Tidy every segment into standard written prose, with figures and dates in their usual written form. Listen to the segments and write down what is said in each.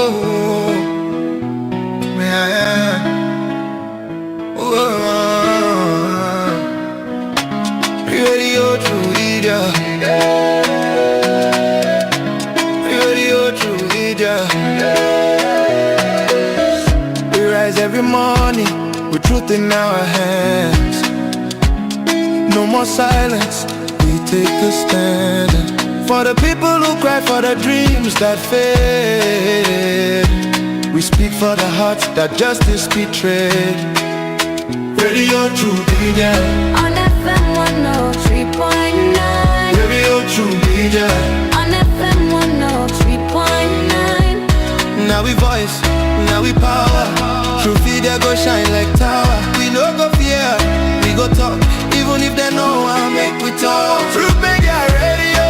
Oh, yeah. Oh, radio to media. Radio to media. We rise every morning with truth in our hands. No more silence, we take a stand. For the people who cry, for the dreams that fade. We speak for the hearts that justice betrayed. Radio True Media on FM 103.9. Radio True Media on FM 103.9. Now we voice, now we power. True Media go shine like tower. We no go fear, we go talk. Even if they know how make we talk. True Media Radio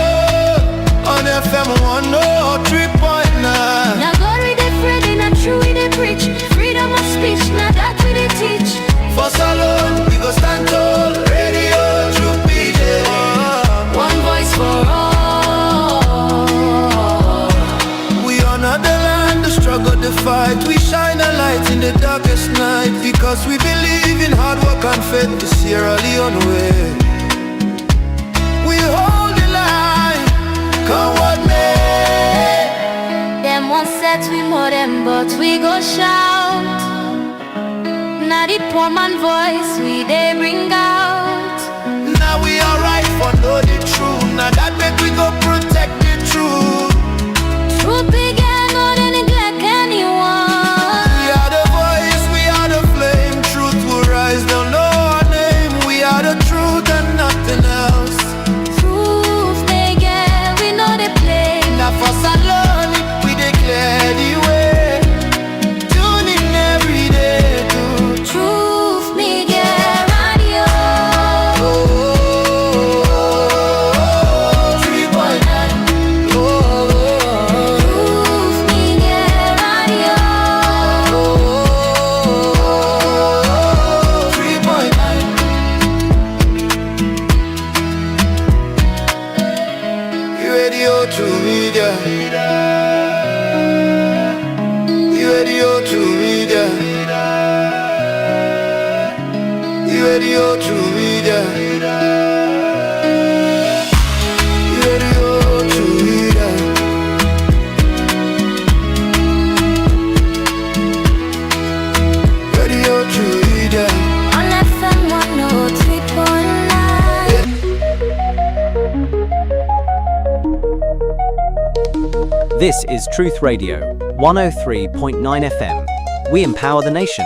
on FM 103.9. Now God we dey Friday, not true we dey preach. Freedom of speech, now that we dey teach. For Salon, we go stand tall. Radio True Media, one voice for all. We honor the land, the struggle, the fight. We shine a light in the darkest night. Because we believe in hard work and faith to Sierra Leone way. We hold the line, come what may. Them won't set we more them, but we go shout. Now the poor man voice we they bring out. Now we alright for know the truth. Now that make we go protect the truth. Truth began, no they neglect anyone. We are the voice, we are the flame. Truth will rise, they'll know our name. We are the truth and nothing else. Truth they get, we know they play. Now for Salon, we declare the way. Tune in every day to Truth me get radio. 3.9. Truth me get radio. 3.9. Radio to media. Radio to media. Radio to media. Radio to media. Radio to media. On FM 103.9. This is Truth Radio, 103.9 FM. We empower the nation.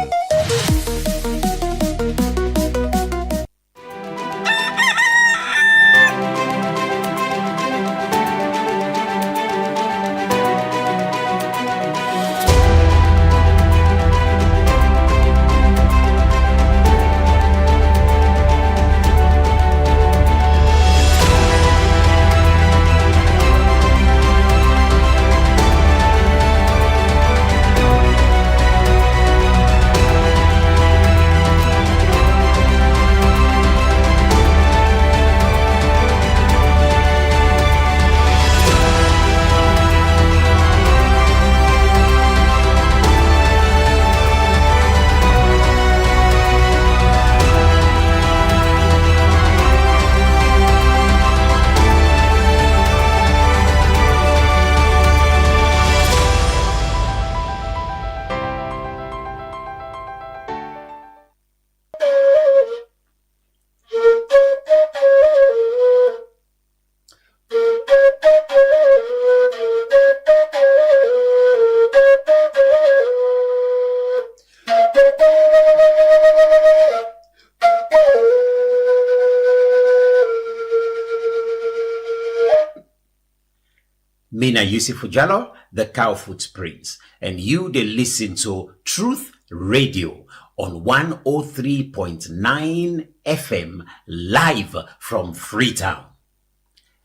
Mina Yusuf Jallo, the Cowfoot Prince, and you they listen to Truth Radio on 103.9 FM live from Freetown.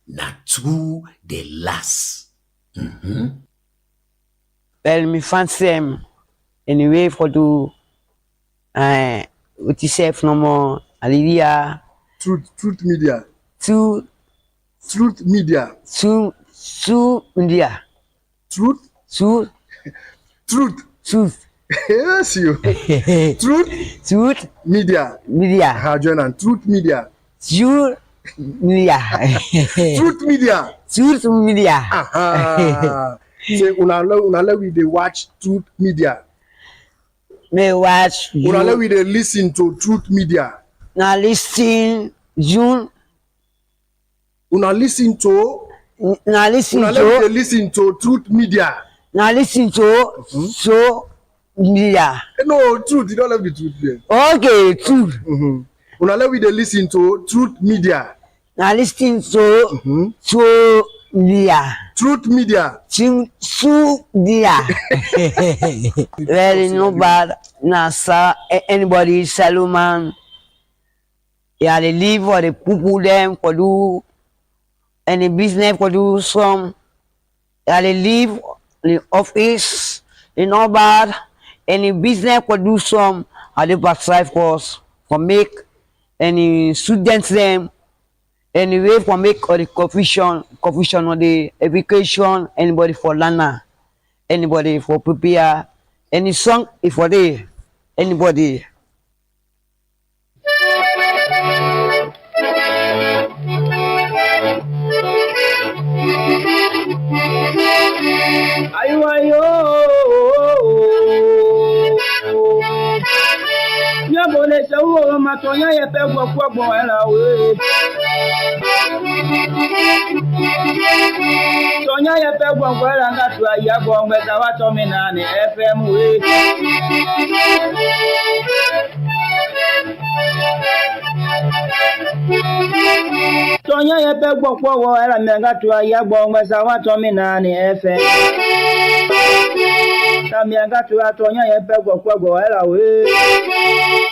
Natu de las. Well, me fancy anyway for do what you say no more. Hallelujah. Truth Media. Truth Media. India. Truth. Truth. Truth. Yes, you. Truth Truth. Media. Media. Join and Truth Media. Truth. Media. Truth Media. Truth Media. Say, una we dey watch Truth Media. May watch you. Una we dey listen to Truth Media. Now listen June. Una listen to. Now listen Una to. we dey listen to Truth Media. Now listen to. So media. No, Truth. You don't have the Truth there. Okay, truth. Una we dey listen to Truth Media. Now listen to. So media. Truth Media. Su media. Very no bad. Now, sir, anybody, Salomon. Yeah, they live or they poo them for do any business for do some. Yeah, they live in the office. They not bad. Any business for do some. Are they backside for us for make any students them. Anyway, for make or the confusion or the education. Anybody for learner. Anybody for prepare. Any song if for they. Anybody. Ayo nyabole se wo matonya ye pe gbogbo era we tonya ye pe gbogbo era ngatu aya gbogbo ta wa to mi na ni FM we tonya ye pe gbogbo wo era me ngatu aya gbogbo ta wa to mi na ni FM Tamianga tu atonya ye pegwo kwagwo era we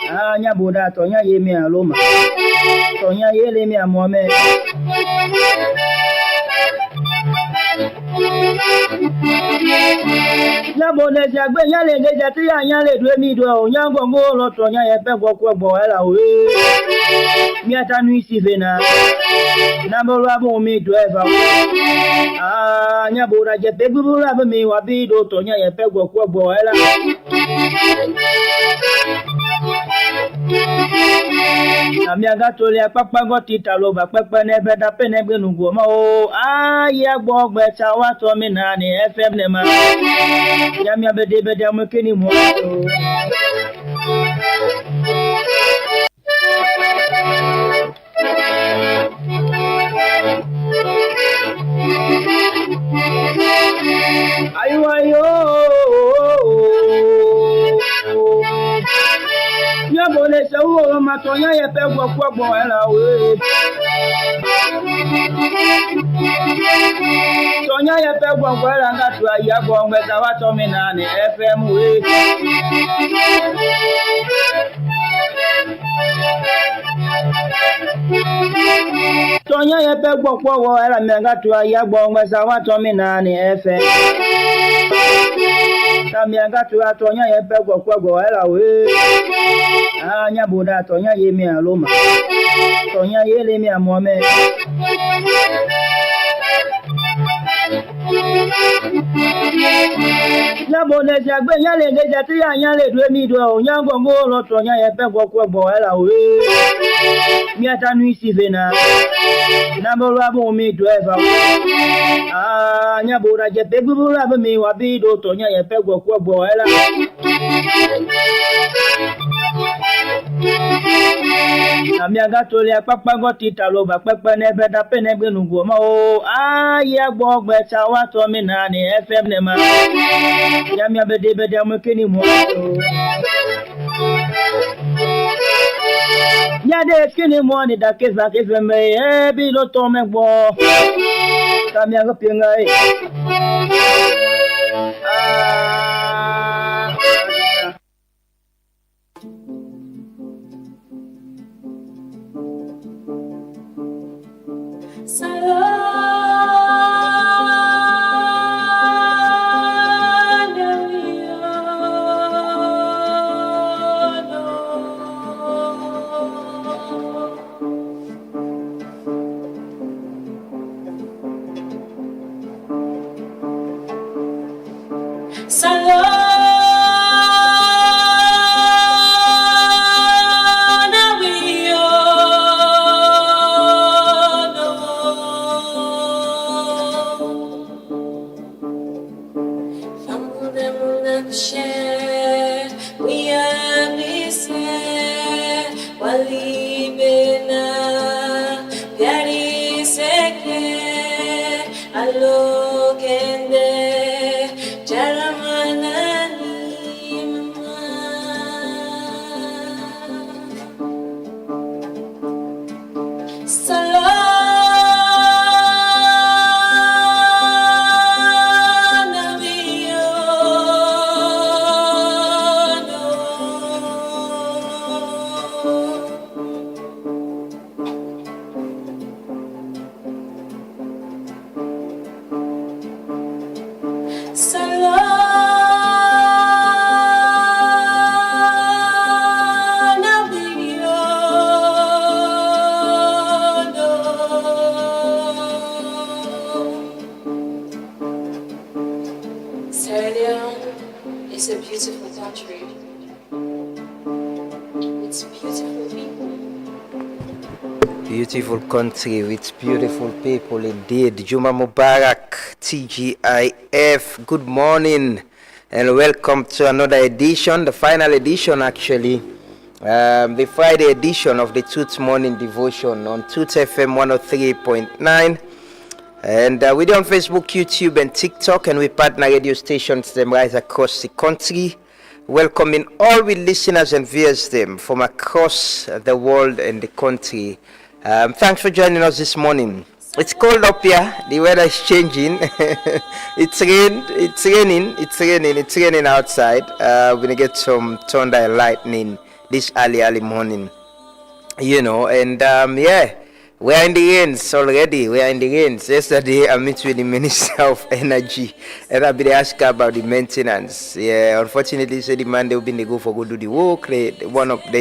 anya buda tonya ye mi aloma tonya ye le mi amome ya bone jagbe ya le ngeja ti anya le du mi do onya ngongo lo tonya ye pegwo kwagwo era we mi atanu isi vena na bolo abo mi do eva anya buda je pegbu abo mi wa bi do tonya ye pegwo kwagwo era Amiaga tole apapa go tita lo ba pepe ne be da pe ne gbe nugo ma o aye gbo gbe cha wa to mi na ni FM ne ma ya mi abede be da mo keni mo ayo nyabole se wo matonya ye pe gbogbo era we tonya ye pe gbogbo era ngatu aya gbogbo ta wa to mi na ni FM we tonya ye pe gbogbo wo era me ngatu aya gbogbo ta wa to mi na ni FM Tamianga tu atonya ye pe gbogbo era we anya buda tonya ye mi aloma tonya ye le mi amome ya bone jagbe ya le ngeja ti anya le du mi do onya ngongo lo tonya ye pe gbogbo era we mi atanu isi vena na bolo abo mi do eva anya buda je pe gburu abo mi wa bi do tonya ye pe gbogbo era Amiaga tole apapa go tita lo ba pepe ne be da pe ne gbe nugo ma o aye gbogbo cha wa to mi na ni FM ne ma ya mi abede be da mo keni mo ya de keni mo ni da ke za ke me e bi lo to me gbo Amiaga pinga e Sierra Leone is a beautiful country. It's beautiful people. Beautiful country with beautiful people indeed. Juma Mubarak, TGIF. Good morning and welcome to another edition, the final edition actually, the Friday edition of the Truth Morning Devotion on Truth FM 103.9. And we're on Facebook, YouTube, and TikTok, and we partner radio stations them right across the country, welcoming all we listeners and viewers them from across the world and the country. Thanks for joining us this morning. It's cold up here. The weather is changing. It's raining outside. We're gonna get some thunder and lightning this early morning. You know, and yeah. We are in the rains already. Yesterday, I met with the Minister of Energy, and I've been asking about the maintenance. Yeah, unfortunately, so the man they've been go for go do the work. They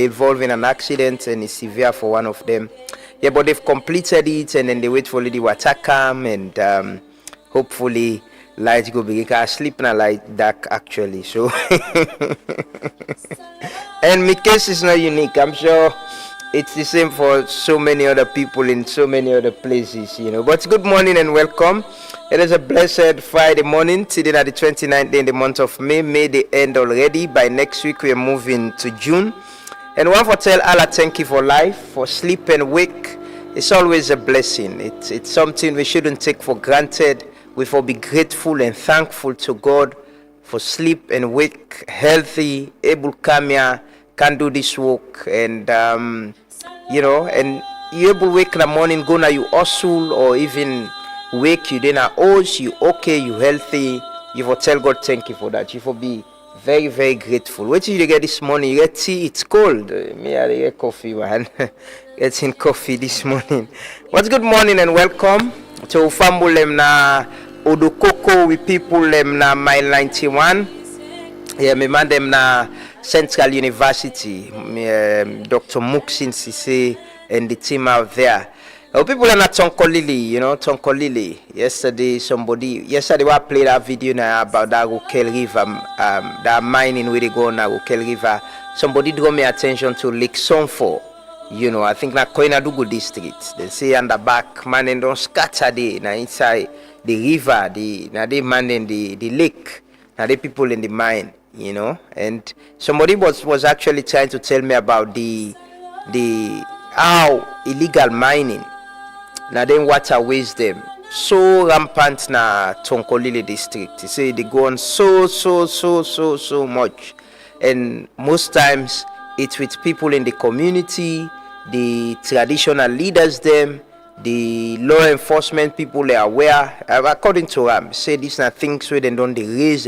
involved in an accident and it's severe for one of them. Yeah, but they've completed it, and then they wait for the water come, and hopefully light go be. I sleep in a light dark actually. So, and my case is not unique. I'm sure. It's the same for so many other people in so many other places, you know. But good morning and welcome. It is a blessed Friday morning, today at the 29th day in the month of May. May the end already. By next week, we're moving to June. And one for tell Allah, thank you for life, for sleep and wake. It's always a blessing. It's something we shouldn't take for granted. We should be grateful and thankful to God for sleep and wake, healthy, able come here, can do this work, and you know, and you able wake in the morning, go now you hustle, or even wake you then hours, you okay, you healthy, you will tell God thank you for that. You will be very, very grateful. What did you get this morning? You get tea, it's cold. Me I get coffee, man. Getting coffee this morning. What's good morning and welcome to Fambulem na Odokoko with people na mile 91. Yeah, me man them na Central University, Dr. Muksin Sise and the team out there. People are not Tonkolili, you know, Tonkolili. Yesterday I played that video now about that Gokel River, that mining where they go now, Gokel River. Somebody drew me attention to Lake Sonfo. You know, I think na Koinadugu district. They say on the back, man, and don't scatter the na inside the river, na they man in the lake, na the people in the mine. You know, and somebody was actually trying to tell me about the how illegal mining now then water waste them so rampant na Tonkolili district. They say they go on so much, and most times it's with people in the community, the traditional leaders them, the law enforcement people they are aware. According to say these are things where they don't raise,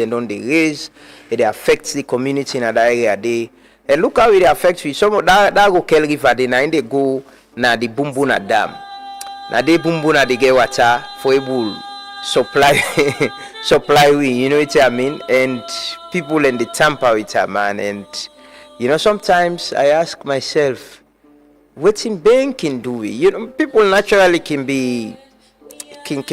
it affects the community in that area. And look how it affects you. Some that go Kel River, they go na the Bumbuna Dam. Na the Bumbuna they get water for able supply we, you know what I mean? And people in the tamper with her, man. And you know, sometimes I ask myself, what in banking do we? You know, people naturally can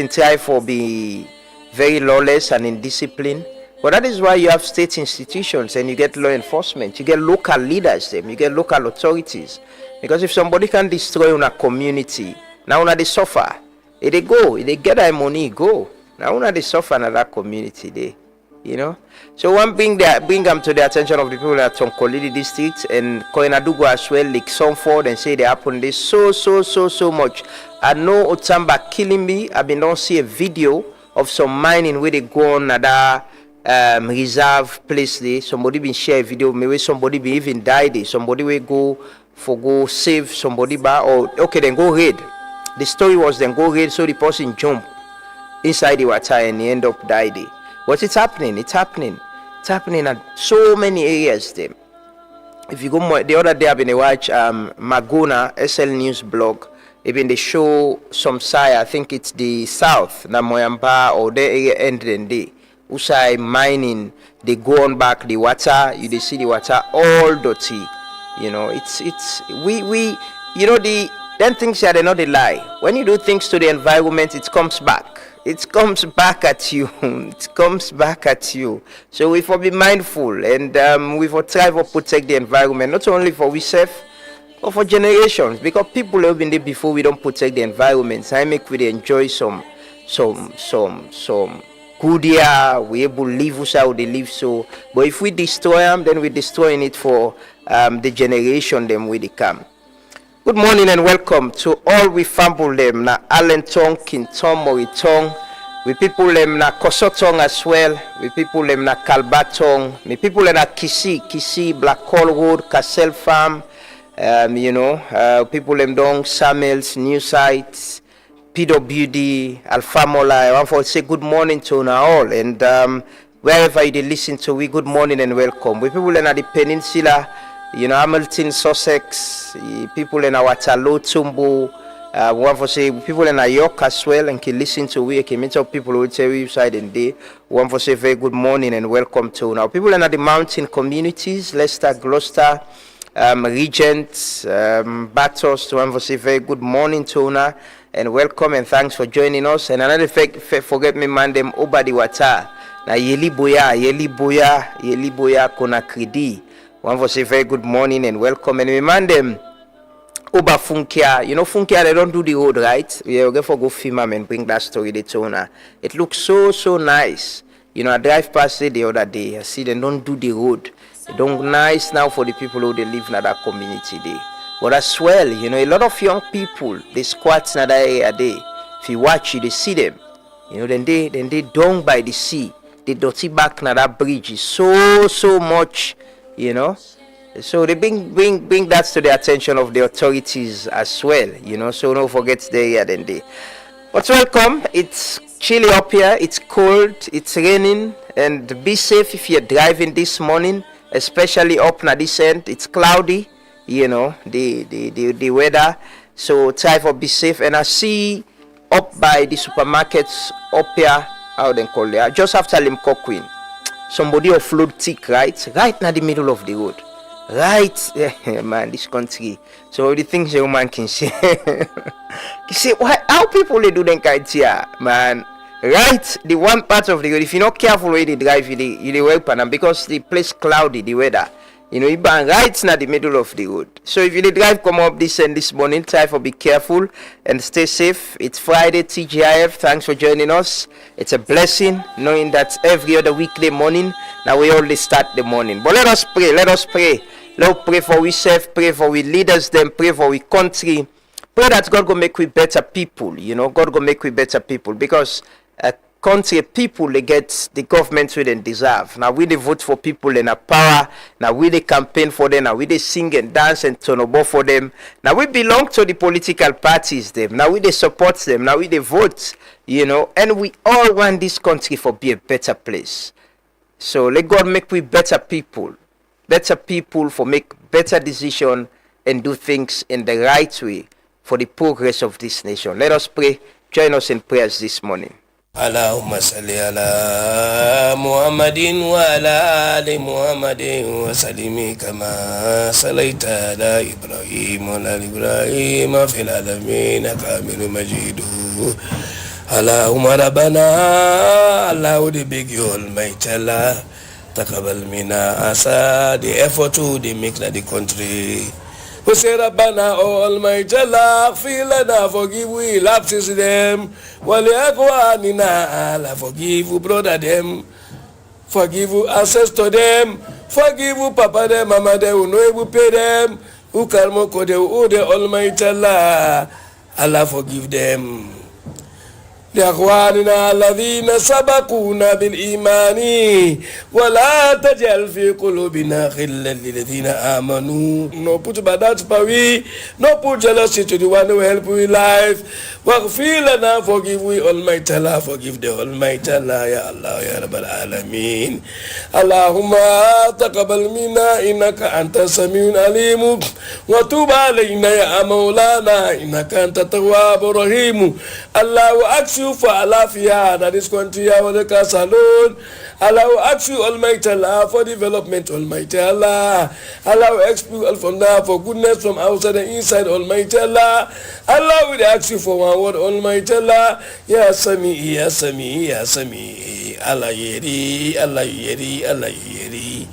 try for be very lawless and indisciplined, But that is why you have state institutions and you get law enforcement, you get local leaders, them, you get local authorities. Because if somebody can destroy a community, now una they suffer. If they go, if they get their money, go. Now una they suffer in that community there. You know, so one bring them to the attention of the people at Tonkolili district and Koinadugu as well, like Somford, and say they happen this so much. I know Otamba killing me. I've been don't see a video of some mining where they go on at that reserve place there. Somebody been share a video, maybe somebody be even died there. Somebody will go save somebody back, or okay then go raid. The story was then go raid, so the person jump inside the water and he end up died there. But it's happening at so many areas there. If you go more, the other day I've been watch Maguna SL News blog. Even they show some side, I think it's the south, Namoyamba or the area ending day. Usai mining, they go on back the water, they see the water all dirty. You know, we you know then things are not a lie. When you do things to the environment, it comes back. It comes back at you. It comes back at you. So we will be mindful and we will try to protect the environment, not only for ourselves, but for generations. Because people have been there before we don't protect the environment. So I make we enjoy some good air. We able to live how they live. So, but if we destroy them, then we're destroying it for the generation them we come. Good morning and welcome to all we famble them na Allenton, Kinton, Moritong. We people them na Kosotong as well. We people them na Kalbatong. We people them na Kisi, Black Hole Road, Castle Farm. People them down Samuels, New Sites, PWD, Alpha Mola. I want to say good morning to all and wherever you listen to we, good morning and welcome. We people them na the Peninsula. Hamilton, Sussex, people in our Waterloo, Tumbo, want to say people in York as well, and can listen to we can meet up people who tell you side and day. Want to say very good morning and welcome to now. People in the mountain communities, Leicester, Gloucester, Regent, Bathurst, want to say very good morning to now and welcome and thanks for joining us. And another forget me man them Obadi Wata, na Yeli Boya, Kona Kridi. One for say very good morning and welcome. And we man them Oba Funkia. Funkia, they don't do the road, right? We are going to go film them and bring that story to Tona. It looks so nice. I drive past it the other day. I see they don't do the road. It don't nice now for the people who they live in that community there. But as well, a lot of young people, they squat in that area there. If you watch, they see them. Then they down by the sea. They dirty back in that bridge is so much. So they bring that to the attention of the authorities as well, so don't forget the area then day. But welcome, it's chilly up here, it's cold, it's raining, and be safe if you're driving this morning, especially up na this end. It's cloudy, the weather, so try for be safe. And I see up by the supermarkets up here, how they call it, just after Limco Queen. Somebody offload tick right now the middle of the road. Right, man, this country. So the things a woman can say. You say, how people they do them kind here, man? Right, the one part of the road. If you're not careful where they drive, you work on them because the place cloudy, the weather. You ban right now the middle of the road. So if you drive come up this morning, try for be careful and stay safe. It's Friday, TGIF. Thanks for joining us. It's a blessing knowing that every other weekday morning, now we only start the morning. But let us pray. Let's pray for we serve, pray for we leaders, then pray for we country. Pray that God go make we better people. God go make we better people because country people they get the government we didn't deserve. Now we they vote for people in a power. Now we they campaign for them. Now we they sing and dance and turn about for them. Now we belong to the political parties them. Now we they support them. Now we they vote. And we all want this country for be a better place. So let God make we better people for make better decision and do things in the right way for the progress of this nation. Let us pray. Join us in prayers this morning. اللهم صل على محمد وعلى آل محمد وسلم كما صليت على إبراهيم وعلى آل إبراهيم في العالمين حميد مجيد Allahumma rabbana, Allah the big you almighty Allah. Takabal mina asa the effort to the make the country. We say Rabbana, oh almighty Allah, feel lana, forgive we lapses them. Wali akwanina, Allah forgive we brother them. Forgive you ancestor them. Forgive you papa them, mama them, who know we pay them. Who karmo kode, who the almighty Allah. Allah forgive them. لإخواننا الذين سبقونا بالإيمان ولا تجعل في قلوبنا غلا للذين آمنوا. No put bad power, no put jealousy to the one who help you in life. واغفر لنا, forgive we Almighty Allah, forgive the Almighty Allah يا الله يا رب العالمين. اللهم تقبل منا إنك أنت السميع العليم وتوب علينا يا مولانا إنك أنت التواب الرحيم. الله أكسي for Alafia that this country our alone. Allah will ask you Almighty Allah for development, Almighty Allah. Allah will ask you from there for goodness from outside and inside, Almighty Allah. Allah will ask you for one word, Almighty Allah. Ya Sami, Ya Sami, Ya Sami. Allah Yeri, Allah Yeri, Allah Yeri.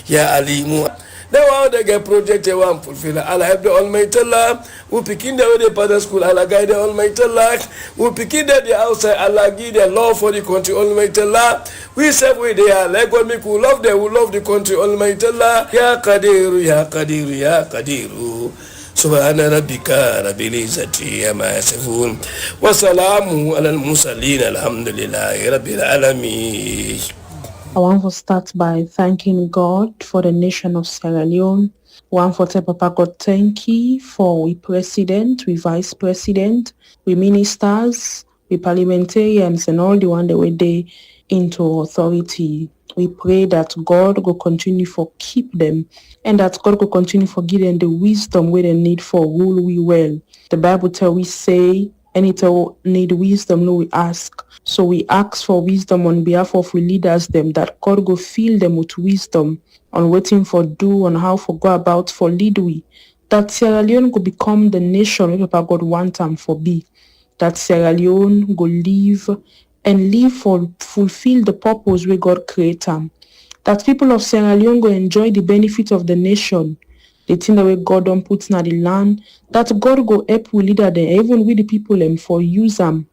Ya Alimu. They want to get project they want fulfill. Allah help the Almighty Allah. We pick in the way they the school. Allah guide the Almighty Allah. We pick in the outside. Allah give the love for the country. Almighty Allah. We say we there. Like God make we love them. We love the country. Almighty Allah. Ya Qadiru, Ya Qadiru, Ya Qadiru. Subhana rabbika rabbil izzati amma yasifun. Wa salamu ala al-mursalin. Alhamdulillahi rabbil alamin. I want to start by thanking God for the nation of Sierra Leone. I want to tell Papa God thank you for we president, we vice president, we ministers, we parliamentarians and all the one that were there into authority. We pray that God will continue for keep them and that God will continue for give them the wisdom where they need for rule we well. The Bible tells we say, any to need wisdom, no, we ask. So we ask for wisdom on behalf of we leaders them, that God go fill them with wisdom on waiting for do, on how for go about for lead we. That Sierra Leone go become the nation where Papa God want them for be. That Sierra Leone go live and live for fulfill the purpose where God create them. That people of Sierra Leone go enjoy the benefit of the nation. The thing that way God don't put in the land, that God go help we leader them, even with the people them for use them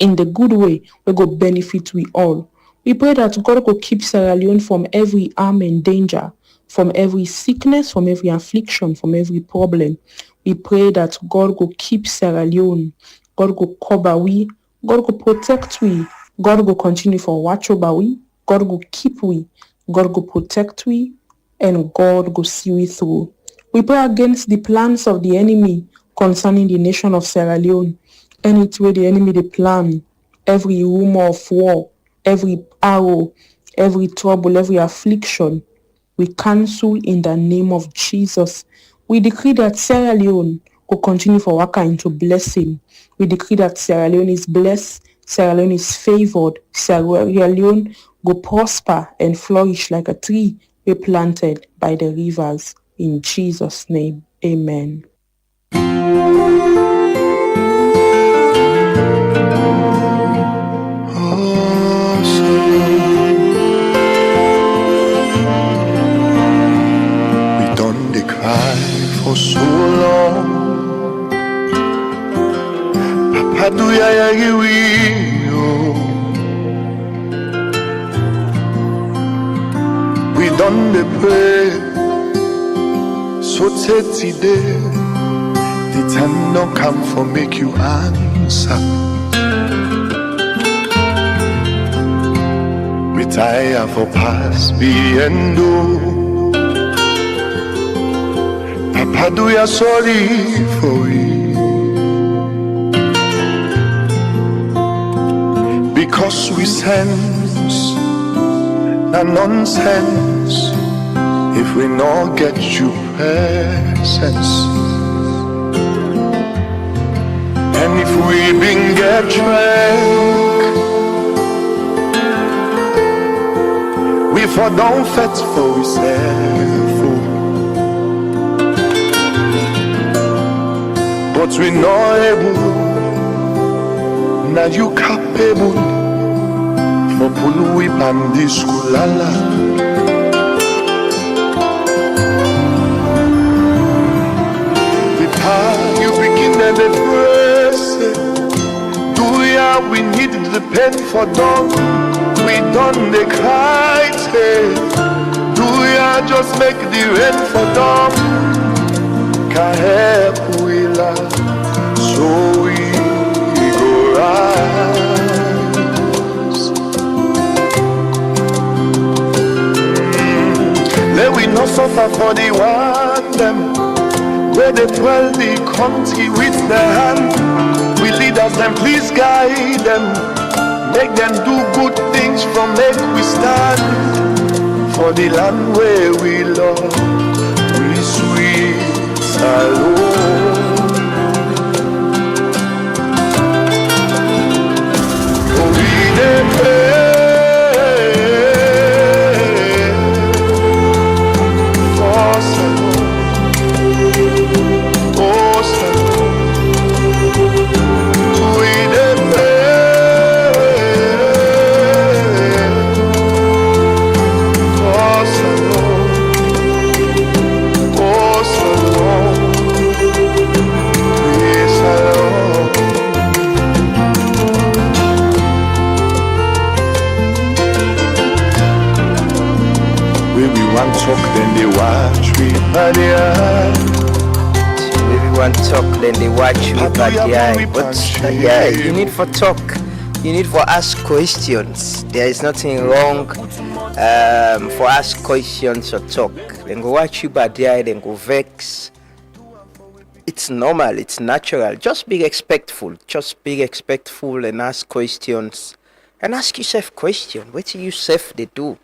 in the good way, we go benefit we all. We pray that God will keep Sierra Leone from every harm and danger, from every sickness, from every affliction, from every problem. We pray that God will keep Sierra Leone. God will cover we. God will protect we. God will continue for watch over we. God will keep we. God will protect we. And God will see we through. We pray against the plans of the enemy concerning the nation of Sierra Leone. Any way the enemy they plan, every rumor of war, every arrow, every trouble, every affliction, we cancel in the name of Jesus. We decree that Sierra Leone will continue for working into blessing. We decree that Sierra Leone is blessed, Sierra Leone is favored, Sierra Leone will prosper and flourish like a tree we planted by the rivers. In Jesus' name, amen. For so long, Papa, do ya we done the pray, so today, the time don't come for make you answer. Retire for past be and do. Papa, do ya sorry for it? Because we sense the nonsense if we not get you presence. And if we been get drunk, we for don't fet for we self. But we not able, Now you capable for pulu pandiskulala. You begin and the press. Do ya we need the pen for dog? We done the cry. Do ya just make the rain for dog? Can't we love? So we go rise. Let we not suffer for the one them. Where they dwell the country with their hand. We leaders them, please guide them. Make them do good things from make we stand. For the land where we love, we sweet alone. Oh, we dey pray for Salome. Oh, Salome, we dey pray for Salome. Oh, Salome, we Salome. When we want talk, then they watch we by the eye. Everyone talk, then they watch you by the eye. But yeah, you need for talk. You need for ask questions. There is nothing wrong for ask questions or talk. Then go watch you by the eye, then go vex. It's normal, it's natural. Just be respectful. Just be respectful and ask questions. And ask yourself questions. What do you self they do?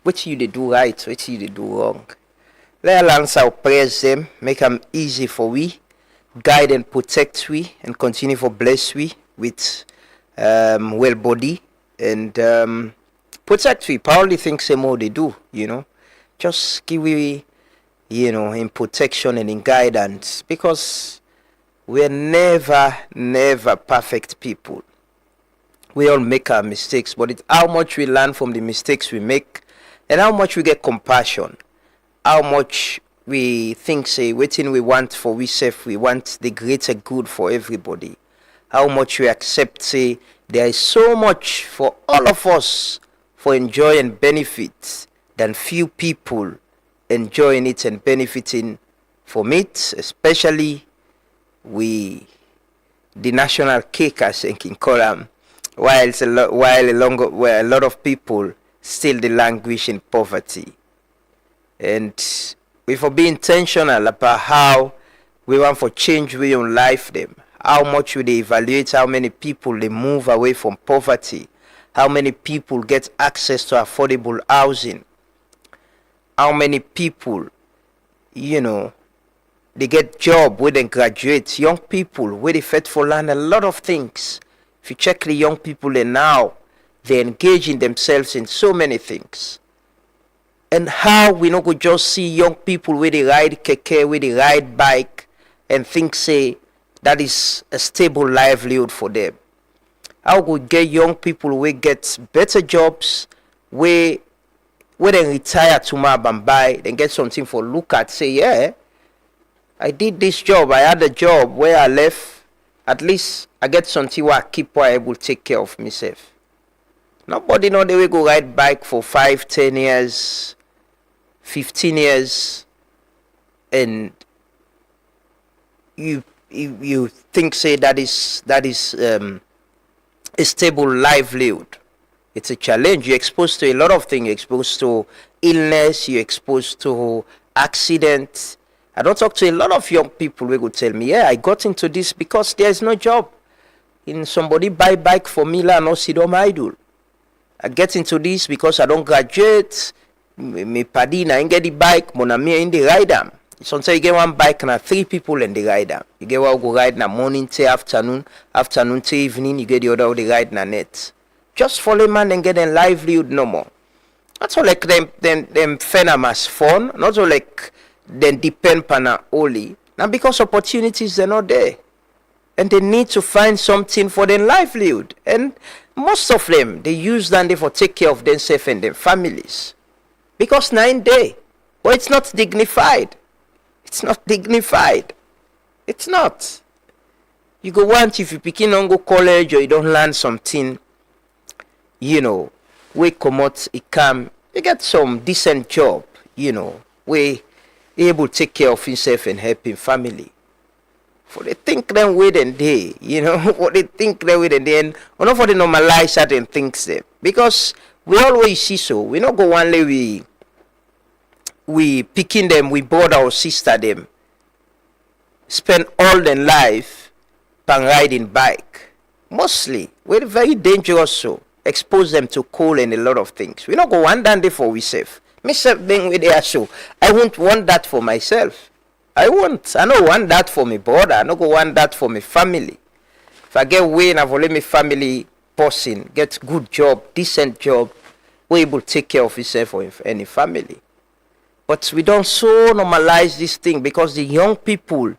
What do you they do right? What do you they do wrong? Let us answer, praise them, make them easy for we, guide and protect we, and continue for bless we with well body and protect we. Probably think same more they do, you know. Just give we, you know, in protection and in guidance, because we're never perfect people. We all make our mistakes, but it's how much we learn from the mistakes we make and how much we get compassion. How much we think, say, waiting we want for we self, we want the greater good for everybody. How much we accept, say, there is so much for all of us for enjoy and benefit than few people enjoying it and benefiting from it, especially the national cake, I think, in column, while a lot of people still the languish in poverty. And we for be intentional about how we want for change we on life them. How much we they evaluate how many people they move away from poverty. How many people get access to affordable housing. How many people, you know, they get job where they graduate. Young people where they fit for learn a lot of things. If you check the young people they now, they engage in themselves in so many things. And how we not go just see young people where they ride keke, where they ride bike, and think say that is a stable livelihood for them. How we get young people where get better jobs, where they retire tomorrow and buy, then get something for look at, say, yeah, I did this job, I had a job where I left, at least I get something where I keep where I able to take care of myself. Nobody know they will go ride bike for 5, 10 years, 15 years, and you think say that is a stable livelihood. It's a challenge. You're exposed to a lot of things. You're exposed to illness. You're exposed to accidents. I don't talk to a lot of young people who would tell me, yeah, I got into this because there's no job. In somebody buy bike for me, la no sit on idle. I get into this because I don't graduate. Me paddy na ain't get the bike, mona me in the ride am. Sometimes you get one bike and 3 people in the ride am. You get one go ride na morning till afternoon till evening. You get the other the ride na net. Just follow man and get a livelihood no more. Not all like them phenom as fun. Not all like them depend on only. Now because opportunities they're not there. and they need to find something for their livelihood. And most of them, they use that for take care of themselves and their families. Because 9 day, but it's not dignified. It's not dignified. It's not. You go want if you begin on go college or you don't learn something, we come out, it come, you get some decent job, we able to take care of himself and help him family. For they think them way than they, what they think them way than they, and not for the normalize certain things them. Because we always see so. We not go one way we picking them, we brother or sister them, spend all their life by riding bike. Mostly, we're very dangerous so. Expose them to coal and a lot of things. We not go one day for we safe. Myself being with their show. I won't want that for myself. I don't want that for my brother. I don't want that for my family. If I get way and I've only my family person, get good job, decent job, we're able to take care of yourself or any family. But we don't so normalize this thing because the young people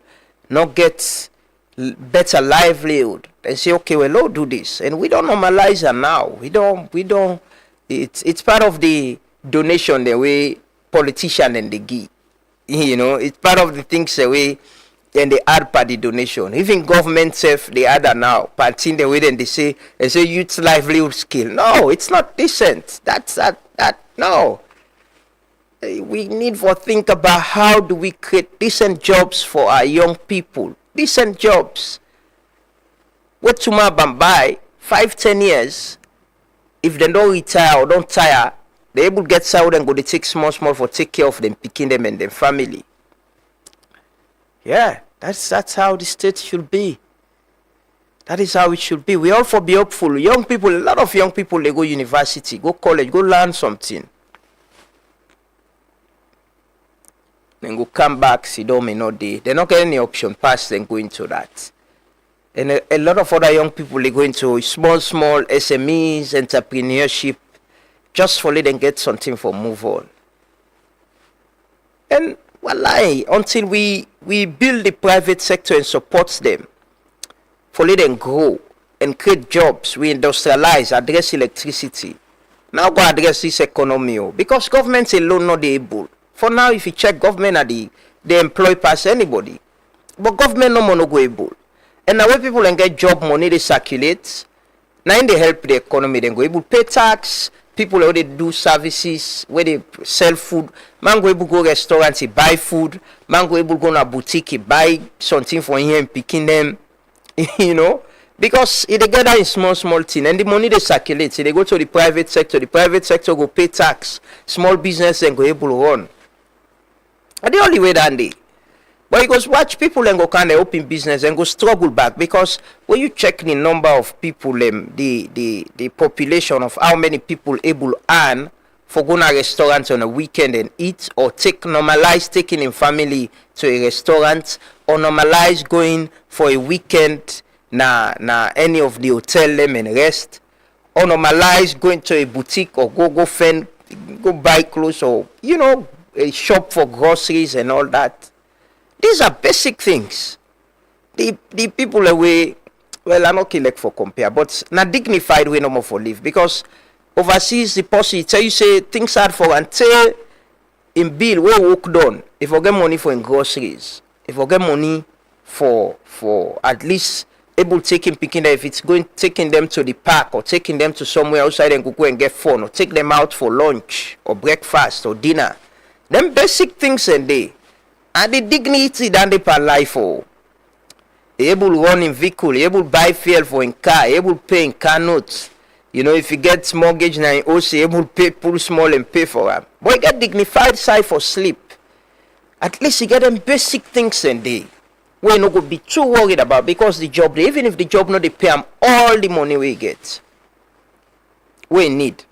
not get better livelihood and say, okay, well, Lord, do this. And we don't normalize it now. We don't, it's part of the donation the way politician and the give. It's part of the things the way and they add part the donation. Even government self, they add that now. Parting the way then they say youth livelihood skill. No, it's not decent. No. We need to think about how do we create decent jobs for our young people. Decent jobs. What tomorrow buy 5-10 years, if they don't retire or don't tire, they able to get out and go to take small for take care of them, picking them and their family. Yeah, that's how the state should be. That is how it should be. We all for be hopeful. Young people, a lot of young people, they go university, go college, go learn something. Then go come back, see them in no day. They're not getting any option past then go into that. And a lot of other young people, they go into small SMEs, entrepreneurship, just for let them get something for move on. And wallahi, until we build the private sector and support them, for let them grow and create jobs, we industrialize, address electricity. Now go address this economy, because governments alone not able. For now, if you check government, they employ past anybody. But government no more no go able. And now when people can get job money, they circulate. Now they help the economy, then go able to pay tax. People where they do services, where they sell food. Man go able to go restaurants, he buy food. Man go able to go to a boutique, he buy something for him and picking them. Because they get that in small thing. And the money they circulate, so they go to the private sector. The private sector go pay tax. Small business and go able to run. And the only way that they. But you go watch people and go kind of open business and go struggle back, because when you check the number of people, the population of how many people able earn for going to a restaurant on a weekend and eat, or normalize taking in family to a restaurant, or normalize going for a weekend na any of the hotel them and rest, or normalize going to a boutique or go buy clothes, or a shop for groceries and all that. These are basic things. The people away, well, I'm not like for compare, but not dignified way no more for live, because overseas the policy tell you say things hard for until in bill we work done. If we get money for in groceries, if we get money for at least able picking them, if it's taking them to the park or taking them to somewhere outside and go and get fun, or take them out for lunch or breakfast or dinner. Them basic things and they. And the dignity that they per life for. They able to run in vehicle, they able to buy fuel for in car, able to pay in car notes. If you get mortgage now, also able to pay, pull small and pay for them. But you get dignified side for sleep. At least you get them basic things and they. We're not going to be too worried about, because the job, even if the job not they pay them all the money we get. We need.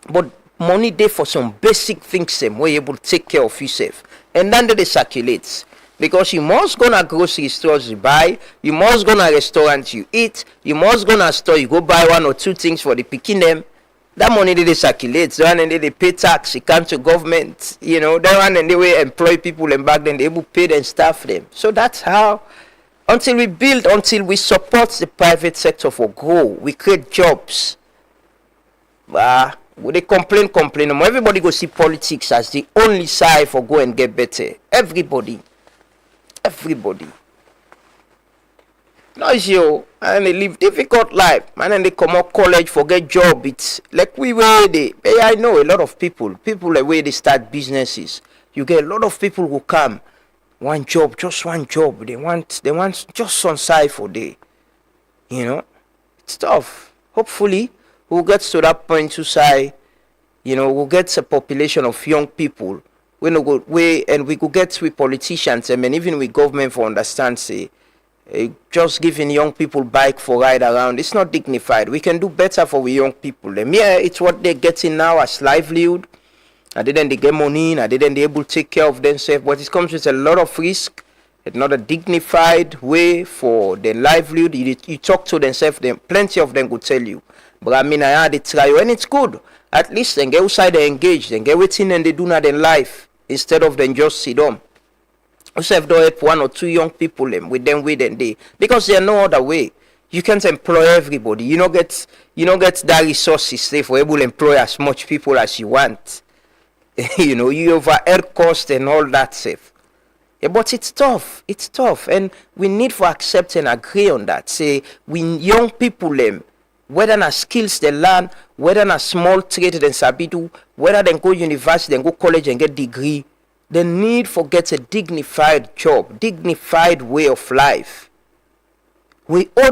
But money there for some basic things them where you able to take care of yourself. And then they circulate, because you must go to grocery stores you buy, you must go to a restaurant you eat, you must go to a store you go buy 1 or 2 things for the picking them. That money they circulate, that one and they pay tax, it comes to government, that one and they will employ people, and back then they able to pay them, staff them. So that's how Until we build, until we support the private sector for grow, we create jobs. They complain. Everybody go see politics as the only side for go and get better. Everybody. No, it's you, and they live difficult life, man, and they come out college for get job. It's like I know a lot of people the way they start businesses. You get a lot of people who come, just one job. They want just on side for day. It's tough. Hopefully, we'll get to that point to say, we'll get a population of young people. We could get with politicians, even with government for understand, say, just giving young people bike for ride around, it's not dignified. We can do better for young people. It's what they're getting now as livelihood. And then they get money, and then they're able to take care of themselves. But it comes with a lot of risk. It's not a dignified way for their livelihood. You talk to themselves, plenty of them will tell you. But I had it try, and it's good. At least they get outside, they engage, they get waiting and they do not in life instead of them just sit down. Yourself don't help one or two young people with them day because there's no other way. You can't employ everybody. You don't get that resources say for able to employ as much people as you want. You overhead cost and all that stuff. Yeah, but it's tough, and we need to accept and agree on that. Say we young people whether na skills they learn, whether na small trade they sabi do, whether they go university, they go college and get degree. The need for get a dignified job, dignified way of life. We owe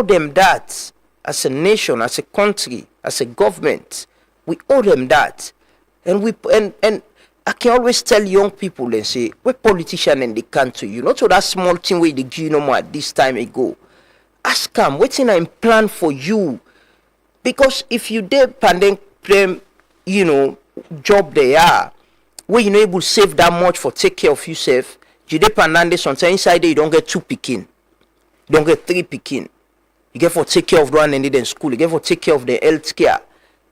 them that as a nation, as a country, as a government. We owe them that. And I can always tell young people and say, we're politicians in the country, so that small thing we did no more at this time ago. Ask them, what's in a plan for you? Because if you did pandemic job they are, where you're not able to save that much for take care of yourself, you depend on this sometimes inside there you don't get 2 picking. You don't get 3 picking. You get for take care of the one and in school, you get for take care of the health care.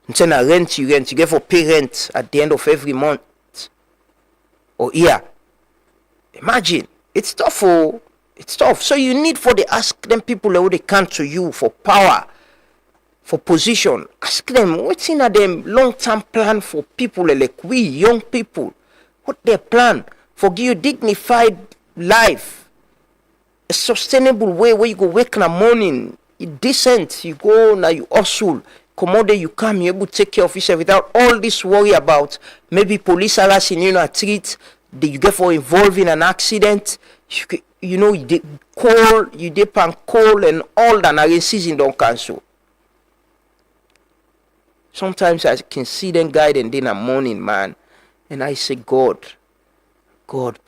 Instead of rent, you get for pay rent at the end of every month or year. Imagine, it's tough. It's tough. So you need for the ask them people who they come to you for power, for position. Ask them what's in them long-term plan for people like we young people. What their plan for give you dignified life, a sustainable way where you go wake in the morning, you decent, you go now you hustle, come out there you come, you able to take care of yourself without all this worry about maybe police harassing you a treat, that you get for involved in an accident. You depend call and all that now season don't cancel. Sometimes I can see them guide and in the morning, man, and I say, God,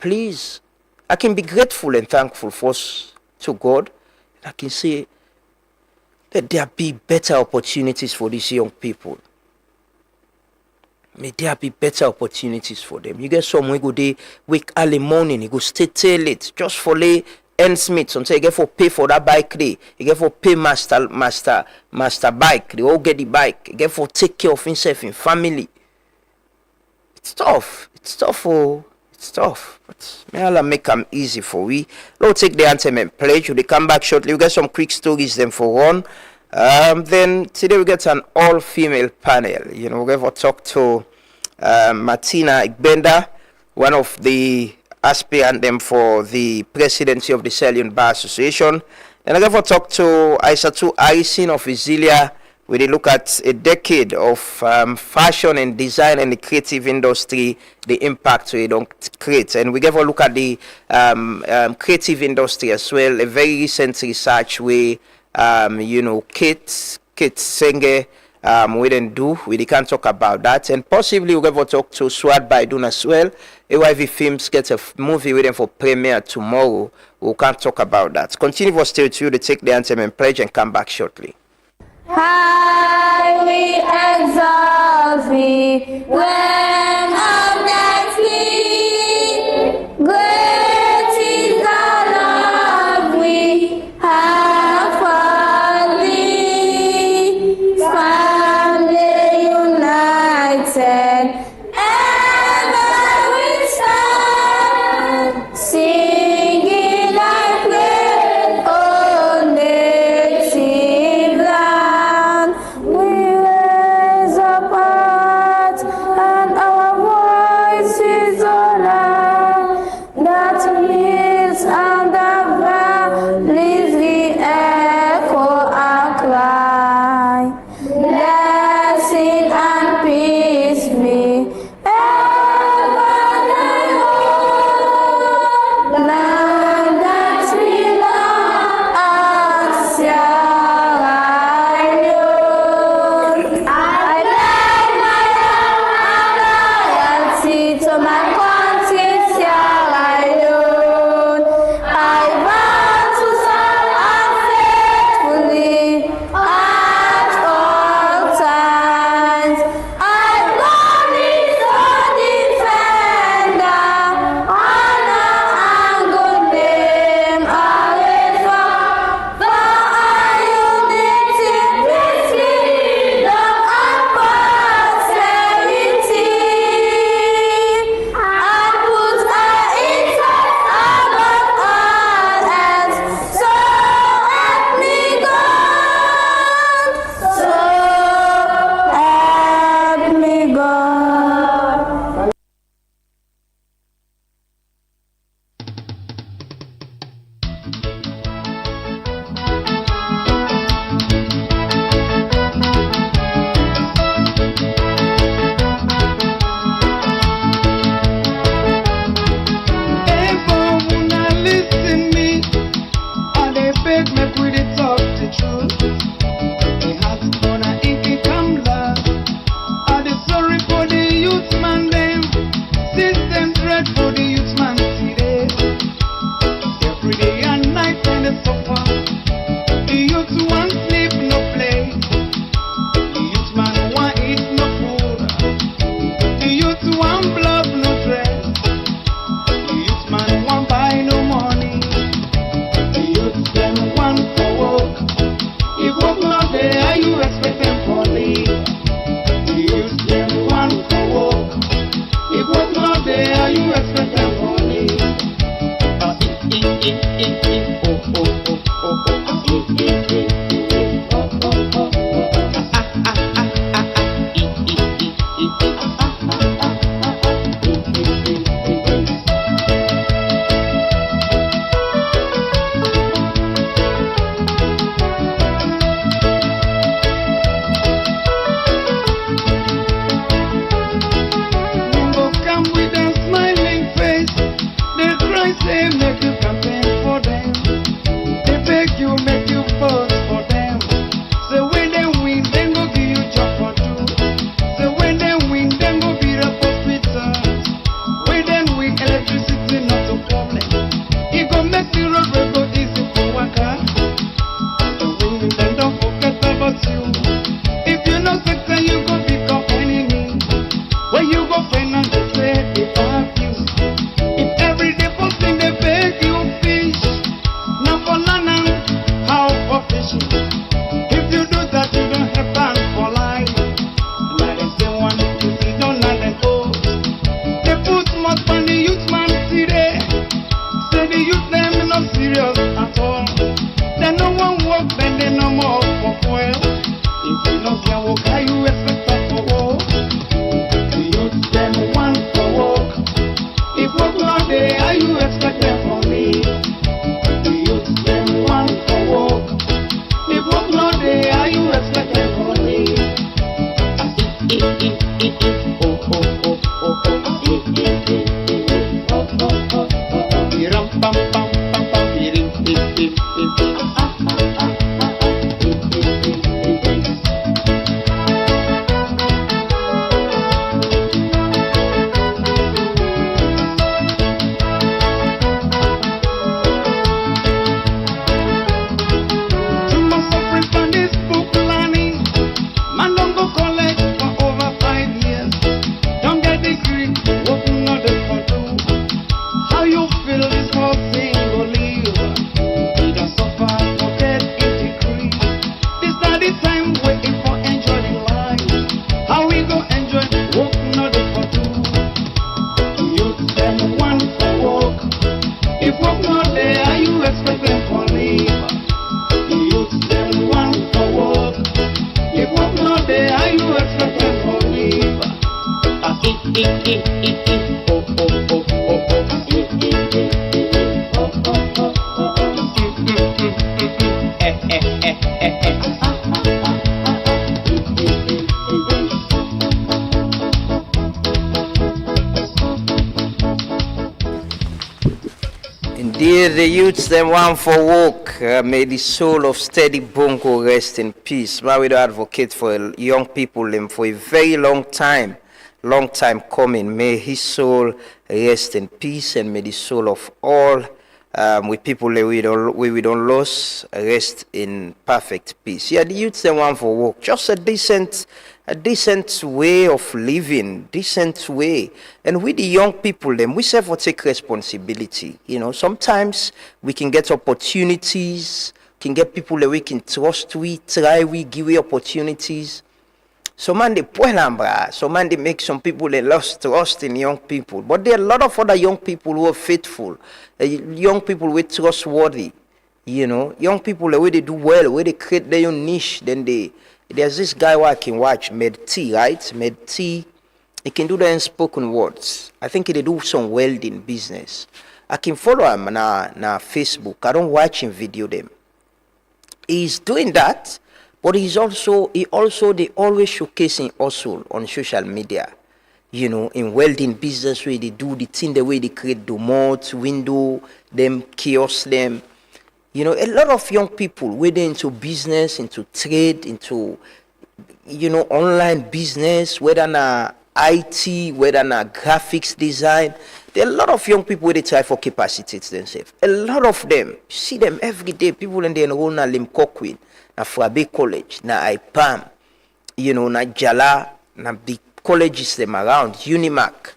please. I can be grateful and thankful first to God. I can say, let there be better opportunities for these young people. May there be better opportunities for them. You get some we go they wake early morning, you go stay till late just for lay ends meet. Sometimes you get for pay for that bike day. You get for pay master bike. They all get the bike. You get for take care of himself and family. It's tough. It's tough. But may Allah make them easy for we. Let's take the anthem and pledge. We'll come back shortly. We get some quick stories then for one. Then today we get an all-female panel. We're going to talk to Martina Igbenda, one of the aspirants for the presidency of the Sierra Leone Bar Association. Then I'm going to talk to Aissatou Harrison of Isilia. We look at a decade of fashion and design and the creative industry, the impact we don't create. And we give a look at the creative industry as well. A very recent research where Kate Senge we didn't do. We can't talk about that. And possibly we're going to talk to Swad Baidun as well. AYV Films gets a movie waiting for premiere tomorrow. We can't talk about that. Continue for stay tuned to take the anthem and pledge and come back shortly. Highly exalt thee when honestly great is the love we have for thee, family united, ever we stand, singing like praise. you expect them for me? They make you campaign for them. They beg you, make you vote for them. So when they win, then go give you job for two. So when they win, then go beat up hospitals. When they win, electricity not a problem. It go make the road go easy for worker. So when you then don't forget about you. If you know sector, you go become enemy. When you go find out the trade, they have you. If every day posting they beg you fish, now for learning how for fishing. If you do that, you don't have fun for life. Like they say one, you see don't let them go. They put more on the youth man today. Say the youth them not serious at all. They no one work, then they no more for fuel. If you don't can work, how you expect that for work? The youth them want for work. If work not there, how you expect them for me? The youth them want for work. If work not there, how you expect them for me? Too much suffering from this book learning. Man don't go college for over 5 years. Don't get degree, what not the for do. How you feel this whole thing go live? You don't suffer, forget it degree. This not the time waiting for enjoying life. How we go enjoy, what not the for do. Youth them want for work. If work not there, how you expect them for live? The youth them want for work. If work not there, how you expect them for live? Indeed, the youths them want for work. May the soul of Steady Bongo rest in peace. Man, we don't advocate for young people them for a very long time coming. May his soul rest in peace, and may the soul of all with people that we don't lose rest in perfect peace. Yeah, the youths them want for work. Just a decent way of living, decent way. And with the young people, them we self will take responsibility. You know, sometimes we can get opportunities, can get people that we can trust, we give we opportunities. So man, they puelambra. So man, they make some people they lost trust in young people. But there are a lot of other young people who are faithful, young people who are trustworthy. You know, young people the way they do well, where they create their own niche, then there's this guy who I can watch, Med T, right? Med T, he can do the unspoken words. I think he do some welding business. I can follow him na Facebook. I don't watch him video them. He's doing that, but they always showcasing hustle on social media. You know, in welding business where they do the thing the way they create domots, window, them kiosks, them. You know, a lot of young people, whether into business, into trade, into, you know, online business, whether na IT, whether na graphics design, there are a lot of young people where they try for capacitate themselves. A lot of them, you see them every day, people in the enroll na Limcoquin, na Frabe College, na IPAM, you know, na Jala, na big colleges them around, Unimac.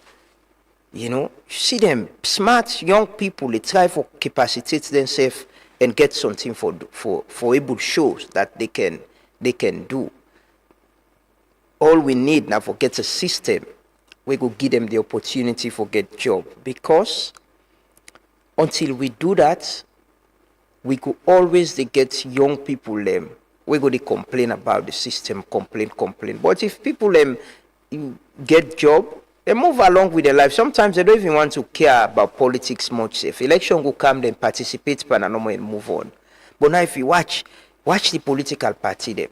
You know, you see them smart young people, they try for capacitate themselves and get something for able shows that they can do. All we need now for get a system we go give them the opportunity for get job. Because until we do that, we could always they get young people we go to complain about the system, complain. But if people get job, they move along with their life. Sometimes they don't even want to care about politics much. If election will come, then participate and move on. But now if you watch the political party them.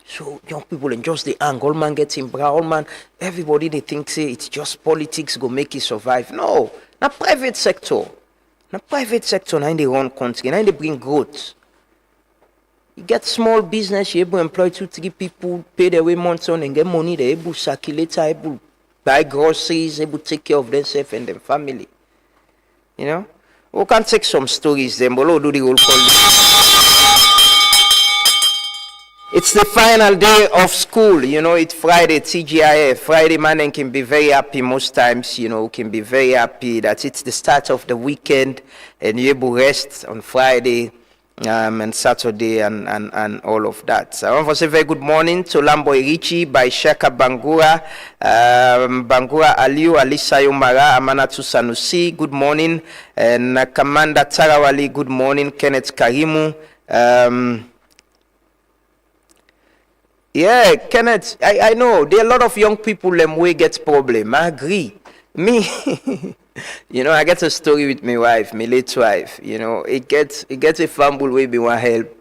So young people and just the ang, all man gets in bra, all man, everybody they think say it's just politics go make it survive. No, not private sector. Now private sector now in the run country, now they bring growth. You get small business, you able to employ 2-3 people, pay their way months on and get money, they able to circulate, able to buy groceries, able to take care of themselves and their family. You know? We can take some stories then, but we'll do the whole call. It's the final day of school, you know, it's Friday, TGIF. Friday man can be very happy most times, you know, can be very happy that it's the start of the weekend and you're able to rest on Friday and Saturday and all of that. So I want to say very good morning to Lambo Irichi by Shaka Bangura, Bangura Aliu, Alisa Yomara, Amanatu Sanusi, good morning. And Commander Tarawali, good morning. Kenneth Karimu. Yeah, Kenneth, I know there are a lot of young people way get problem. I agree. Me, you know, I get a story with my wife, my late wife. You know, it gets a fumble way be want help.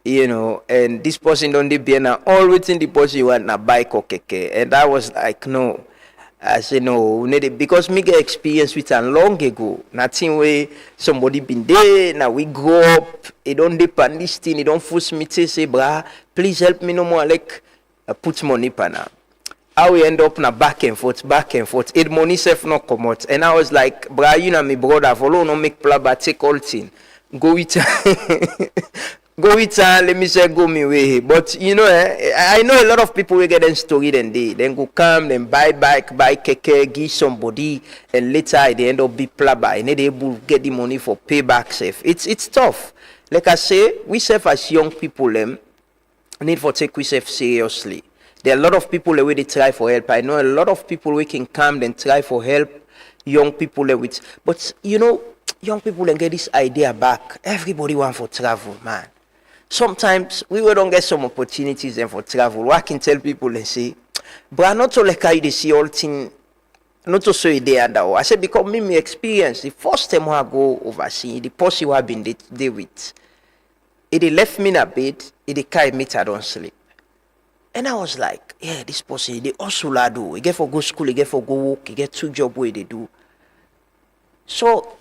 You know, and this person don't be now all within the person want na bike or keke. And I was like, no. I said no, because me get experience with them long ago. Nothing way somebody been there. Now we grow up. It don't depend this thing. It don't force me to say, brah, please help me no more. Like put money pa now. How we end up na back and forth. It money self not come out. And I was like, brah, you know me brother. Follow no make plaba take all thing. Go with go with let me say go me way. But you know, I know a lot of people will get them story then go come, then buy bike, buy keke, give somebody, and later they end up be plaba and they able get the money for payback safe. It's tough. Like I say, we self as young people need for take we self seriously. There are a lot of people where they try for help. I know a lot of people we can come and try for help young people with, but you know, young people and get this idea back. Everybody want for travel, man. Sometimes we will don't get some opportunities and for travel. I can tell people and say, but not to like how they see all thing, not to say they and I said because me experience the first time I go overseas, the person who I been there with, it left me in a bed, it carry me I don't sleep. And I was like, yeah, this person, they also do. He get for go school, he get for go work, he get 2 jobs where they do. So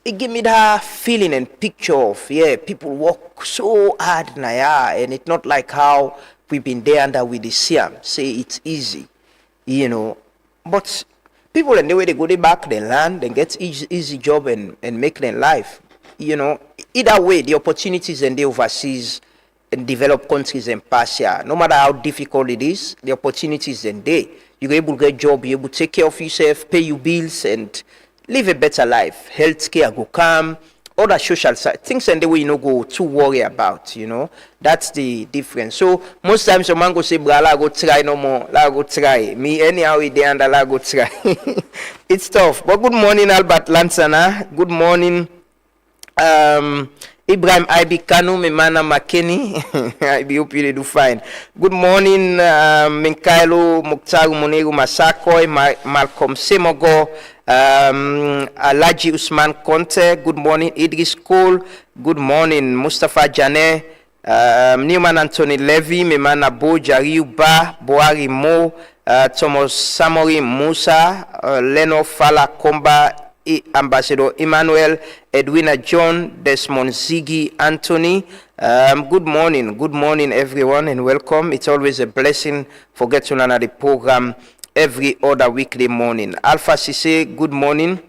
it give me that feeling and picture of, yeah, people work so hard now, yeah, and it's not like how we've been there under with the Siam, say it's easy, you know. But people and the way they go back, they learn, they get easy job and make their life, you know. Either way, the opportunities and the overseas and developed countries and Persia, no matter how difficult it is, the opportunities and they, you're able to get job, you're able to take care of yourself, pay your bills, and live a better life. Healthcare go come, other social side things and the way you know go to worry about, you know. That's the difference. So most times a man go say, bra, la go try no more, la go try. Me anyhow we there and la go try. It's tough. But good morning, Albert Lansana. Good morning. Ibrahim Ibi Kanu, Memana Makeni. I hope you do fine. Good morning, Minkailo Muktaru Moneru Masakoi, Malcolm Semogo, Alaji Usman Conte. Good morning, Idris Cole. Good morning, Mustafa Jane, Newman Anthony Levy, Memana Bo, Jariu Ba, Boari Mo, Thomas Samori Musa, Leno Fala Komba, Ambassador Emmanuel, Edwina John, Desmond Ziggy, Anthony. Good morning everyone and welcome. It's always a blessing for getting on the program every other weekday morning. Alpha Sise, good morning.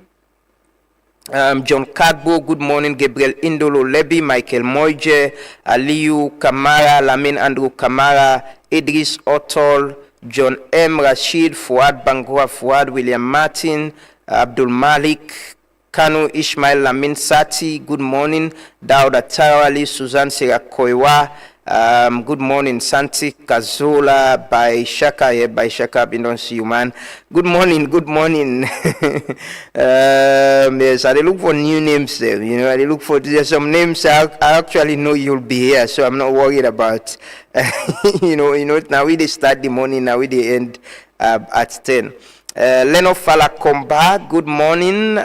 John Kadbo, good morning. Gabriel Indolo Lebi, Michael Moije, Aliyu Kamara, Lamin Andrew Kamara, Idris Otol, John M. Rashid, Fuad Bangua, Fuad William Martin, Abdul Malik, Kanu Ishmael Lamin Sati, good morning. Dauda Tarawali, Suzanne Serakoiwa, Good morning, Santi Kazola by Shaka. Yeah, by Shaka, I don't see you, man. Good morning, good morning. Yes, I look for new names there. You know, I look for there's some names I actually know you'll be here, so I'm not worried about. You know. Now we they start the morning, now we they end at 10. Leno Falakomba, good morning.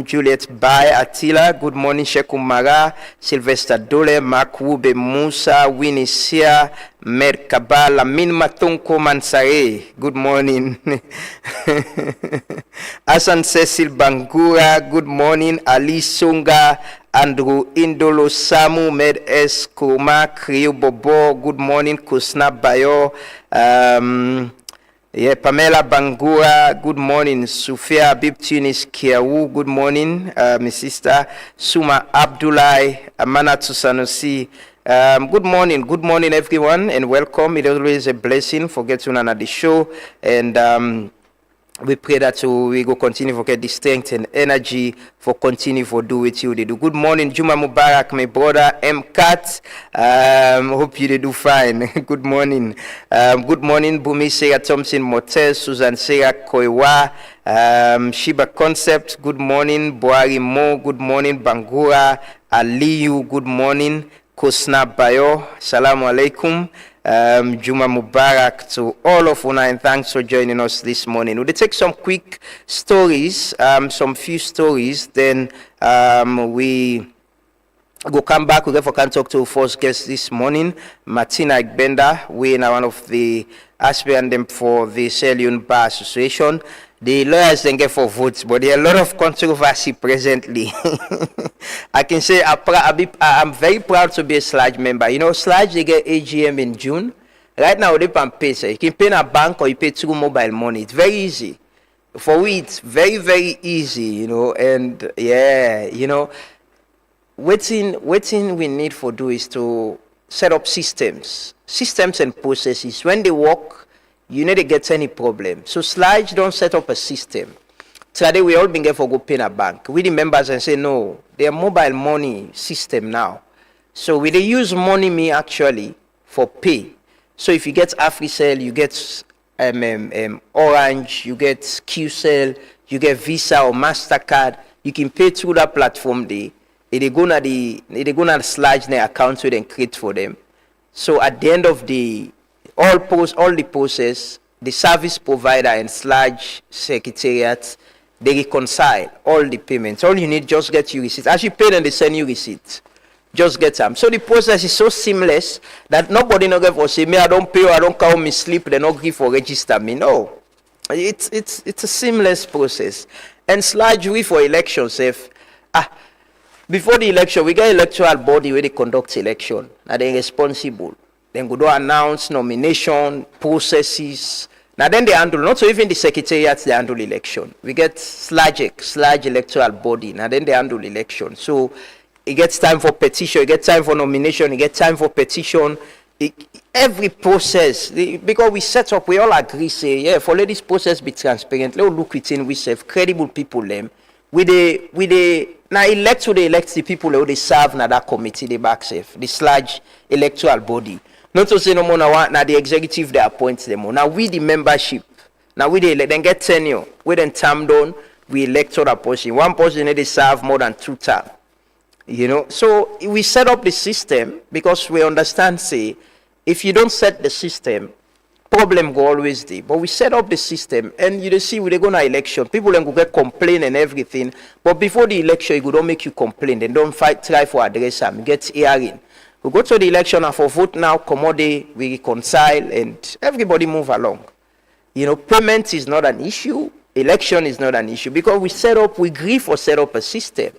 Juliet Bai Attila, good morning. Shekumara, Sylvester Dole, Mark Wube Musa, Winnie Sia, Merkaba, Lamin Matunko Mansare, good morning. Asan Cecil Bangura, good morning. Ali Sunga, Andrew Indolo, Samu Med S. Kuma, Kriyo Bobo, good morning. Kusna Bayo, yeah, Pamela Bangura, good morning. Sufia Abib Tunis Kiawu, good morning. My sister Suma Abdullah, Amanatu Sanusi. Good morning everyone, and welcome. It is always a blessing for getting on at the show, and we pray that we go continue to get the strength and energy for continue for do with you. They do. Good morning, Juma Mubarak, my brother M Cat. Hope you they do fine. Good morning. Good morning, Bumi Sarah Thompson Motel, Susan Sarah Koiwa, Shiba Concept. Good morning, Boari Mo. Good morning, Bangura Aliyu. Good morning, Kusna Bayo. Salamu alaikum. Juma Mubarak to all of una, and thanks for joining us this morning. We'll take some quick stories, some few stories, then we go come back. We'll can talk to our first guest this morning, Martina Igbenda. We are one of the aspirants for the Sierra Leone Bar Association. The lawyers then get for votes, but there are a lot of controversy presently. I can say I'm very proud to be a Sludge member. You know, Sludge, they get AGM in June. Right now, they can pay. So you can pay in a bank or you pay through mobile money. It's very easy. For we, it's very, very easy, you know. And yeah, you know, waiting we need for do is to set up systems and processes. When they work, you need to get any problem. So Sludge don't set up a system. Today we all been there for go pay in a bank. We the members and say no, they are mobile money system now. So we they use money me actually for pay. So if you get AfriCell, you get Orange, you get QCell, you get Visa or MasterCard, you can pay through that platform they gonna Sludge their account so they create for them. So at the end of the all the process, the service provider and Sludge secretariat, they reconcile all the payments. All you need, just get your receipt. As you pay them, they send you receipt. Just get them. So the process is so seamless that nobody no get for say me I don't pay or I don't count me sleep. They not give for register me. No, it's a seamless process. And Sludge we for elections before the election we get electoral body where they conduct election. Now they responsible. Then go do announce nomination processes. Now then they handle, not so even the secretariats they handle election. We get Sludge electoral body. Now then they handle election. So it gets time for petition, it gets time for nomination, it gets time for petition. Every process, because we set up, we all agree, say, yeah, for let this process be transparent, let's look within we serve credible people them. Now elect the people who they serve now that committee they back safe, the Sludge electoral body. Not to say no more now the executive they appoint them. Now we the membership. Now we then get tenure. We then term down, we elect other person. One person they serve more than 2 terms. You know, so we set up the system because we understand, say, if you don't set the system, problem go always there. But we set up the system, and you see, when they go to election, people then go get complain and everything. But before the election, it don't make you complain. They don't try for address them, get hearing. We go to the election and for vote now, commodity, we reconcile, and everybody move along. You know, payment is not an issue. Election is not an issue because we agree for set up a system.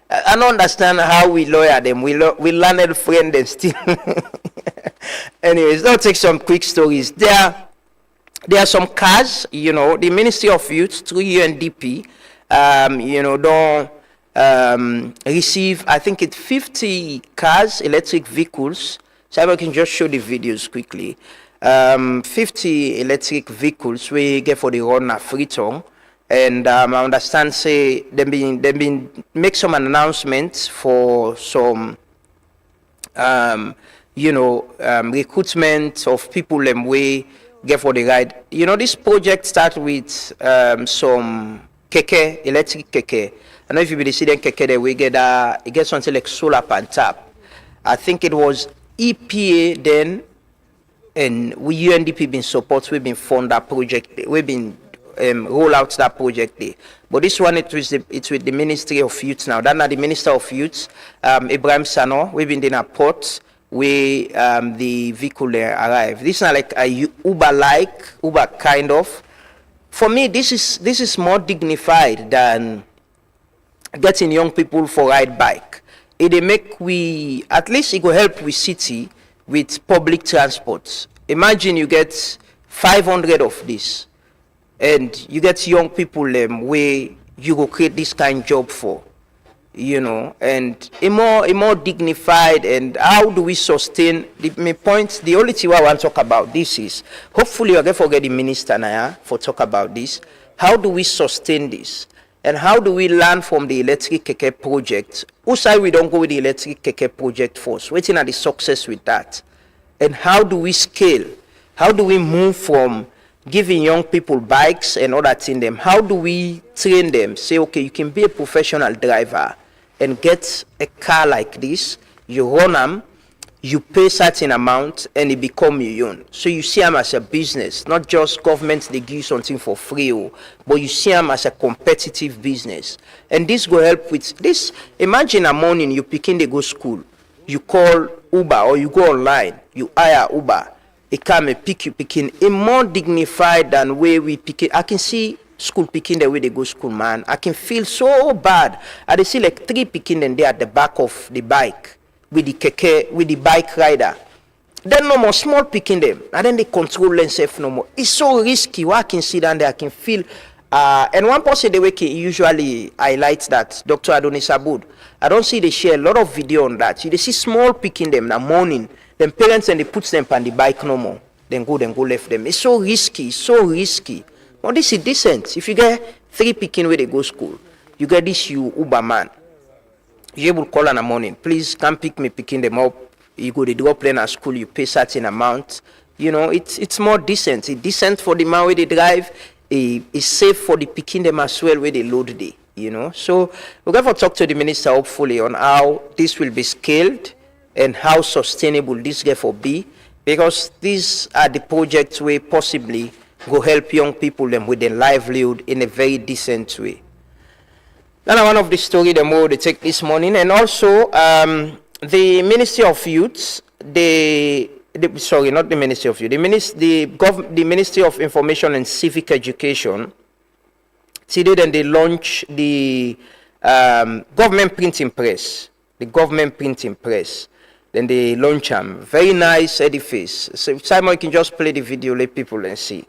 I don't understand how we lawyer them. We learned friend them still. Anyways, let's take some quick stories. There are some cars, you know, the Ministry of Youth through UNDP, you know, don't receive, I think it's 50 cars, electric vehicles. So I can just show the videos quickly. 50 electric vehicles we get for the run at Freetown. And I understand say they been make some announcements for some recruitment of people we get for the ride. This project start with some keke, electric keke. I don't know if you be see them keke there, we get it gets something like solar pan tap. I think it was EPA then, and we UNDP been support, we've been fund that project, we've been roll out that project there. But this one it's with the Ministry of Youth now. That's not the Minister of Youth, Ibrahim Sano. We've been in a port where the vehicle there arrived. This is not like a Uber kind of. For me, this is more dignified than getting young people for ride bike. It make we, at least it will help with city with public transport. Imagine you get 500 of this, and you get young people where you go create this kind of job for, and a more dignified. And how do we sustain my point? The only thing I want to talk about this is, hopefully I can forget the minister now for talk about this. How do we sustain this? And how do we learn from the electric keke project? Who say we don't go with the electric keke project first? Waiting at the success with that. And how do we scale? How do we move from giving young people bikes and other things them? How do we train them? Say, okay, you can be a professional driver and get a car like this. You run them, you pay certain amount, and it become your own. So you see them as a business, not just government they give you something for free, but you see them as a competitive business. And this will help with this. Imagine a morning you picking they go school, you call Uber or you go online, you hire Uber, it come and pick you picking a more dignified than way we pick it. I can see school picking the way they go school, man. I can feel so bad. I see like 3 picking them there at the back of the bike with the keke, with the bike rider. Then no more small picking them, and then they control themselves no more. It's so risky. What I can see down there, I can feel. And one person the way usually highlights that, Dr. Adonis Abud. I don't see they share a lot of video on that. They see small picking them in the morning. Then parents and they put them on the bike no more. Then go left them. It's so risky, so risky. Well, this is decent. If you get 3 picking where they go school, you get this Uber man. You able to call in the morning, please come pick me, picking them up. You go to drop them at school, you pay certain amount. It's more decent. It's decent for the man where they drive. It's safe for the picking them as well where they load the. So we're going to talk to the minister hopefully on how this will be scaled and how sustainable this will be, because these are the projects where possibly go help young people them with their livelihood in a very decent way. Then one of the story the more they take this morning, and also the Ministry of Youth, sorry, not the Ministry of Youth, the Ministry of Information and Civic Education. Today then they launch the government printing press. The government printing press. Then they launch them. Very nice edifice. So Simon, you can just play the video, let people and see.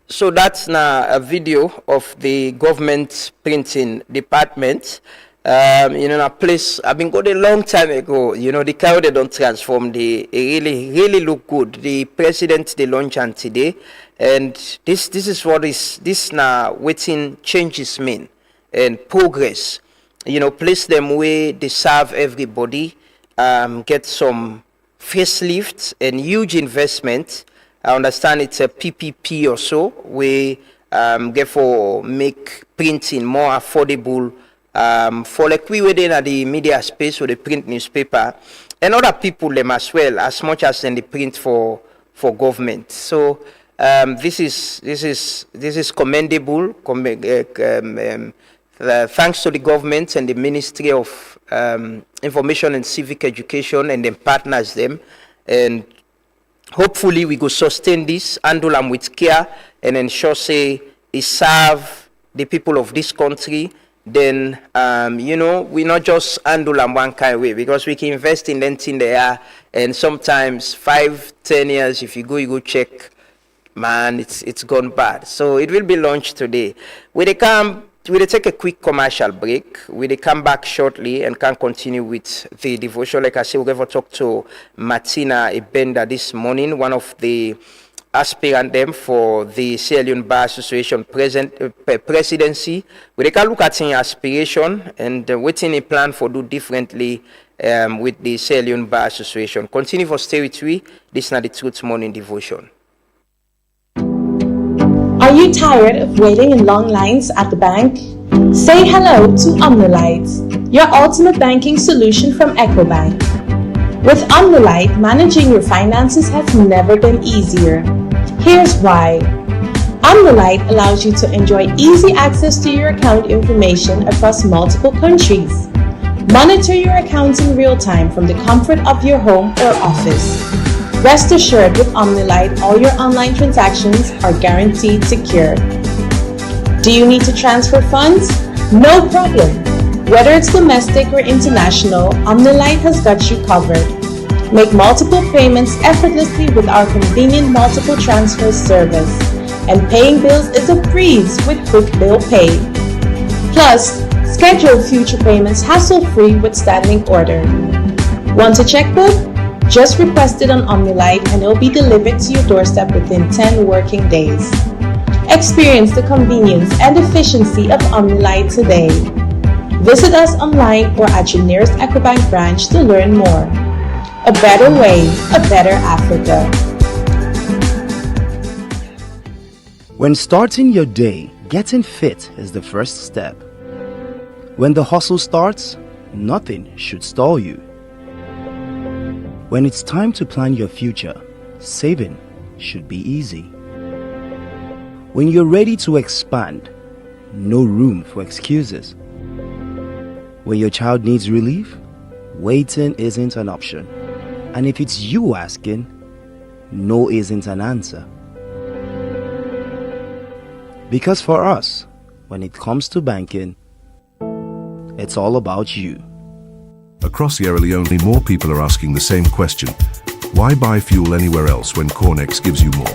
So that's now a video of the government printing department. A place I've been going a long time ago. The car they don't transform. They really look good. The president they launch on today, and this is what this now waiting changes mean and progress. Place them where they serve everybody. Get some facelift and huge investment. I understand it's a PPP or so. We get for make printing more affordable for like we within at the media space or the print newspaper, and other people them as well, as much as in the print for government. So this is commendable. Thanks to the government and the Ministry of Information and Civic Education and then partners them, and hopefully we go sustain this, handle them with care, and ensure say it serve the people of this country, then we not just handle them one kind of way, because we can invest in anything they are, and sometimes 5-10 years if you go check, man, it's gone bad. So it will be launched today. We take a quick commercial break. We come back shortly and can continue with the devotion. Like I said, we're going to talk to Martina Ibenda this morning, one of the aspirant them for the Sierra Leone Bar Association presidency. We can look at in aspiration and waiting a plan for do differently with the Sierra Leone Bar Association. Continue for stay with we. This is not the Truth Morning Devotion. Are you tired of waiting in long lines at the bank? Say hello to Omnilight, your ultimate banking solution from EcoBank. With Omnilight, managing your finances has never been easier. Here's why. Omnilight allows you to enjoy easy access to your account information across multiple countries. Monitor your accounts in real time from the comfort of your home or office. Rest assured, with Omnilight, all your online transactions are guaranteed secure. Do you need to transfer funds? No problem. Whether it's domestic or international, Omnilight has got you covered. Make multiple payments effortlessly with our convenient multiple transfer service. And paying bills is a breeze with Quick Bill Pay. Plus, schedule future payments hassle-free with standing order. Want a checkbook? Just request it on Omnilight and it will be delivered to your doorstep within 10 working days. Experience the convenience and efficiency of Omnilight today. Visit us online or at your nearest EcoBank branch to learn more. A better way, a better Africa. When starting your day, getting fit is the first step. When the hustle starts, nothing should stall you. When it's time to plan your future, saving should be easy. When you're ready to expand, no room for excuses. When your child needs relief, waiting isn't an option. And if it's you asking, no isn't an answer. Because for us, when it comes to banking, it's all about you. Across Sierra Leone, more people are asking the same question. Why buy fuel anywhere else when Cornex gives you more?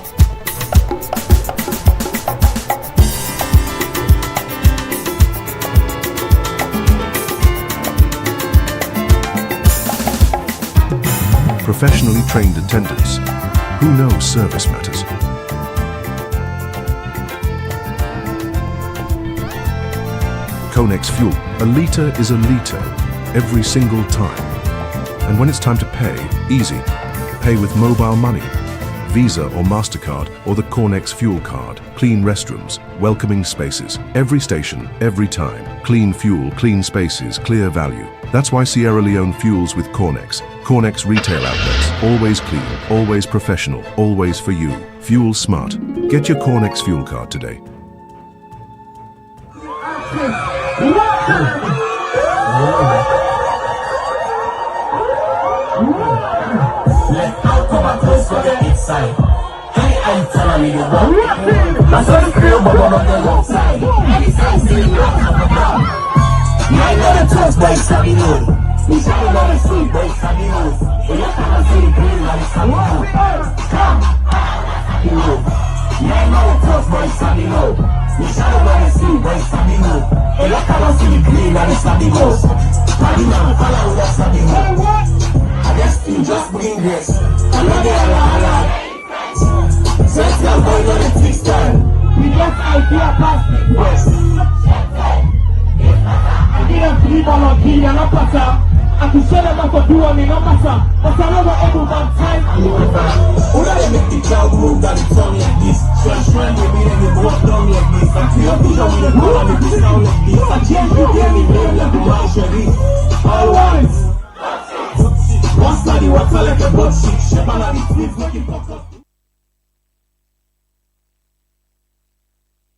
Professionally trained attendants who know service matters. Cornex fuel, a litre is a litre. Every single time. And when it's time to pay, easy. Pay with mobile money, Visa or MasterCard, or the Cornex fuel card. Clean restrooms, welcoming spaces. Every station, every time. Clean fuel, clean spaces, clear value. That's why Sierra Leone fuels with Cornex. Cornex retail outlets. Always clean, always professional, always for you. Fuel smart. Get your Cornex fuel card today. Side. Hey, I'm telling you what. My son feel but one on the wrong side. Anytime see you I know the trust by Sabi Noon. We shall not see by Sabi Noon. We are going to see green like Sabi Noon. Come. I know the trust by Sabi Noon. We shall not see by Sabi Noon. We are going to see green like Sabi Noon. Sabi Noon, follow that Sabi Noon. I guess you just bring this. I know they are since we are going on a twist time, we get idea past the west. I didn't believe on a key and a passer. I could show them what to do on me, no matter. But I never able one time. Who do they make the child move that it's on like this? Shrine with me and you walk down like this. I'm feel vision with the power and the sound like this. I change the game in game like the man Sherry. All once. One study water like a butt shit. Shepherd and the sleeves making pop up.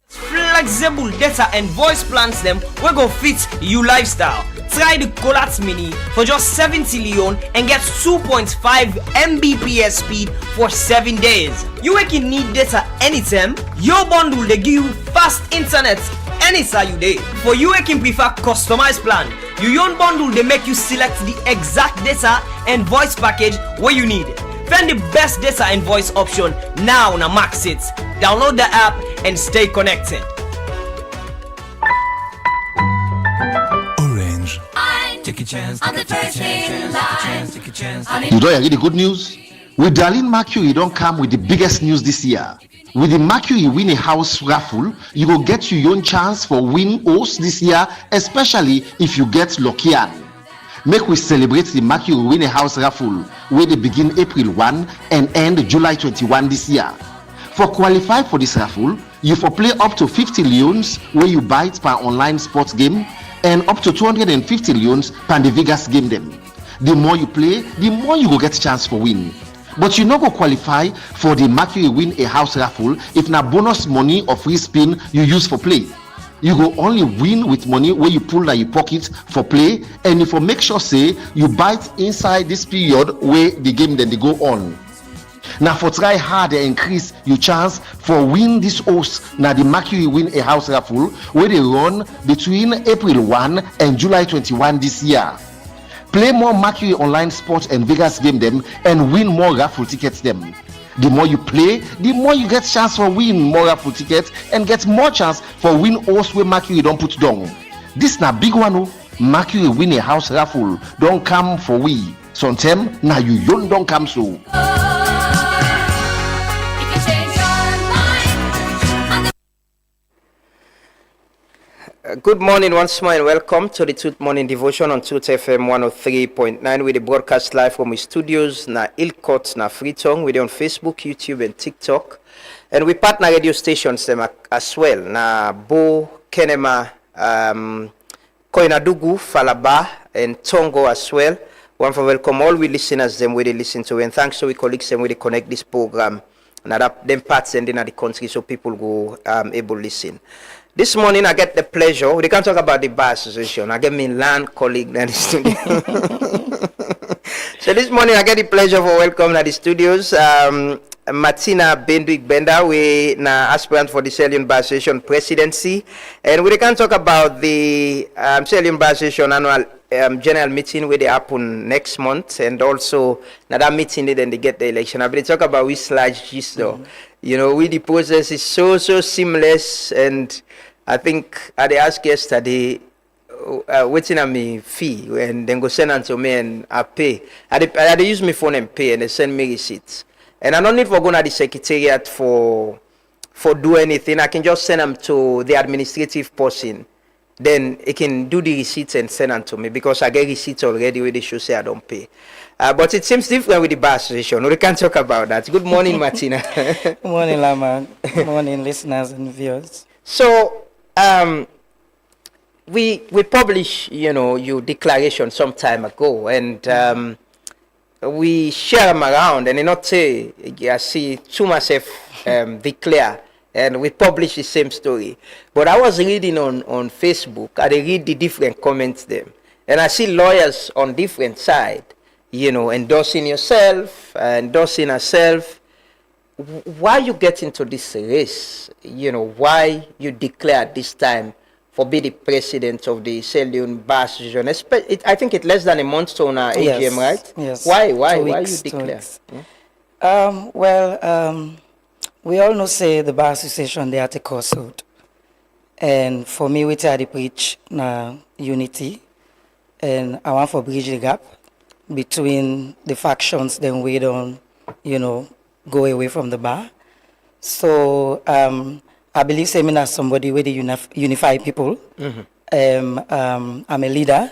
Flexible data and voice plans them we go fit you lifestyle. Try the Colat Mini for just 70 Leone and get 2.5 Mbps speed for 7 days. You can need data anytime. Your bundle they give you fast internet any side you day. For you, I can prefer customized plan. Your own bundle they make you select the exact data and voice package where you need. Find the best data and voice option now on Max it. Download the app and stay connected. Orange. Take a chance. On the first in line. Take a chance. You don't hear the good news? With Darlene Mercury, don't come with the biggest news this year. With the Mercury Win a House raffle, you will get your own chance for win host this year, especially if you get Lokian. Make we celebrate the Mercury Win a House raffle, where they begin April 1 and end July 21 this year. For qualify for this raffle, you for play up to 50 leons where you buy it per online sports game and up to 250 leons per the Vegas game them. The more you play, the more you will get chance for win. But you no go qualify for the Mercury Win a House raffle if na bonus money or free spin you use for play. You go only win with money where you pull in your pocket for play, and if you make sure say you bite inside this period where the game then they go on. Now for try hard and increase your chance for win this host na the Mercury Win a House raffle where they run between April 1 and July 21 this year. Play more Mercury online sports and Vegas game them and win more raffle tickets them. The more you play, the more you get chance for win more raffle tickets and get more chance for win host where Mercury don't put down. This na big one oh. Mercury Win a House raffle don't come for we. Sometime now you don't come so. Good morning once more and welcome to the Truth Morning Devotion on Truth FM 103.9 with the broadcast live from the studios na Ilcott na Freetown. We're on Facebook, YouTube and TikTok. And we partner radio stations them as well na Bo, Kenema, Koinadugu, Falaba and Tongo as well. One for welcome all we listeners them where they listen to and thanks to we colleagues them where they connect this program and that them parts and in the country so people go able listen. This morning, I get the pleasure. We can talk about the bar association. I get my land colleague in the studio. So this morning, I get the pleasure for welcome at the studios. Martina Bendwick Bender, we na aspirant for the Leone Bar Association presidency, and we can talk about the Leone Bar Association annual general meeting where they happen next month, and also na that meeting then they get the election. I will talk about we slash gist though. You know, the process is so seamless, and I think I asked yesterday, waiting on me fee, and then go send them to me and I pay. I use my phone and pay, and they send me receipts. And I don't need for going to the secretariat for do anything. I can just send them to the administrative person. Then it can do the receipts and send them to me because I get receipts already where they should say I don't pay. But it seems different with the bar association. We can't talk about that. Good morning, Martina. Good morning, Lama. Good morning, listeners and viewers. So, we published, your declaration some time ago, and we share them around, and not say, I see to myself declare, and we publish the same story. But I was reading on Facebook, I read the different comments there, and I see lawyers on different sides, endorsing yourself, endorsing herself. Why you get into this race? Why you declare this time for be the president of the Leone Bar Association? I think it's less than a month to our AGM, right? Yes. Why Weeks, you declare? We all know say the Bar Association they at a crossroad, and for me we try to preach unity, and I want for bridge the gap between the factions. Then we don't, go away from the bar. So I believe say me as somebody where they unify people. Mm-hmm. I'm a leader,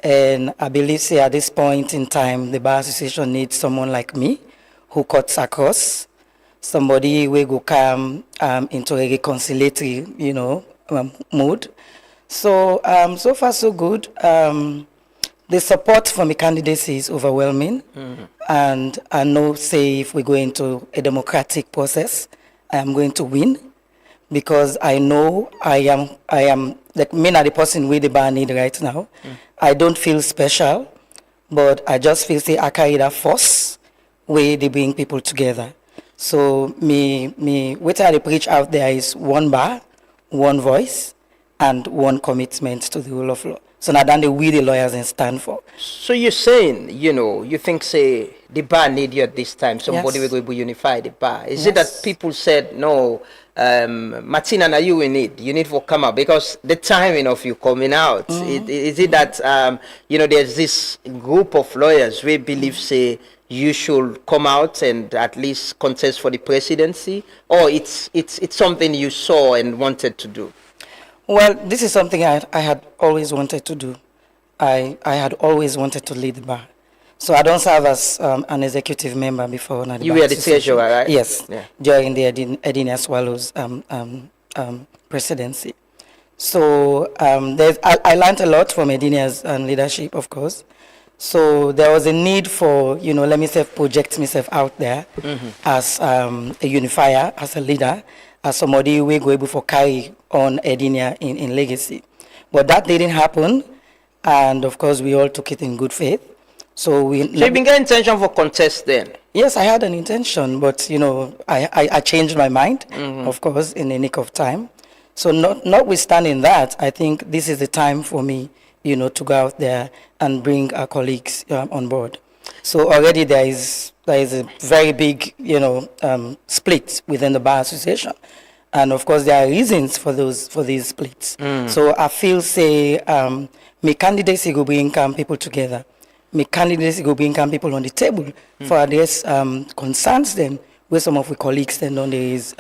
and I believe say at this point in time the Bar Association needs someone like me who cuts across, somebody who go come into a reconciliatory, mood. So so far so good. The support for my candidacy is overwhelming, mm-hmm. and I know say if we go into a democratic process, I am going to win, because I know I am like me not the person with the bar need right now. Mm. I don't feel special, but I just feel say I carry that force where they bring people together. So me what I preach out there is one bar, one voice and one commitment to the rule of law. So now then we the lawyers and stand for. So you're saying, you think, say, the bar need you at this time, somebody Yes. will go unify the bar. Is Yes. it that people said, no, Martina, now you need to come out because the timing of you coming out, is it that, there's this group of lawyers we believe, say, you should come out and at least contest for the presidency, or it's something you saw and wanted to do? Well, this is something I had always wanted to do. I had always wanted to lead the bar. So I don't serve as an executive member before. You were the treasurer, right? Yes, Yeah. during the Edinia Swallows presidency. So I learned a lot from Edinia's leadership, of course. So there was a need for, let me say, project myself out there as a unifier, as a leader, as somebody we go able to carry on Edinia in legacy. But that didn't happen, and of course we all took it in good faith. So you've been getting intention for contest then? Yes, I had an intention, but I changed my mind, of course, in the nick of time. So notwithstanding that, I think this is the time for me, to go out there and bring our colleagues on board. So already there is a very big, split within the Bar Association. And of course, there are reasons for these splits. So I feel, say, my candidacy will bring people together. My candidacy will bring people on the table for address concerns them with some of the colleagues then on there is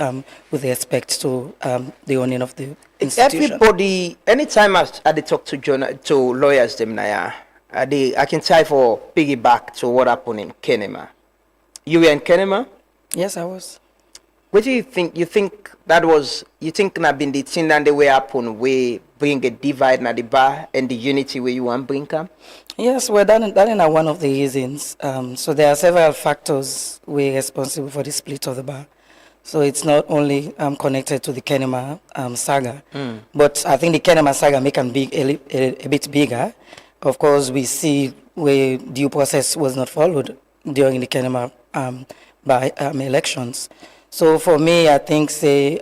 with respect to the owning of the institution. Everybody, anytime I talk to lawyers, I can try for piggyback to what happened in Kenema. You were in Kenema? Yes, I was. What do you think? You think na been the thing that the way happen we bring a divide na the bar and the unity where you want bring come? Yes, well, that is one of the reasons. So there are several factors we're responsible for the split of the bar. So it's not only connected to the Kenema saga, but I think the Kenema saga make them a bit bigger. Of course, we see where due process was not followed during the Kenema elections. So for me, I think, say,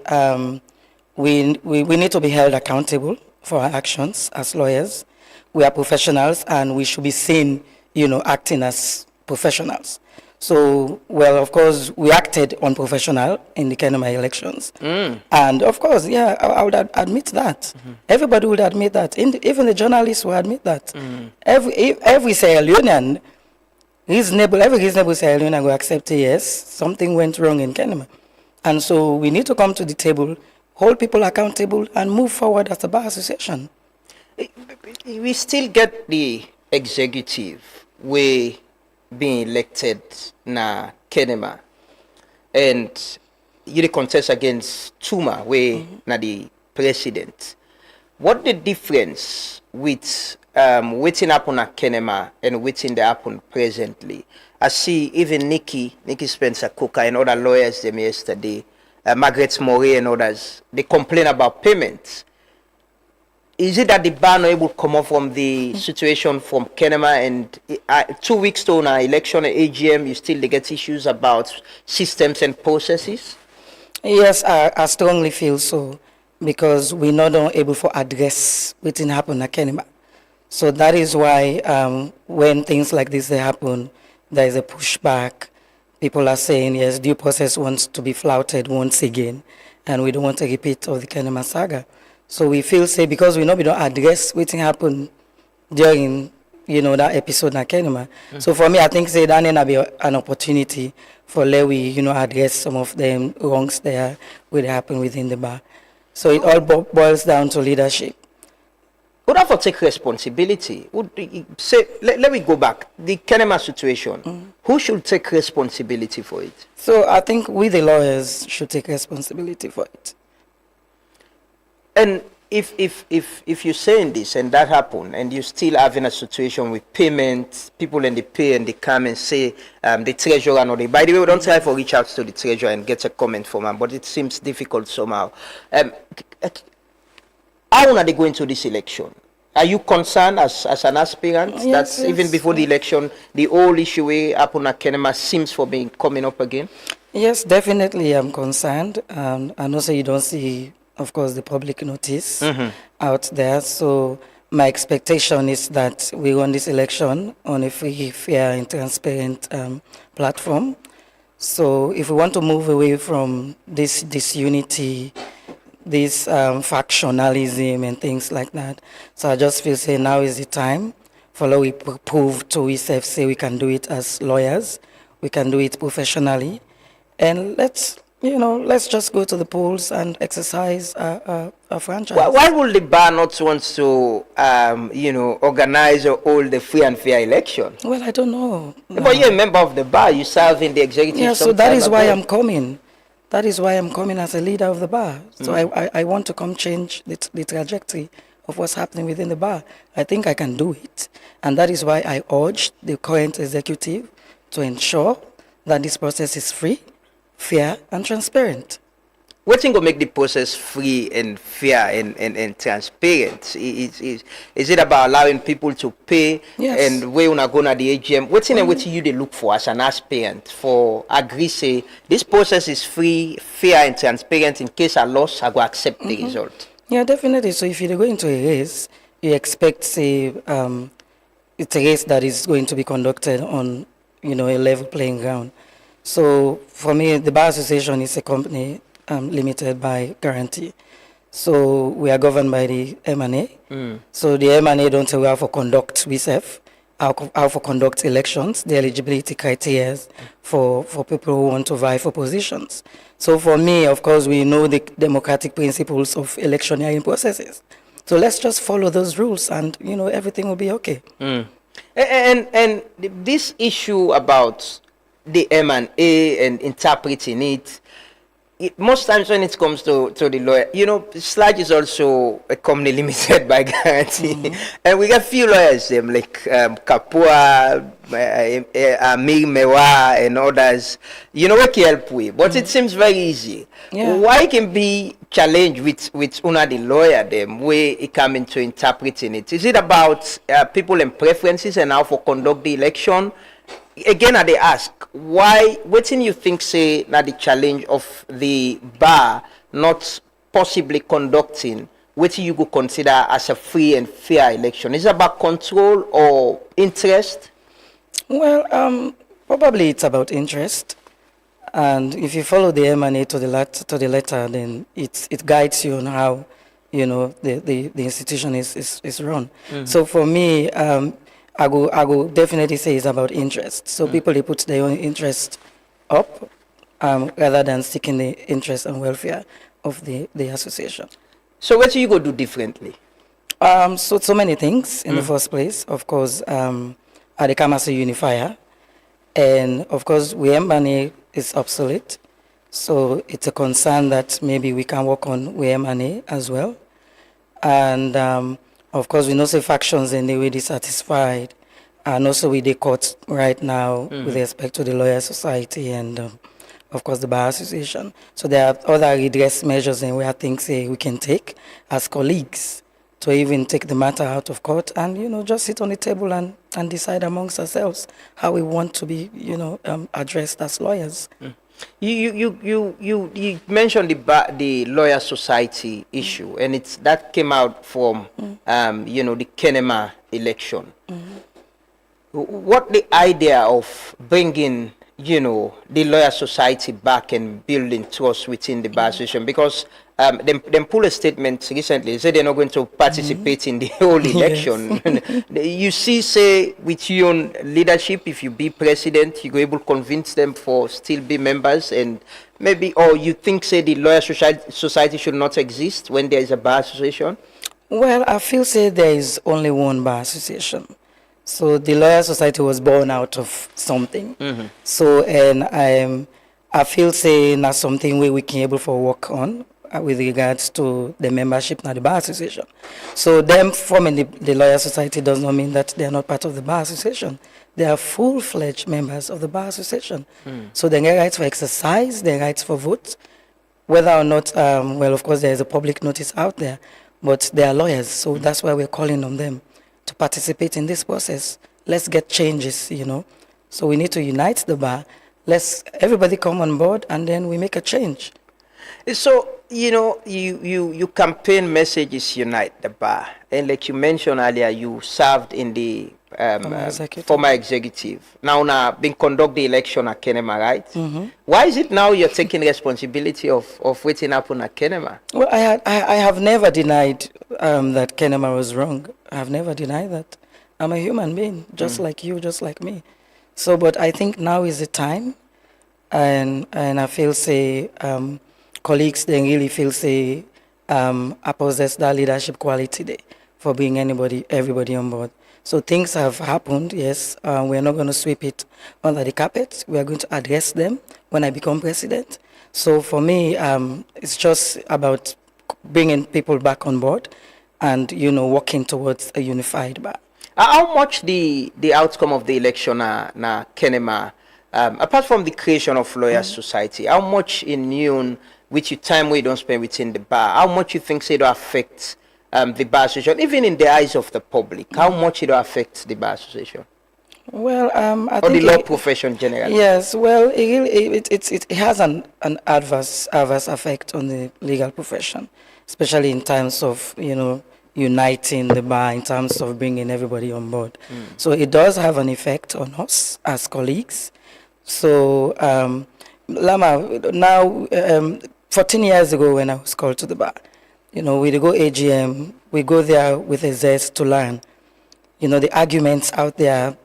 we need to be held accountable for our actions as lawyers. We are professionals and we should be seen, acting as professionals. So, well, of course, we acted unprofessional in the Kenema elections. And of course, yeah, I would admit that. Everybody would admit that. Even the journalists will admit that. Every Sierra Leonean, every reasonable Sierra Leonean will accept, yes, something went wrong in Kenema. And so we need to come to the table, hold people accountable, and move forward as a bar association. We still get the executive way being elected na Kenema, and you contest against Tuma way na the president. What the difference with waiting happen at Kenema and waiting that happen presently? I see even Nikki Spencer Cooker and other lawyers them yesterday, Margaret Murray and others, they complain about payments. Is it that the bar not able to come up from the situation from Kenema and 2 weeks to an election at AGM, you still get issues about systems and processes? Yes, I strongly feel so, because we're not able to address what happened at Kenema. So that is why when things like this happen, there is a pushback. People are saying, yes, due process wants to be flouted once again, and we don't want a repeat of the Kenema saga. So we feel, say, because we don't address what happened during, that episode in Kenema. So for me, I think, say, that may be an opportunity for we, address some of the wrongs there will happen within the bar. So it all boils down to leadership. Would have to take responsibility? Let me go back. The Kenema situation, who should take responsibility for it? So I think we, the lawyers, should take responsibility for it. And if you're saying this and that happened, and you're still having a situation with payments, people and they pay and they come and say the treasurer and all that. By the way, we don't try to reach out to the treasurer and get a comment from him, but it seems difficult somehow. How are they going to this election? Are you concerned as an aspirant Yes, that even before the election, the whole issue happened at Kenema seems for being coming up again? Yes, definitely I'm concerned. I know, so you don't see of course, the public notice out there. So my expectation is that we run this election on a free, fair, and transparent platform. So if we want to move away from this disunity, this factionalism and things like that, so I just feel say now is the time for we prove to ourselves say we can do it as lawyers, we can do it professionally, and let's just go to the polls and exercise our franchise. Why would the bar not want to, organize or hold the free and fair election? Well, I don't know. But you're a member of the bar. You serve in the executive. Yeah, so that is why I'm coming. That is why I'm coming as a leader of the bar. So I want to come change the trajectory of what's happening within the bar. I think I can do it. And that is why I urge the current executive to ensure that this process is free, fair, and transparent. What thing will make the process free and fair and transparent? Is it about allowing people to pay? Yes. And where you go to the AGM? What thing what you they look for as an aspirant for agree say this process is free, fair, and transparent? In case I lost, I go accept the result. Yeah, definitely. So if you go into a race, you expect say it's a race that is going to be conducted on a level playing ground. So for me, the Bar Association is a company limited by guarantee. So we are governed by the M&A. So the M&A don't tell how for conduct reserve, how for conduct elections, the eligibility criteria for people who want to vie for positions. So for me, of course, we know the democratic principles of electioneering processes. So let's just follow those rules and, everything will be okay. And this issue about the M&A and interpreting it, most times when it comes to the lawyer, Sludge is also a company limited by guarantee. And we got few lawyers, like Kapua, Amir Mewa, and others, we can help with. But it seems very easy. Yeah. Why can be challenged with una the lawyer, them, where it come into interpreting it? Is it about people and preferences and how for conduct the election? Again, they ask, why, what do you think say that the challenge of the bar not possibly conducting what you could consider as a free and fair election? Is it about control or interest? Well, probably it's about interest. And if you follow the M&A to the letter, then it guides you on how, the institution is run. So for me, I go definitely say it's about interest. So people, they put their own interest up rather than seeking the interest and welfare of the association. So what do you go do differently? So many things in the first place. Of course, I come as a unifier. And of course, M&A is obsolete. So it's a concern that maybe we can work on M&A as well. And of course, we know say factions and they will be dissatisfied, and also with the court right now with respect to the Lawyer Society and, of course, the Bar Association. So there are other redress measures and where things we can take as colleagues to even take the matter out of court and, just sit on the table and decide amongst ourselves how we want to be, addressed as lawyers. You mentioned the Lawyer Society issue, and that came out from the Kenema election. What the idea of bringing the Lawyer Society back and building trust within the Bar Association? Because them pull a statement recently, say they're not going to participate in the whole election. You see, say, with your own leadership, if you be president, you're able to convince them for still be members, and maybe, or you think, say, the Lawyer Society should not exist when there is a Bar Association? Well, I feel, say, there is only one Bar Association. So the Lawyer Society was born out of something. So, and I feel, say, that's something we can able to work on with regards to the membership in the Bar Association. So them forming the Lawyer Society does not mean that they are not part of the Bar Association. They are full-fledged members of the Bar Association. So they get rights for exercise, they rights for vote, whether or not, well, of course, there is a public notice out there, but they are lawyers, so that's why we're calling on them to participate in this process. Let's get changes, So we need to unite the bar. Let's everybody come on board, and then we make a change. So, you campaign messages unite the bar. And like you mentioned earlier, you served in the former executive. Now, been conduct the election at Kenema, right? Why is it now you're taking responsibility of waiting happen at Kenema? Well, I have never denied that Kenema was wrong. I have never denied that. I'm a human being, just like you, just like me. So, but I think now is the time, and I feel say colleagues they really feel say I possess that leadership quality there for bringing everybody on board. So things have happened. Yes, we're not going to sweep it under the carpet. We are going to address them when I become president. So for me, it's just about bringing people back on board, and working towards a unified bar. How much the outcome of the election na Kenema, apart from the creation of Lawyers Society, how much in Leone, with your time we don't spend within the bar, how much you think it will affect the bar association, even in the eyes of the public? How much it will affect the bar association? Well, I or think the law profession generally. Yes, well, it has an adverse effect on the legal profession, especially in terms of uniting the bar, in terms of bringing everybody on board. So it does have an effect on us as colleagues. So Lama, now 14 years ago when I was called to the bar, we go AGM, we go there with a zest to learn. The arguments out there.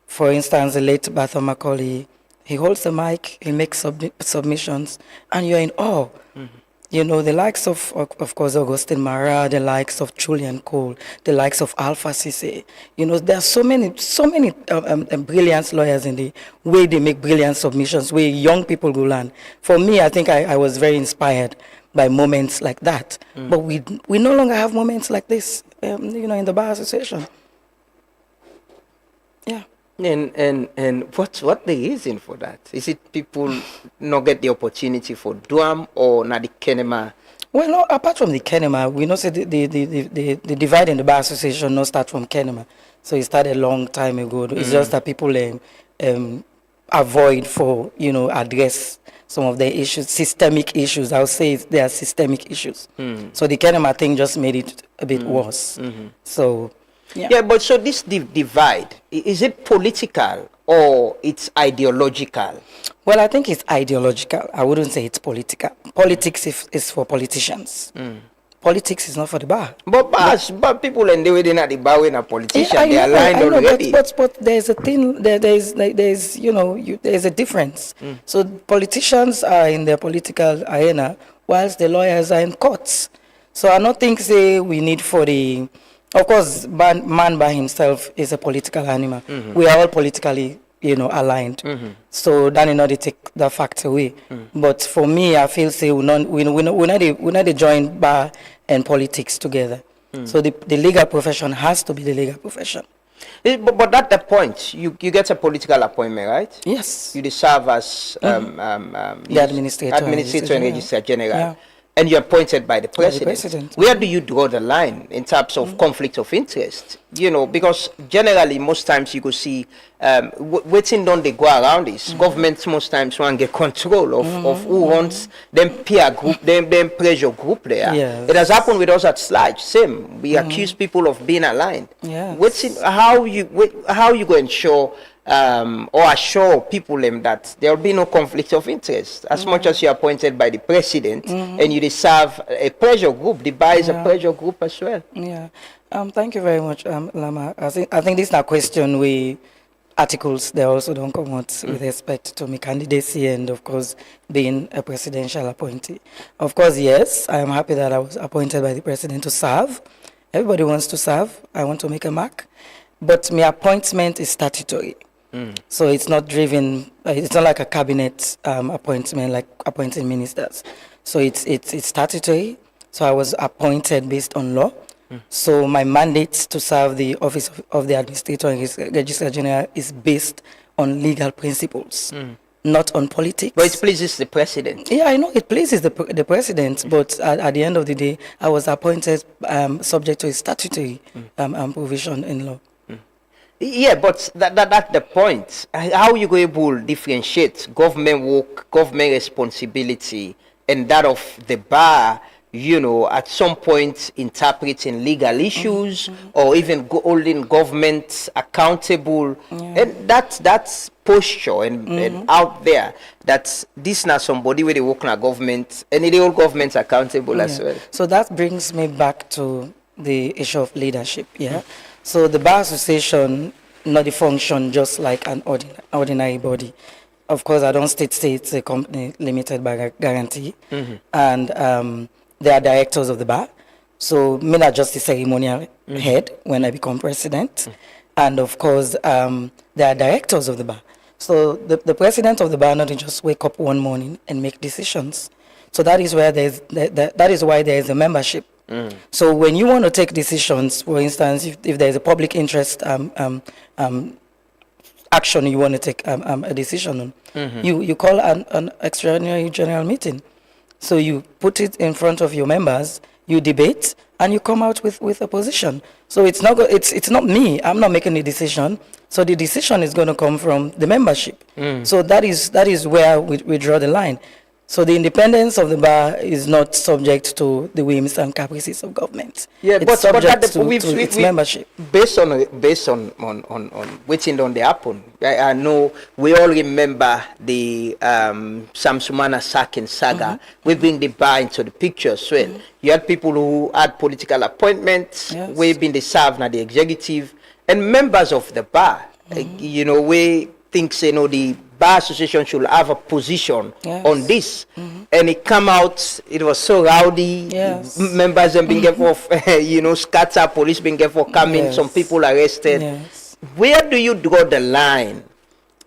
For instance, the late Bertha Macaulay, he holds the mic, he makes submissions, and you're in awe. The likes of course, Augustine Mara, the likes of Julian Cole, the likes of Alpha Cisse. There are so many brilliant lawyers in the way they make brilliant submissions, where young people go learn. For me, I think I was very inspired by moments like that. But we no longer have moments like this, in the Bar Association. Yeah. And what the reason for that? Is it people not get the opportunity for Duam or not the Kenema? Well, no, apart from the Kenema, we know say the divide in the Bar Association not start from Kenema. So it started a long time ago. It's just that people avoid for address some of the issues, systemic issues. I'll say they are systemic issues. So the Kenema thing just made it a bit worse. So. Yeah, but so this divide, is it political or it's ideological? Well, I think it's ideological. I wouldn't say it's political. Politics is for politicians. Politics is not for the bar. But people and they were not the bar when a politician, they are aligned already. But there's a thing, there's a difference. So politicians are in their political arena, whilst the lawyers are in courts. So I don't think we need for the. Of course, man by himself is a political animal. We are all politically, aligned. So then they take that fact away. But for me, I feel we're not the joint bar and politics together. So the legal profession has to be the legal profession. But at that point, you get a political appointment, right? Yes. You serve as the administrator and registrar general. Yeah. And you're appointed by the president. Where do you draw the line in terms of conflict of interest? Because generally, most times you could see waiting don't they go around this. Governments most times want to get control of who wants them peer group, them pressure group there. Yes. It has happened with us at Sludge. Same. We accuse people of being aligned. Yes. How you going to ensure or assure people that there will be no conflict of interest as much as you're appointed by the president and you serve a pressure group. The bar is a pressure group as well. Yeah. Thank you very much, Lama. I think this is a question articles they also don't come out with respect to my candidacy and of course being a presidential appointee. Of course, yes, I am happy that I was appointed by the president to serve. Everybody wants to serve. I want to make a mark. But my appointment is statutory. So it's not driven, it's not like a cabinet appointment, like appointing ministers. So it's statutory. So I was appointed based on law. So my mandate to serve the office of the administrator and registrar general is based on legal principles, not on politics. But it pleases the president. Yeah, I know it pleases the president, but at the end of the day, I was appointed subject to a statutory provision in law. Yeah, but that's the point. How you go able to differentiate government work, government responsibility, and that of the bar, at some point interpreting legal issues or even holding government accountable. And that's posture and out there that this not somebody where they work in a government and they hold government accountable as well. So that brings me back to the issue of leadership. So the Bar Association not the function just like an ordinary body. Of course, I don't state it's a company limited by guarantee, and they are directors of the bar. So me not just the ceremonial head when I become president, and of course they are directors of the bar. So the president of the bar not just wake up one morning and make decisions. So that is where that is why there is a membership. So when you want to take decisions, for instance, if there is a public interest action you want to take a decision on, you call an extraordinary general meeting. So you put it in front of your members, you debate, and you come out with a position. So it's not me. I'm not making the decision. So the decision is going to come from the membership. So that is where we draw the line. So the independence of the bar is not subject to the whims and caprices of government. Yeah, it's but subject that, to its membership. Based on waiting on the happen. I know we all remember the Samsumana sacking saga. We bring the bar into the picture as well. You had people who had political appointments. We've been the served now the executive and members of the bar. We think the Bar Association should have a position on this, and it come out. It was so rowdy. Members have been for scatter. Police been for coming. Some people arrested. Where do you draw the line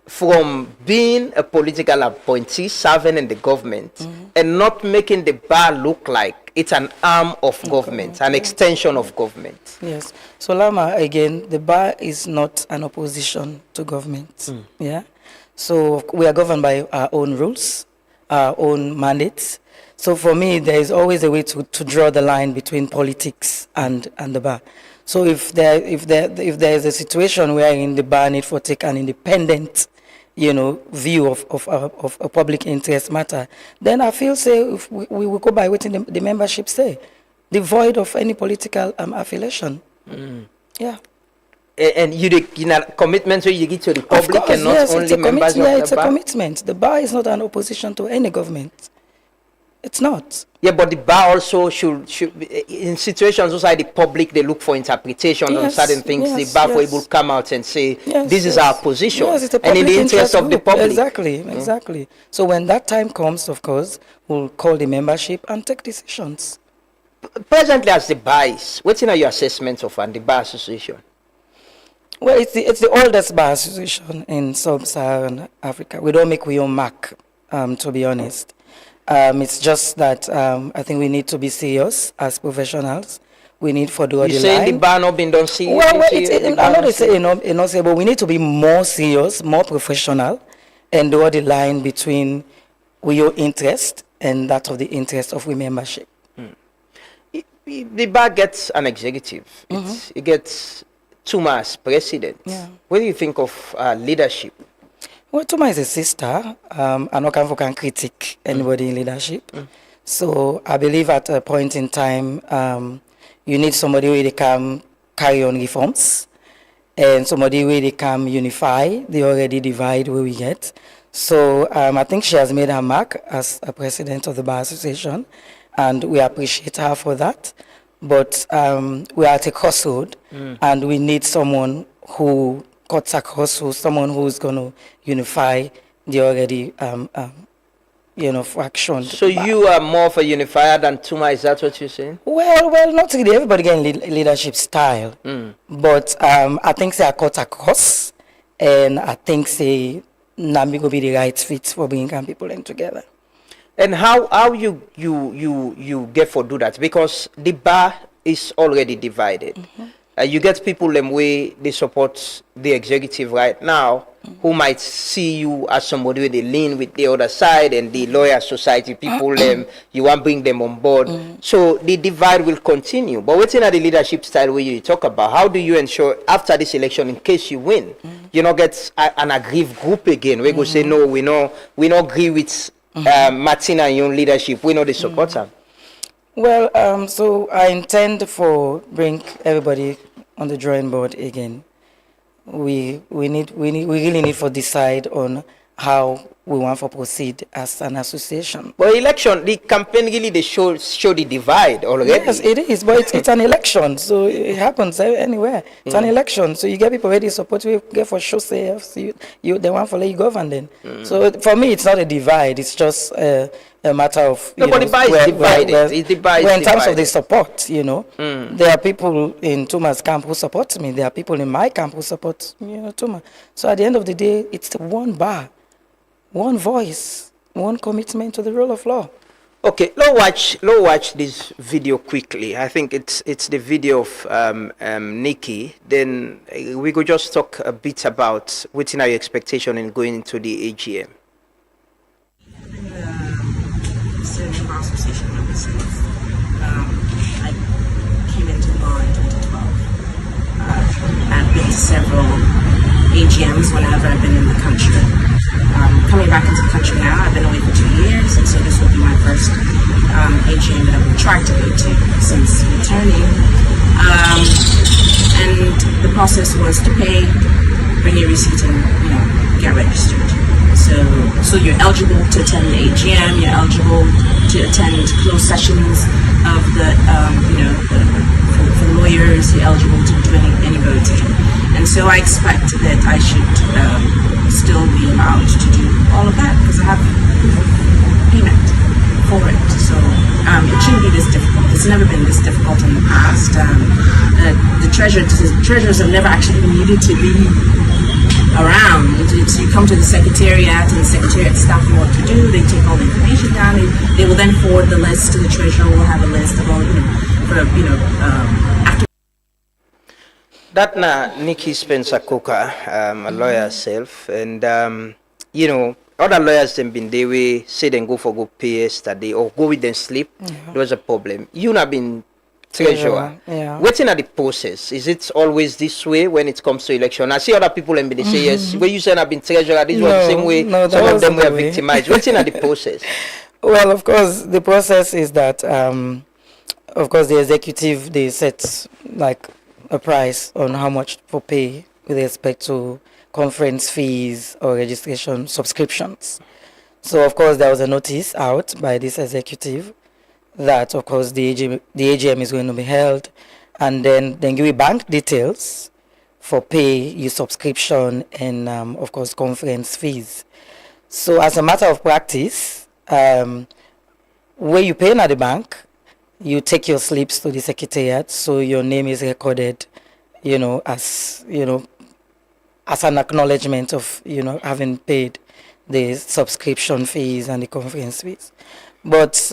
from being a political appointee, serving in the government, and not making the bar look like it's an arm of government, an extension of government? Yes. So Lama, again, the bar is not an opposition to government. So we are governed by our own rules, our own mandates. So for me, there is always a way to draw the line between politics and the bar. So if there is a situation where in the bar need for take an independent, view of a public interest matter, then I feel if we will go by what the membership say, devoid of any political affiliation. And commitment you give to the public and not only members of the bar? It's a commitment. The bar is not an opposition to any government. It's not. Yeah, but the bar also should in situations outside the public, they look for interpretation on certain things. The bar for able to come out and say, this is our position. And in the interest of the public. Exactly. So when that time comes, of course, we'll call the membership and take decisions. Presently, as the bar is, what's in your assessment of the Bar Association? Well, it's the oldest bar association in sub-Saharan Africa. We don't make we own mark, to be honest. It's just that I think we need to be serious as professionals. We need for the line. You say the bar not been done serious? Well, I'm not saying not say, but we need to be more serious, more professional, and draw the line between your interest and that of the interest of we membership. The bar gets an executive. It gets Tuma as president. What do you think of leadership? Well, Tuma is a sister. I'm not can critique anybody in leadership. So I believe at a point in time, you need somebody where they can carry on reforms and somebody where they can unify the already divide where we get. So I think she has made her mark as a president of the Bar Association, and we appreciate her for that. But we are at a crossroad, and we need someone who cuts across, someone who's going to unify the already, fractions. So you are more of a unifier than Tuma, is that what you're saying? Well, not really. Everybody getting leadership style. But I think they are cut across, and I think they Nambi will be the right fit for bringing people in together. And how you get for do that? Because the bar is already divided. You get people them way they support the executive right now, who might see you as somebody where they lean with the other side, and the lawyer society people them you want to bring them on board. So the divide will continue. But what's in the leadership style where you talk about? How do you ensure after this election, in case you win, you not get an aggrieved group again? We go say no, we not agree with Martina and your leadership, we know the support her. Well, so I intend for bring everybody on the drawing board again. We really need to decide on how we want to proceed as an association. But election, the campaign really they show the divide already. Yes, it is, but it's an election, so it happens anywhere. It's an election, so you get people ready to support you, get for sure say you they want to let you govern then. So for me, it's not a divide. It's just a matter of no, but the divide is divided. In terms of the support, there are people in Tuma's camp who support me. There are people in my camp who support Tuma. So at the end of the day, it's one bar, one voice, one commitment to the rule of law. Okay, let's watch this video quickly. I think it's the video of Nikki. Then we could just talk a bit about what's our expectation in going into the AGM. Central Bar Association member since I came into the bar in 2012. I've been to several AGMs whenever I've been in the country. Coming back into the country now, I've been away for 2 years, and so this will be my first AGM that I've tried to go to since returning. And the process was to pay, bring your receipt, and get registered. So you're eligible to attend the AGM. You're eligible to attend closed sessions of the for lawyers. You're eligible to do any voting. And so I expect that I should still be allowed to do all of that because I have payment for it. So it shouldn't be this difficult. It's never been this difficult in the past. The treasurers have never actually needed to be around. So you come to the secretariat, and the secretariat staff know what to do. They take all the information down. They will then forward the list to the treasurer. Will have a list of all after. That Nikki Spencer Coker, a lawyer herself, and other lawyers them been they way say then go pay yesterday or go with them sleep. There was a problem. You not been treasurer. Yeah. What's in the process? Is it always this way when it comes to election? I see other people and they say yes. When you say I've been treasurer, this was the same way. No, some of them were victimized. What's in the process? Well, of course, the process is that of course the executive they set like a price on how much for pay with respect to conference fees or registration subscriptions. So of course there was a notice out by this executive that of course the AGM is going to be held, and then give you bank details for pay, your subscription, and of course conference fees. So as a matter of practice, where you pay at the bank, you take your slips to the secretariat, so your name is recorded, as an acknowledgement of having paid the subscription fees and the conference fees. But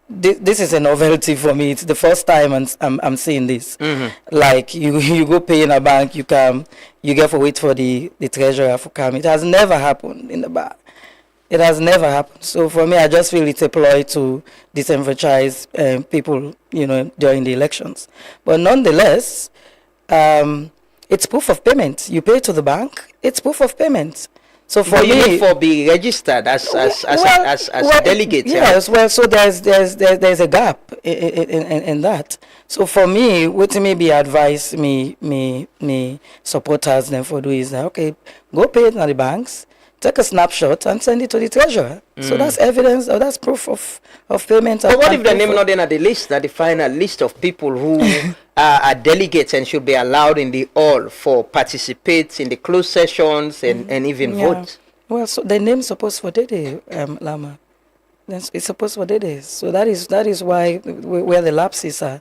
this is a novelty for me. It's the first time I'm seeing this. Like you go pay in a bank, you get to wait for the treasurer to come. It has never happened in the bar. It has never happened. So for me, I just feel it's a ploy to disenfranchise people, during the elections. But nonetheless, it's proof of payment. You pay to the bank. It's proof of payment. So for you me, need to be registered as a delegate. Yes. Well, so there's a gap in that. So for me, what maybe advise me supporters then for do is that okay, go pay it at the banks. Take a snapshot and send it to the treasurer. So that's evidence, or that's proof of payment. But what if the name not in at the list, that the final list of people who are delegates and should be allowed in the hall for participate in the closed sessions and even vote? Well, so the name supposed for Dede, Lama. It's supposed for Dede. So that is why where the lapses are.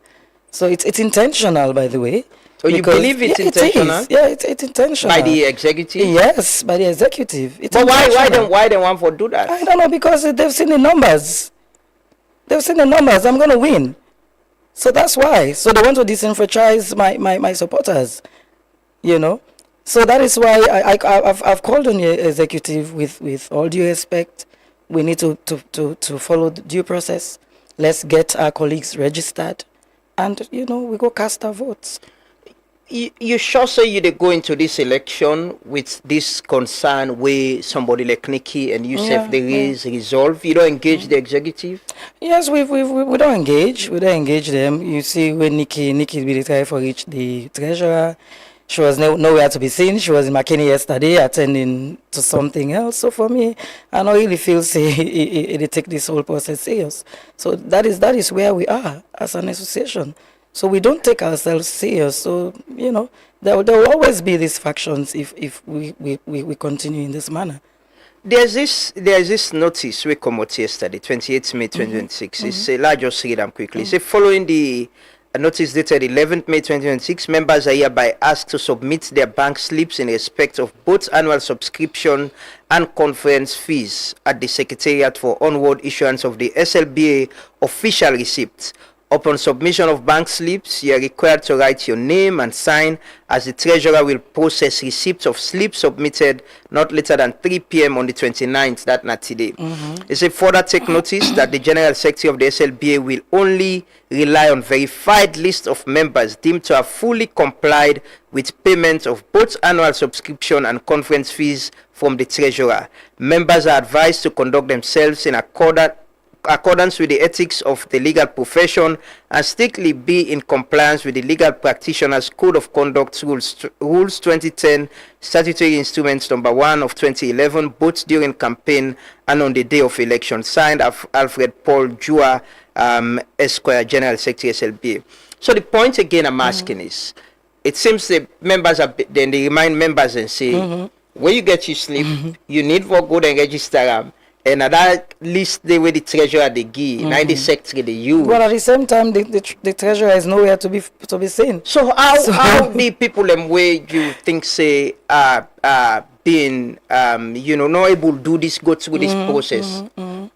So it's intentional, by the way. So you believe it's intentional? It is. Yeah, it's intentional. By the executive? Yes, by the executive. But why they want to do that? I don't know, because they've seen the numbers. I'm going to win. So that's why. So they want to disenfranchise my supporters, So that is why I've called on the executive with all due respect. We need to follow the due process. Let's get our colleagues registered. And, we go cast our votes. You sure say you they go into this election with this concern where somebody like Nikki and you say there is resolve, you don't engage the executive? Yes, we don't engage. We don't engage them. You see, when Nikki be retired for reach the treasurer, she was nowhere to be seen. She was in McKinney yesterday attending to something else. So for me, I don't really feel say they take this whole process serious. So that is where we are as an association. So we don't take ourselves serious. So there will always be these factions if we continue in this manner. There's this notice we come out yesterday, 28th May 2026. It's I'll just read them quickly. It says, following the notice dated 11th May 2026, members are hereby asked to submit their bank slips in respect of both annual subscription and conference fees at the Secretariat for onward issuance of the SLBA official receipt. Upon submission of bank slips, you are required to write your name and sign, as the treasurer will process receipts of slips submitted not later than 3 p.m. on the 29th, that not today. It says, further take notice that the General Secretary of the SLBA will only rely on verified list of members deemed to have fully complied with payment of both annual subscription and conference fees from the treasurer. Members are advised to conduct themselves in accordance with the ethics of the legal profession and strictly be in compliance with the Legal Practitioners Code of Conduct Rules 2010, Statutory Instruments number 1 of 2011, both during campaign and on the day of election. Signed, Alfred Paul Jua, Esquire, General Secretary SLBA. So the point again I'm asking is, it seems the members then they remind members and say, when you get your slip, you need for go and register and at that list they where the treasurer they give, 90 secretary they use. But at the same time, the treasurer is nowhere to be seen. So how the people them way you think say being not able to do this, go through this process?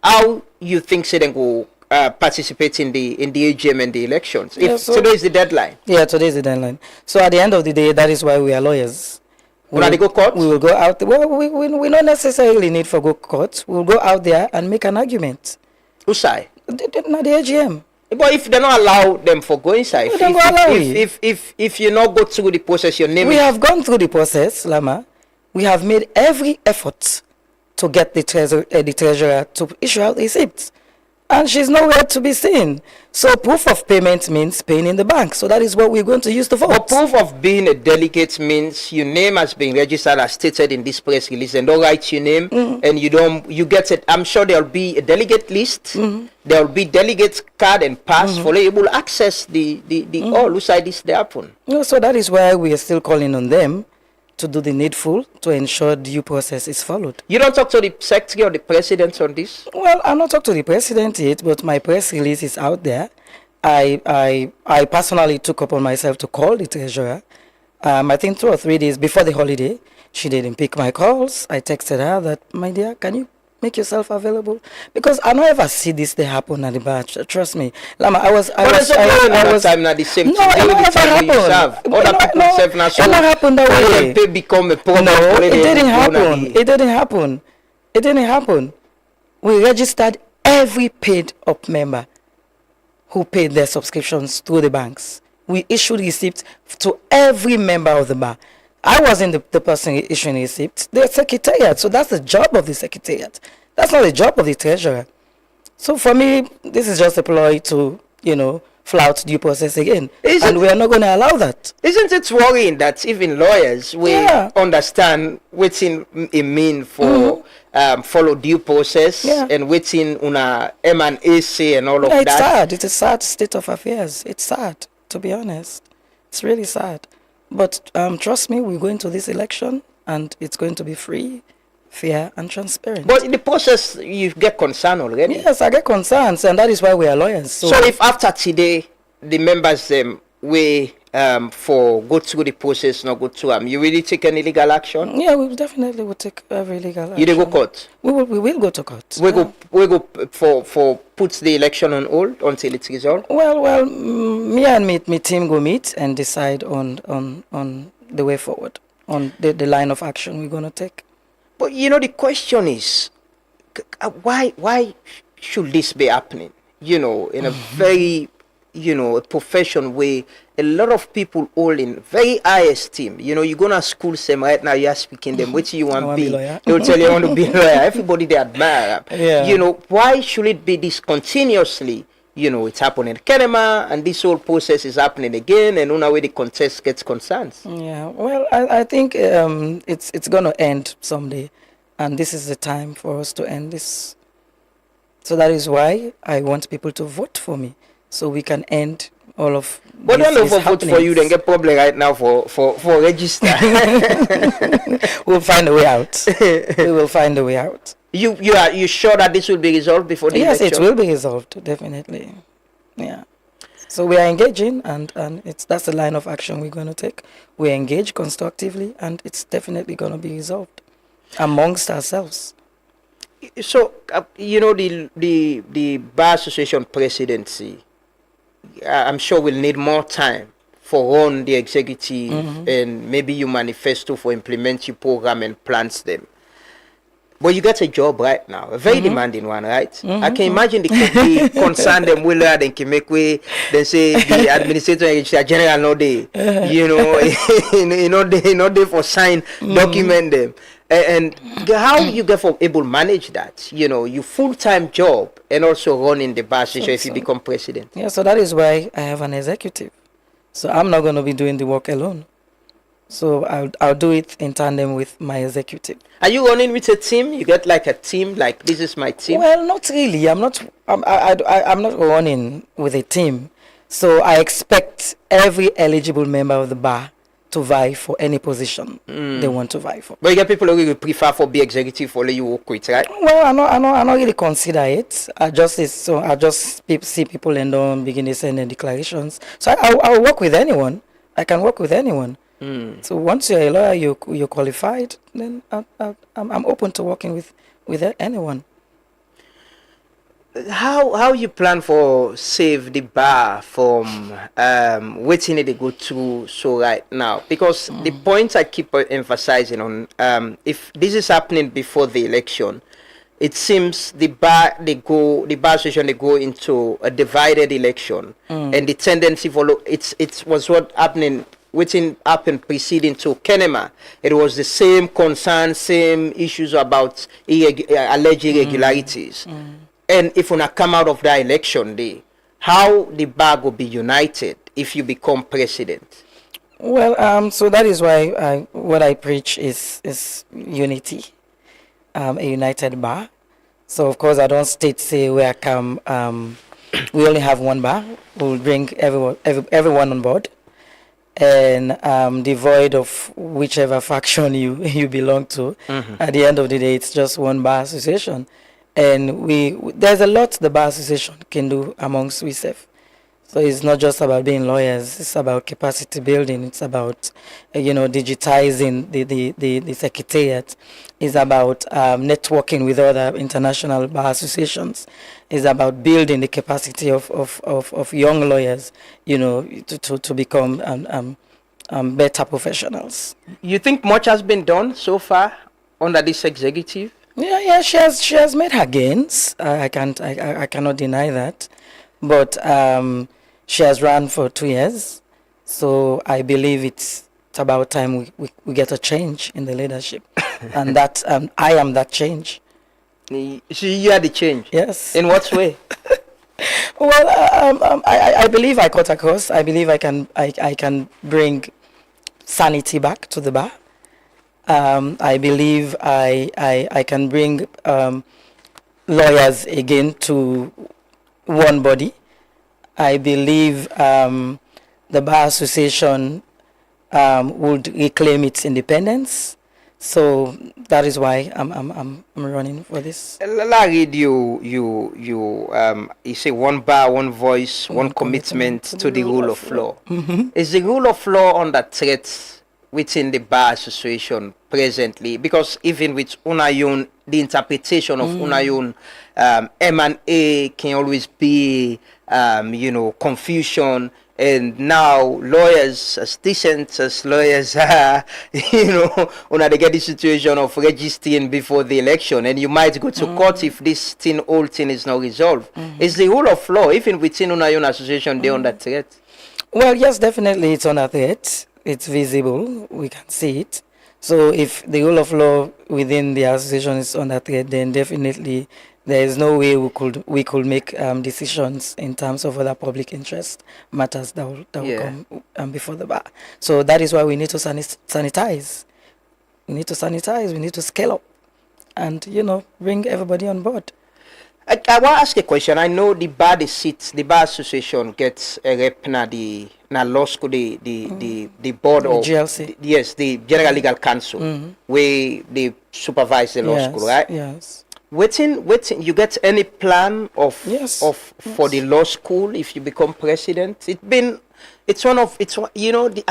How you think say they go participate in the AGM and the elections? If today is the deadline. Yeah, today is the deadline. So at the end of the day, that is why we are lawyers. We will go court? We will go out. Well, we don't necessarily need for go court. We'll go out there and make an argument. Who side? Not the AGM. But if they don't allow them for go inside, if you not go through the process, your name. We have gone through the process, Lama. We have made every effort to get the treasurer to issue out receipts, and she's nowhere to be seen. So proof of payment means paying in the bank. So that is what we're going to use to vote. But proof of being a delegate means your name has been registered as stated in this press release, and don't write your name, and you get it. I'm sure there'll be a delegate list. There'll be delegate card and pass for able to access the all who side this they happen. No, so that is why we are still calling on them to do the needful to ensure due process is followed. You don't talk to the secretary or the president on this? Well, I'm not talking to the president yet, but my press release is out there. I personally took upon myself to call the treasurer. I think 2 or 3 days before the holiday. She didn't pick my calls. I texted her that, my dear, can you make yourself available? Because I don't ever see this they happen at the batch. Trust me. Lama, I was time not the same no, it never happened. Other people serve now. So it never happened that way. They become a problem. No, it didn't happen. It didn't happen. It didn't happen. We registered every paid up member who paid their subscriptions through the banks. We issued receipts to every member of the bar. I wasn't the person issuing receipts, the secretariat. So that's the job of the secretariat. That's not the job of the treasurer. So for me, this is just a ploy to, flout due process again. And we are not going to allow that. Isn't it worrying that even lawyers will understand what it mean for follow due process and waiting on a M&AC and all of that? It's sad. It's a sad state of affairs. It's sad, to be honest. It's really sad. But trust me, we're going to this election and it's going to be free, fair and transparent. But in the process, you get concerned already? Yes, I get concerns, and that is why we are lawyers. So if after today, the members we for go through the process, not go through you really take any legal action? Yeah, we definitely will take every legal action. You will go court? We will go to court. We go for put the election on hold until it's resolved? Well, me and my team go meet and decide on the way forward, on the line of action we're going to take. But the question is, why should this be happening? In a very a profession where a lot of people hold in very high esteem. You go to school, same right now, you're speaking them, what you want to be. They'll tell you I want to be a lawyer. Everybody they admire. Yeah. Why should it be this continuously? It's happening in Kenema, and this whole process is happening again, and on way the contest gets concerns. Yeah, well, I think it's going to end someday, and this is the time for us to end this. So that is why I want people to vote for me, so we can end all of. But don't know vote for you, then get problem right now for register. We'll find a way out. We will find a way out. You sure that this will be resolved before the election? Yes, it will be resolved, definitely. Yeah. So we are engaging, and that's the line of action we're going to take. We engage constructively, and it's definitely going to be resolved amongst ourselves. So the Bar Association presidency, I'm sure we'll need more time for on the executive and maybe you manifesto for implement your program and plans them. But you got a job right now, a very demanding one, right? I can imagine the company concern them will then can make way. They say the administrator general no day, no day for sign document them. And how you get for able to manage that? You full-time job and also running the bar station if you become president. Yeah, so that is why I have an executive. So I'm not going to be doing the work alone. So I'll do it in tandem with my executive. Are you running with a team? You get like a team, like this is my team? Well, not really. I'm not running with a team. So I expect every eligible member of the bar to vie for any position they want to vie for. But you get people who will prefer for be executive for you work with, right? Well, I not really consider it. I just see people and don't begin to send declarations. So I'll work with anyone. I can work with anyone. So once you're a lawyer, you're qualified, then I'm open to working with anyone. How you plan for save the bar from waiting it go to so right now? Because the point I keep emphasizing on, if this is happening before the election, it seems the bar association they go into a divided election, and the tendency for it was what happening. Which happened preceding to Kenema. It was the same concerns, same issues about alleged irregularities. And if we come out of that election day, how the bar will be united if you become president? Well, so that is why what I preach is unity, a united bar. So of course I don't say where I come. We only have one bar. We'll bring everyone on board. And devoid of whichever faction you belong to. At the end of the day, it's just one bar association. And there's a lot the bar association can do amongst ourselves. So it's not just about being lawyers, it's about capacity building, it's about digitizing the secretariat, it's about networking with other international bar associations, it's about building the capacity of young lawyers, to become better professionals. You think much has been done so far under this executive? Yeah, she has made her gains. I cannot deny that, but she has run for 2 years, so I believe it's about time we get a change in the leadership, and that I am that change. So you are the change? Yes. In what way? Well, I believe I cut across. I believe I can bring sanity back to the bar. I believe I can bring lawyers again to one body. I believe the Bar Association would reclaim its independence. So that is why I'm running for this. I read you say one bar, one voice, one commitment to the rule of law. Is the rule of law under threat within the Bar Association presently? Because even with Unayon, the interpretation of Unayon M&A can always be confusion, And now lawyers, as decent as lawyers are, when they get the situation of registering before the election, and you might go to court if this whole thing is not resolved. Is the rule of law, even within your own association, they under threat? Well, yes, definitely it's under threat. It's visible. We can see it. So if the rule of law within the association is under threat, then definitely there is no way we could make decisions in terms of other public interest matters that will come before the bar. So that is why we need to sanitize. We need to sanitize. We need to scale up, and bring everybody on board. I want to ask a question. I know the bar association gets a rep na law school, the board of GLC. The General Legal Council, where they supervise the law school, right? Yes. Waiting, you get any plan for the law school if you become president? I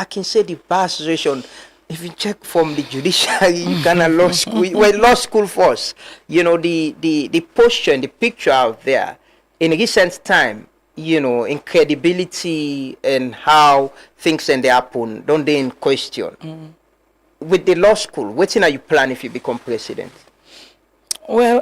can say the bar association. If you check from the judiciary, you can law school. Well, law school first. The posture and the picture out there in recent time, in credibility and how things and they happen, don't they in question? With the law school, what are you plan if you become president? Well,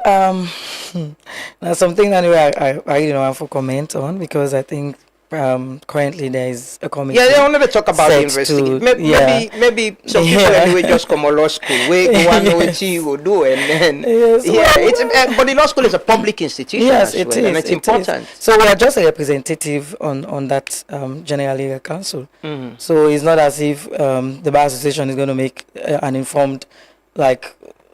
that's something that I really don't have to comment on, because I think currently there is a committee. Yeah, they only talk about the investigation. Maybe some people anyway just come on law school. We want to know what you will do, and then but the law school is a public institution. Yes, it is, and it's important. So we are just a representative on that General Legal Council. So it's not as if the Bar Association is going to make an informed,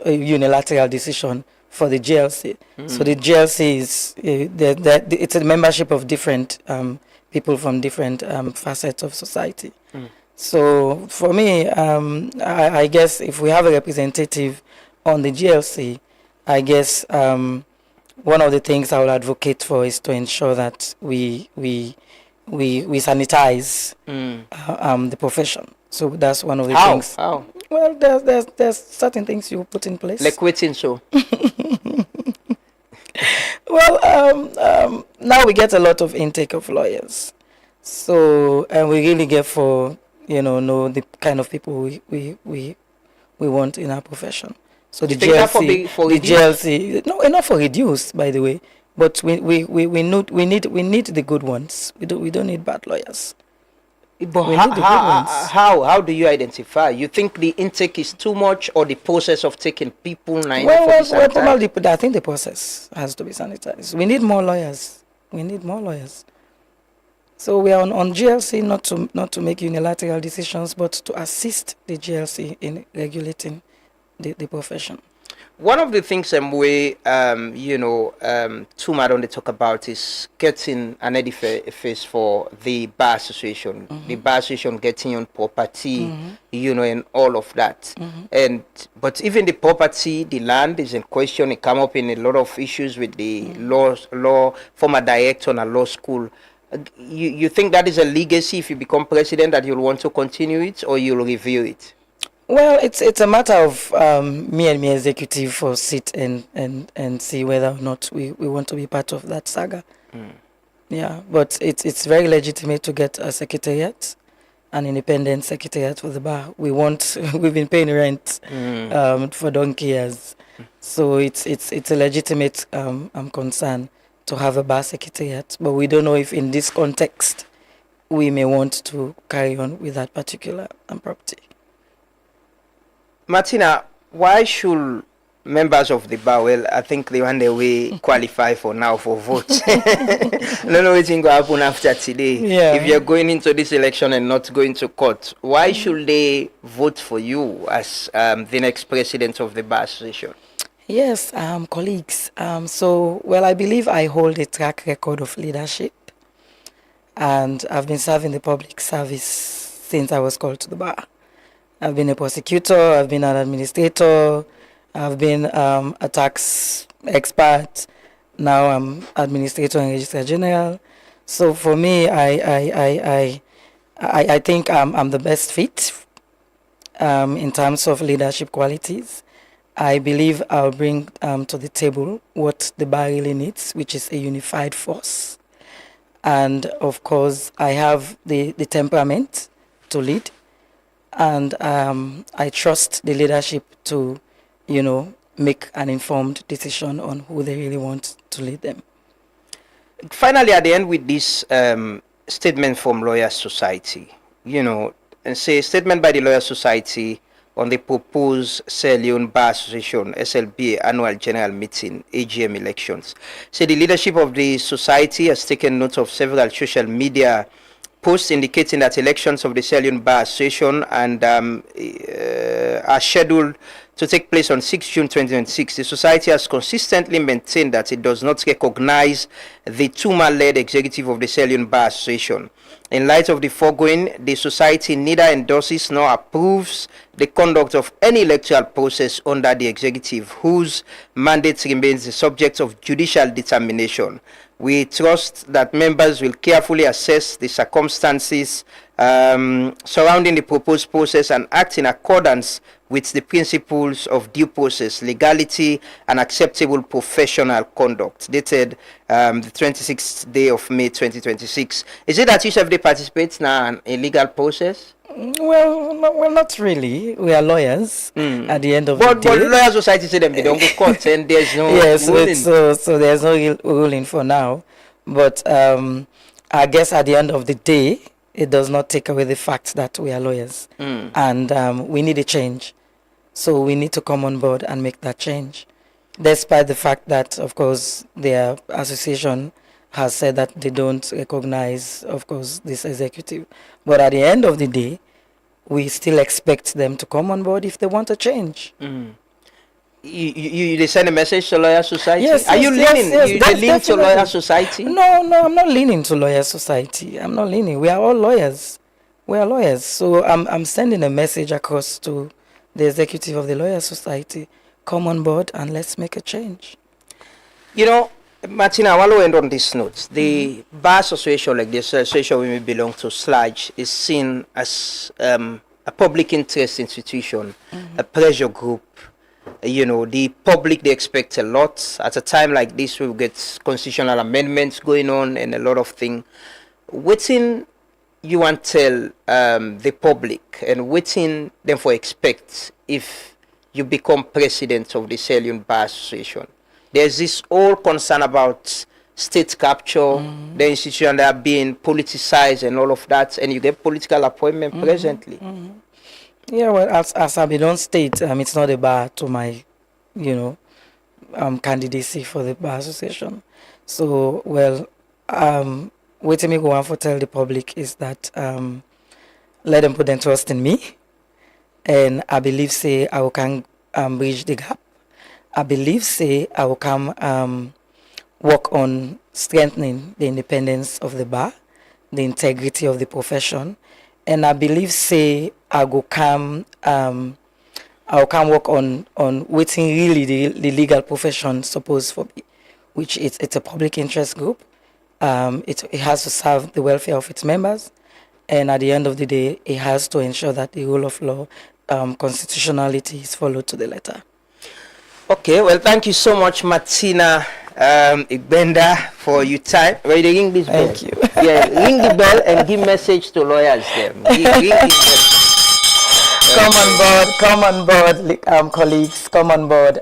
unilateral decision for the GLC. So the GLC is it's a membership of different people from different facets of society. So for me, I guess if we have a representative on the GLC, I guess one of the things I will advocate for is to ensure that we sanitize the profession. So that's one of the things. How? Well, there's certain things you put in place. Like quitting, so. Well, now we get a lot of intake of lawyers, so and we really get know the kind of people we want in our profession. So the GLC, no, not for reduce, by the way, but we need the good ones. We don't need bad lawyers. But how do you identify? You think the intake is too much, or the process of taking people? Well, I think the process has to be sanitized. We need more lawyers. So we are on GLC not to make unilateral decisions, but to assist the GLC in regulating the profession. One of the things we Tuma don't talk about is getting an edifice for the bar association. The bar association getting on property, and all of that. But even the property, the land is in question. It come up in a lot of issues with the law former director on a law school. You think that is a legacy if you become president, that you'll want to continue it, or you'll review it? Well, it's a matter of me and my executive for sit and see whether or not we want to be part of that saga. Yeah, but it's very legitimate to get a secretariat, an independent secretariat for the bar. We've been paying rent for donkey years, so it's a legitimate concern to have a bar secretariat. But we don't know if in this context we may want to carry on with that particular property. Martina, why should members of the bar, well, I think the one that we qualify for now for votes. I don't know what's going to happen after today. Yeah. If you're going into this election and not going to court, why should they vote for you as the next president of the bar association? Yes, colleagues. I believe I hold a track record of leadership, and I've been serving the public service since I was called to the bar. I've been a prosecutor, I've been an administrator, I've been a tax expert, now I'm administrator and registrar general. So for me, I think I'm the best fit in terms of leadership qualities. I believe I'll bring to the table what the bar really needs, which is a unified force. And of course, I have the temperament to lead, and I trust the leadership to, make an informed decision on who they really want to lead them. Finally, at the end, with this statement from Lawyers Society, and say statement by the Lawyers Society on the proposed Sierra Leone Bar Association SLB annual general meeting AGM elections. Say the leadership of the society has taken note of several social media posts indicating that elections of the Sierra Leone Bar Association and are scheduled to take place on 6 June 2026. The society has consistently maintained that it does not recognize the two-man-led executive of the Sierra Leone Bar Association. In light of the foregoing, the society neither endorses nor approves the conduct of any electoral process under the executive, whose mandate remains the subject of judicial determination. We trust that members will carefully assess the circumstances surrounding the proposed process and act in accordance with the principles of due process, legality, and acceptable professional conduct. Dated the 26th day of May 2026. Is it that each of them participates in a legal process? Well, not really. We are lawyers at the end of the day. But Lawyers Society say them they don't go court and there's no ruling. So there's no ruling for now. But I guess at the end of the day, it does not take away the fact that we are lawyers. And we need a change. So we need to come on board and make that change. Despite the fact that, of course, their association has said that they don't recognize, of course, this executive. But at the end of the day, we still expect them to come on board if they want to change. You send a message to Lawyer Society? Yes. Are you leaning? Yes, you lean to Lawyer Society? No, I'm not leaning to Lawyer Society. I'm not leaning. We are all lawyers. We are lawyers. So I'm sending a message across to the executive of the Lawyer Society. Come on board and let's make a change. Martina, I want to end on this note. The bar association, like the association we may belong to, SLAG, is seen as a public interest institution, a pressure group. The public, they expect a lot. At a time like this, we will get constitutional amendments going on and a lot of things. Waiting, you want to tell the public and waiting them for expect if you become president of the Sierra Leone Bar Association. There's this whole concern about state capture, the institution that are being politicized and all of that, and you get political appointment presently. Yeah, well, as Abidon State, it's not a bar to my, candidacy for the Bar Association. So, well, what me go on for tell the public is that let them put their trust in me, and I believe say I can bridge the gap. I believe say I will come work on strengthening the independence of the bar, the integrity of the profession, and I believe say I will come work on waiting really the legal profession supposed for me, which it's a public interest group. It has to serve the welfare of its members, and at the end of the day, it has to ensure that the rule of law, constitutionality is followed to the letter. Okay, well, thank you so much, Martina Igbenda, for your time. Ready to ring this bell? Thank you. Yeah, ring the bell and give message to lawyers there. Ring this bell. Come on board, colleagues, come on board.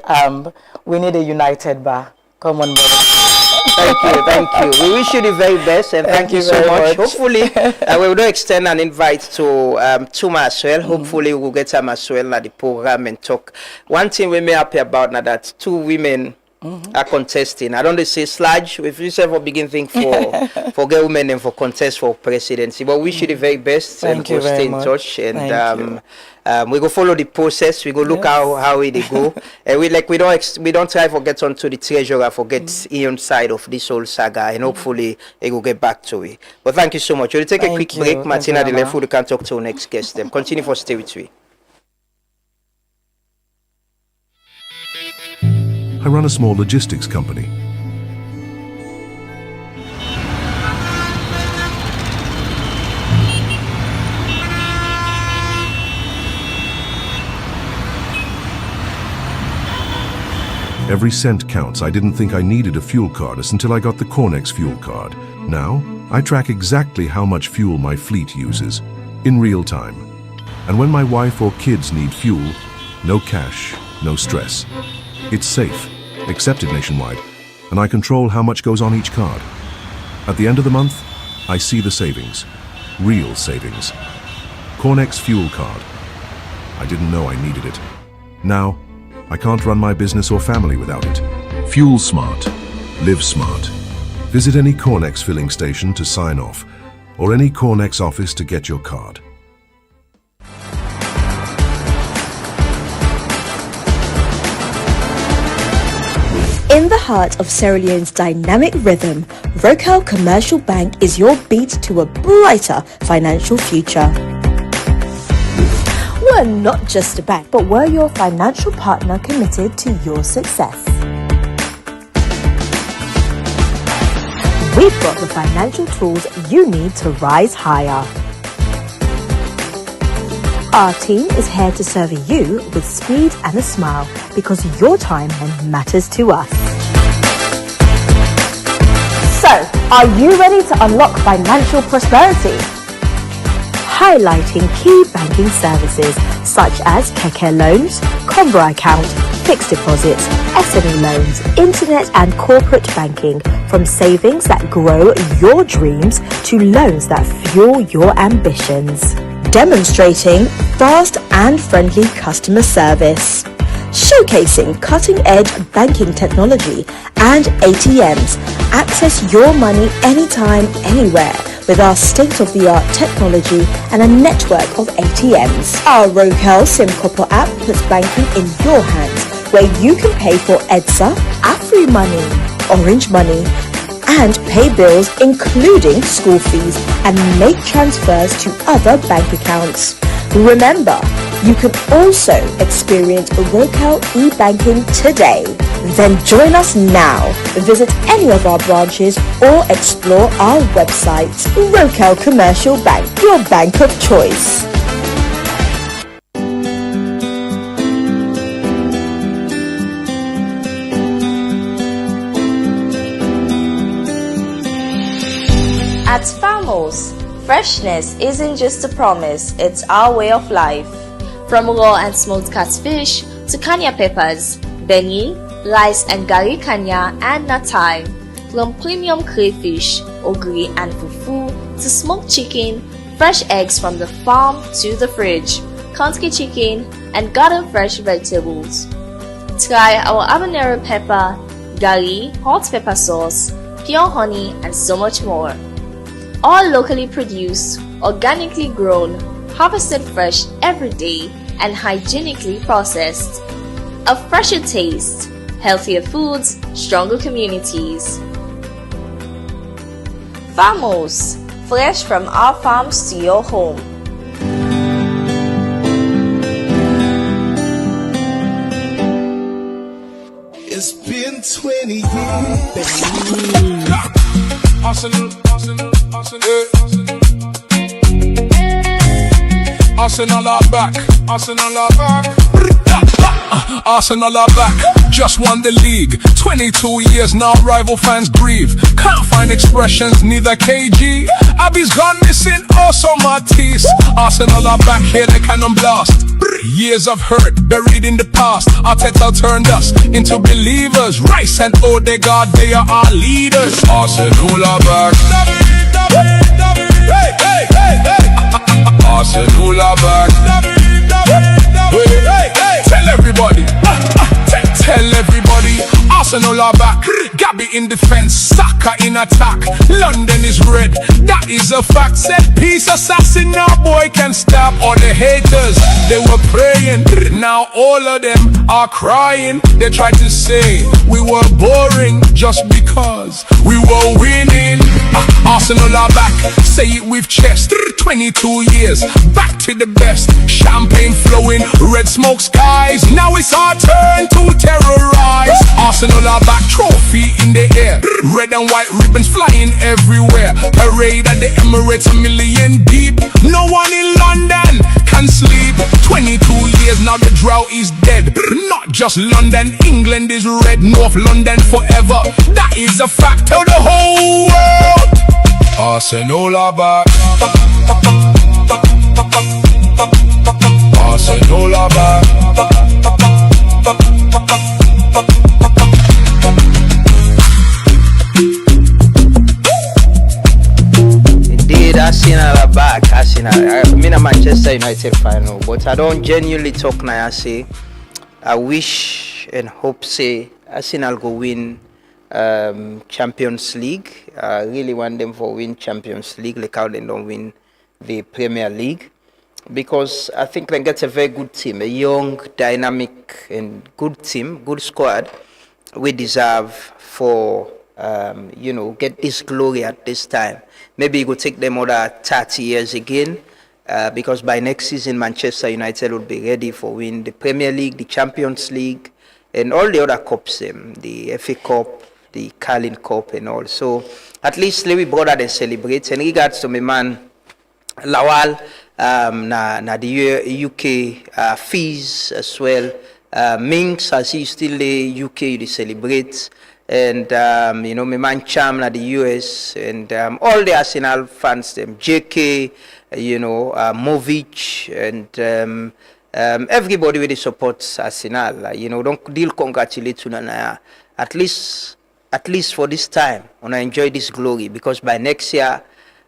We need a united bar. Come on board. Thank you. We wish you the very best and thank you so much. Hopefully, we will extend an invite to Tuma as well. Hopefully, we'll get him as well at the program and talk. One thing we may happy about now that two women are contesting. I don't say sludge. If you ever begin think for girl women and for contest for presidency, but we wish you the very best and we'll stay in touch and we go follow the process. We go look how it go. And we don't try to get onto the treasurer, forget Ian side of this whole saga, and hopefully it will get back to it. But thank you so much. We'll take a quick break. Martina, the left, we can talk to our next guest. Then continue for stay with me. I run a small logistics company. Every cent counts. I didn't think I needed a fuel card until I got the Cornex fuel card. Now, I track exactly how much fuel my fleet uses, in real time. And when my wife or kids need fuel, no cash, no stress. It's safe, accepted nationwide, and I control how much goes on each card. At the end of the month, I see the savings. Real savings. Cornex Fuel Card. I didn't know I needed it. Now, I can't run my business or family without it. Fuel smart. Live smart. Visit any Cornex filling station to sign off, or any Cornex office to get your card. In the heart of Sierra Leone's dynamic rhythm, Rocal Commercial Bank is your beat to a brighter financial future. We're not just a bank, but we're your financial partner committed to your success. We've got the financial tools you need to rise higher. Our team is here to serve you with speed and a smile because your time matters to us. So, are you ready to unlock financial prosperity? Highlighting key banking services such as Keke loans, Combo account, fixed deposits, SME loans, internet and corporate banking, from savings that grow your dreams to loans that fuel your ambitions. Demonstrating fast and friendly customer service. Showcasing cutting-edge banking technology and ATMs. Access your money anytime, anywhere with our state-of-the-art technology and a network of ATMs. Our Rocal SimCopper app puts banking in your hands, where you can pay for EDSA, AfriMoney, Orange Money, and pay bills including school fees and make transfers to other bank accounts. Remember, you can also experience Rocal e-banking today. Then join us now. Visit any of our branches or explore our website. Rocal Commercial Bank, your bank of choice. At Farmos, freshness isn't just a promise, it's our way of life. From raw and smoked catfish to kanya peppers, beni, rice and gari kanya and natai, from premium crayfish, ogiri and fufu to smoked chicken, fresh eggs from the farm to the fridge, country chicken and garden fresh vegetables. Try our habanero pepper, gari, hot pepper sauce, pure honey and so much more. All locally produced, organically grown, harvested fresh every day and hygienically processed. A fresher taste, healthier foods, stronger communities. Farmos, fresh from our farms to your home. It's been 20 years. Arsenal, Arsenal, Arsenal, Arsenal are back. Arsenal are back. Arsenal are back, just won the league. 22 years now, rival fans grieve. Can't find expressions, neither KG. Abby's gone missing, also Matisse. Arsenal are back, here they cannon blast. Years of hurt, buried in the past. Arteta turned us into believers. Rice and Odegaard, they are our leaders. Arsenal are back. Hey, hey, hey, hey. Arsenal are back. Hey, hey, hey. Tell everybody, tell everybody, Arsenal are back. Gabby in defense, Saka in attack. London is red, that is a fact. Set piece assassin, now boy can stop all the haters. They were praying, now all of them are crying. They tried to say we were boring just because we were winning. Arsenal are back, say it with chest. 22 years, back to the best. Champagne flowing, red smoke skies. Now it's our turn to terrorize. Arsenal are back, trophy in the air. Red and white ribbons flying everywhere. Parade at the Emirates, a million deep. No one in London can sleep. 22 years now, the drought is dead. Not just London, England is red. North London forever, that is a fact. Tell the whole world Arsenal back. Arsenal back. Indeed, Arsenal are back. Arsenal. I mean, a Manchester United final, but I don't genuinely talk now. I say, I wish and hope say Arsenal go win Champions League. I really want them for win Champions League, like how they don't win the Premier League, because I think they get a very good team, a young, dynamic, and good team, good squad. We deserve for get this glory at this time. Maybe it will take them other 30 years again, because by next season Manchester United will be ready for win the Premier League, the Champions League, and all the other cups, the FA Cup, the Carling Cup and all. So at least let me brother they celebrate. And regards to my man Lawal, na the UK fees as well. Minx as he still the UK they celebrate. And my man Cham na the US, and all the Arsenal fans, them JK, Movic, and everybody really supports Arsenal. Don't deal congratulate to Nana. At least for this time, when I enjoy this glory, because by next year,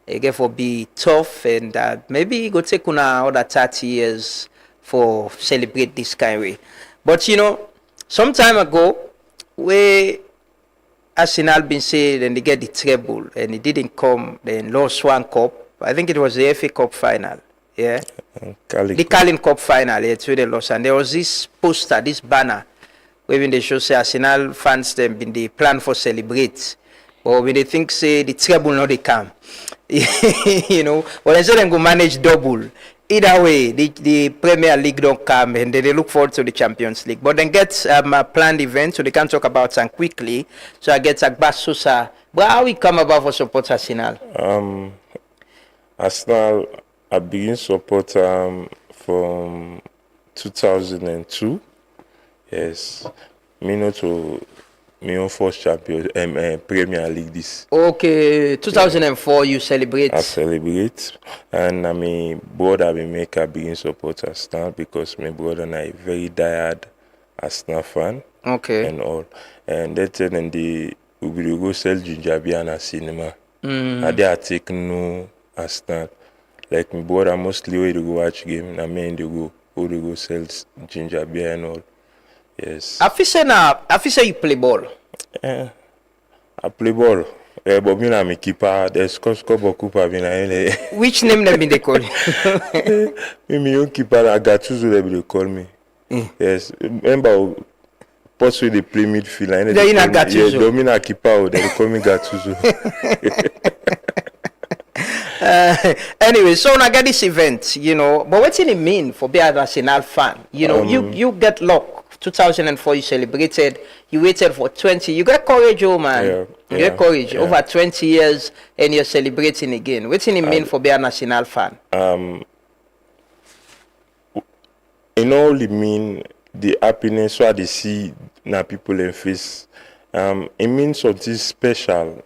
it will be tough, and maybe it will take another 30 years for celebrate this kind of way. But some time ago, where Arsenal been said and they get the treble, and it didn't come, then lost one cup. I think it was the FA Cup final. Yeah, the Carling Cup final. Yeah, where they lost, and there was this poster, this banner, where when they show say Arsenal fans them been they plan for celebrate, but when they think say the treble not they come, but instead them go manage double. Either way, the Premier League don't come, and they look forward to the Champions League. But then get a planned event, so they can talk about some quickly. So I get Agbas Sosa. But how we come about for support Arsenal? Arsenal, I begin support from 2002. Yes, me not to me own first champion Premier League this. Okay, 2004 you celebrate. I celebrate, and my brother will make a begin support Arsenal because my brother and I very diehard Arsenal fan. Okay. And all, and that's it. And we will go sell ginger beer in a cinema. And they are taking no Arsenal. Like my brother mostly where to go watch game, and me they go sell ginger beer and all. Yes. I feel say you play ball. I play ball. But me na me keeper. There's score keeper. Which name them they call you? Me own keeper. I got to they call me. Yes. Remember, possibly they play midfield. They not Gattuso. Yeah, Domina keeper. They call me Gattuso. Anyway, so when I get this event, but what did it mean for being an Arsenal fan? You get luck. 2004 you celebrated, you waited for 20, you got courage, oh man. You get courage. Over 20 years and you're celebrating again. What did it mean for being a Arsenal fan? It mean the happiness what they see now people in face. It means something special,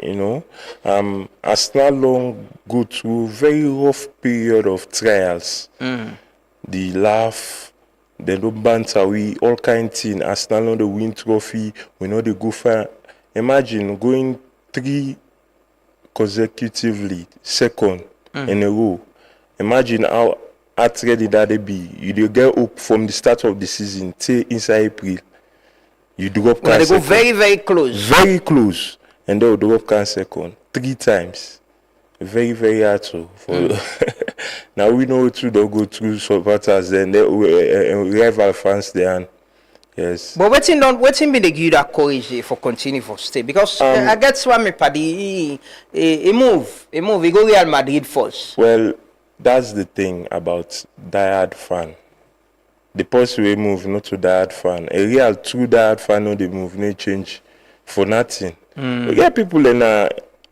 Arsenal long go through very rough period of trials. The laugh, they don't banter, we all kind of thing. Arsenal on the win trophy, we know they go far. Imagine going 3 consecutively, second in a row. Imagine how ready that they be. You get up from the start of the season till inside April. You drop well, they go very, very close. Very close. And they'll drop can second 3 times. Very, very hard to. Now we know too they'll go through supporters then they rival fans there. Yes. But waiting be the give that courage for continue for stay because I get Swami Paddy he move. He go Real Madrid first. Well, that's the thing about diehard fan. The person we move not to diehard fan. A real true diehard fan no they move, no change for nothing. We get people in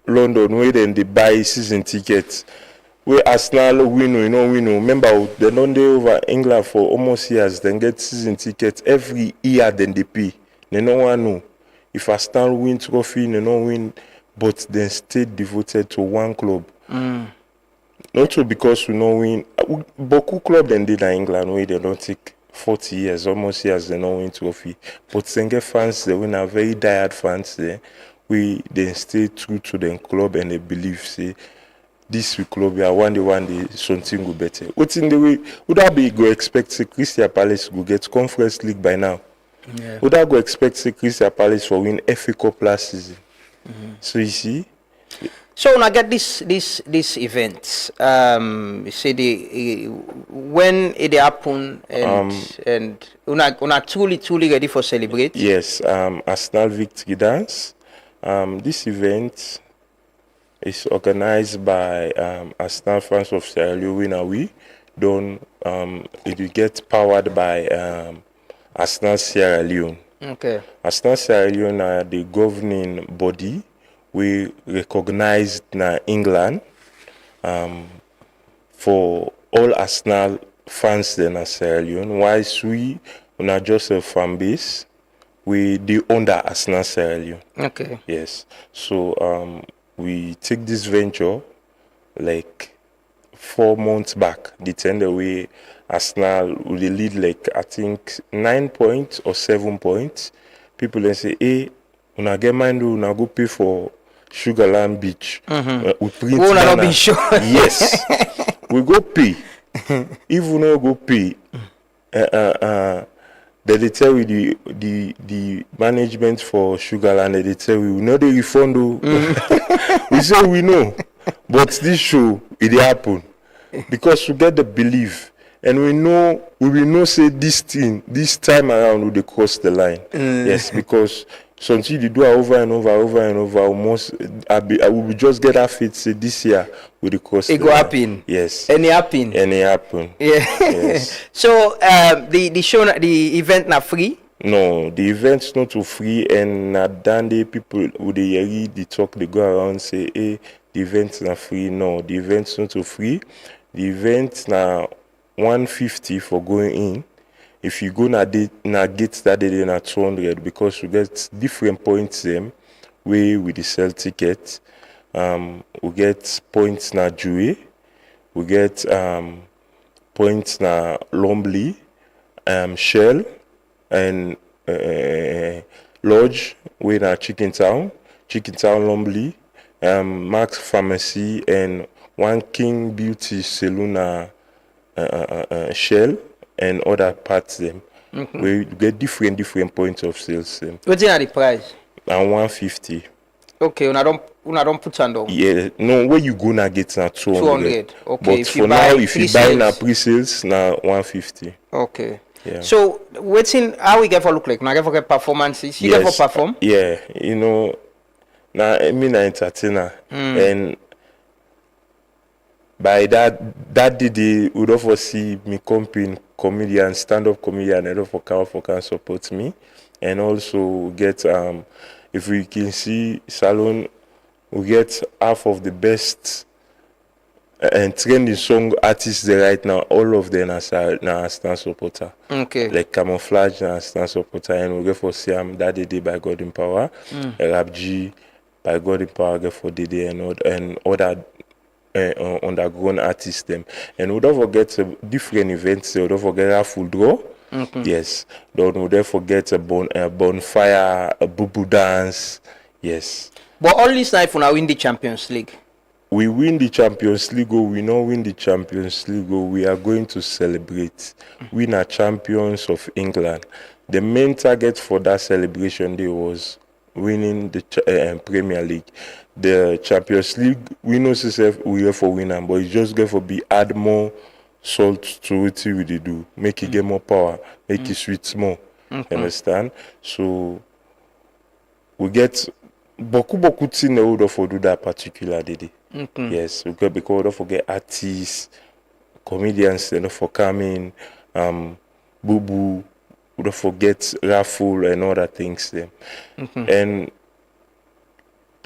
London where then they buy season tickets. Where Arsenal win, remember they don't do over England for almost years, then get season tickets every year then they pay. They don't want to know. If Arsenal win trophy, they don't win but then stayed devoted to one club. Not so because we know win. Boku club then did in England where they don't take 40 years, almost years they don't win trophy. But Senge fans, they win are very diehard fans there. We then stay true to the club and they believe say this club yeah one day something will better. What in the way would I be go expect say Crystal Palace will get Conference League by now? Yeah. Would I go expect say Crystal Palace for win FA Cup last season? So you see. So when I get this event, you say when it happen and una truly ready for celebrate. Yes, Arsenal Victory Dance. This event is organized by Arsenal fans of Sierra Leone and we done it will get powered by Arsenal Sierra Leone. Okay. Arsenal Sierra Leone are the governing body we recognized in England for all Arsenal fans then in Sierra Leone. Whilst we not just a fan base, we do under Arsenal Sierra Leone. Okay. Yes. So we take this venture like 4 months back. The tender way Arsenal will lead like I think 9 points or 7 points. People then say, hey, una get mind una go pay for Sugarland Beach. We print not be sure. Yes. We go pay. If we no go pay, then they tell we the management for Sugarland, they tell we know the refund. We say we know. But this show it happen. Because we get the belief. And we will know say this thing, this time around will cross the line. Yes, because something you do it over and over, almost I will just get that fit say this year will cross the line. It go happen. Yes. Any happen. Yeah. Yes. So the show the event not free? No, the event's not too free and then the people would they talk, they go around say, hey, the event's not free. No, the event's not too free. The event's now 150 for going in. If you go na gate that day na 200 because we get different points them where we sell tickets. We get points na Jue, we get points na Lombly, Shell and Lodge we na Chicken Town Lombly, Max Pharmacy and One King Beauty Saloon na Shell and other parts them. We get different points of sales them. What's the price? And 150. Okay, una don't put on down. Yeah, no, where you gonna get na 200. Okay, but if for you now, buy if you buy na pre-sales, na 150. Okay. Yeah. So how we get for look like? Now get for performances. You get for perform? Yeah, you know, now I mean entertainer and by that day would also see me comedian, stand-up comedian, and for can support me, and also get if we can see Salon, we get half of the best and trending song artists there right now. All of them are stand supporter. Okay. Like Camouflage na stand supporter, and we get for Siam that day by God in Power, Rap G by God in Power get for Dede and other. Underground artists them, and we don't forget different events. We don't forget a full draw. Yes, don't we don't forget a bonfire, a boo dance. Yes, but all this night when I win the Champions League, we win the Champions League. We not win the Champions League. We are going to celebrate. We are champions of England. The main target for that celebration day was winning the Premier League. The Champions League, we know we have for winning, but it's just going to be add more salt to what we do, make it get more power, make it sweet more. Understand? So we get beaucoup things in order for do that particular day. Yes, because we don't forget artists, comedians, they don't for coming, boo. We don't forget raffle and other things there. And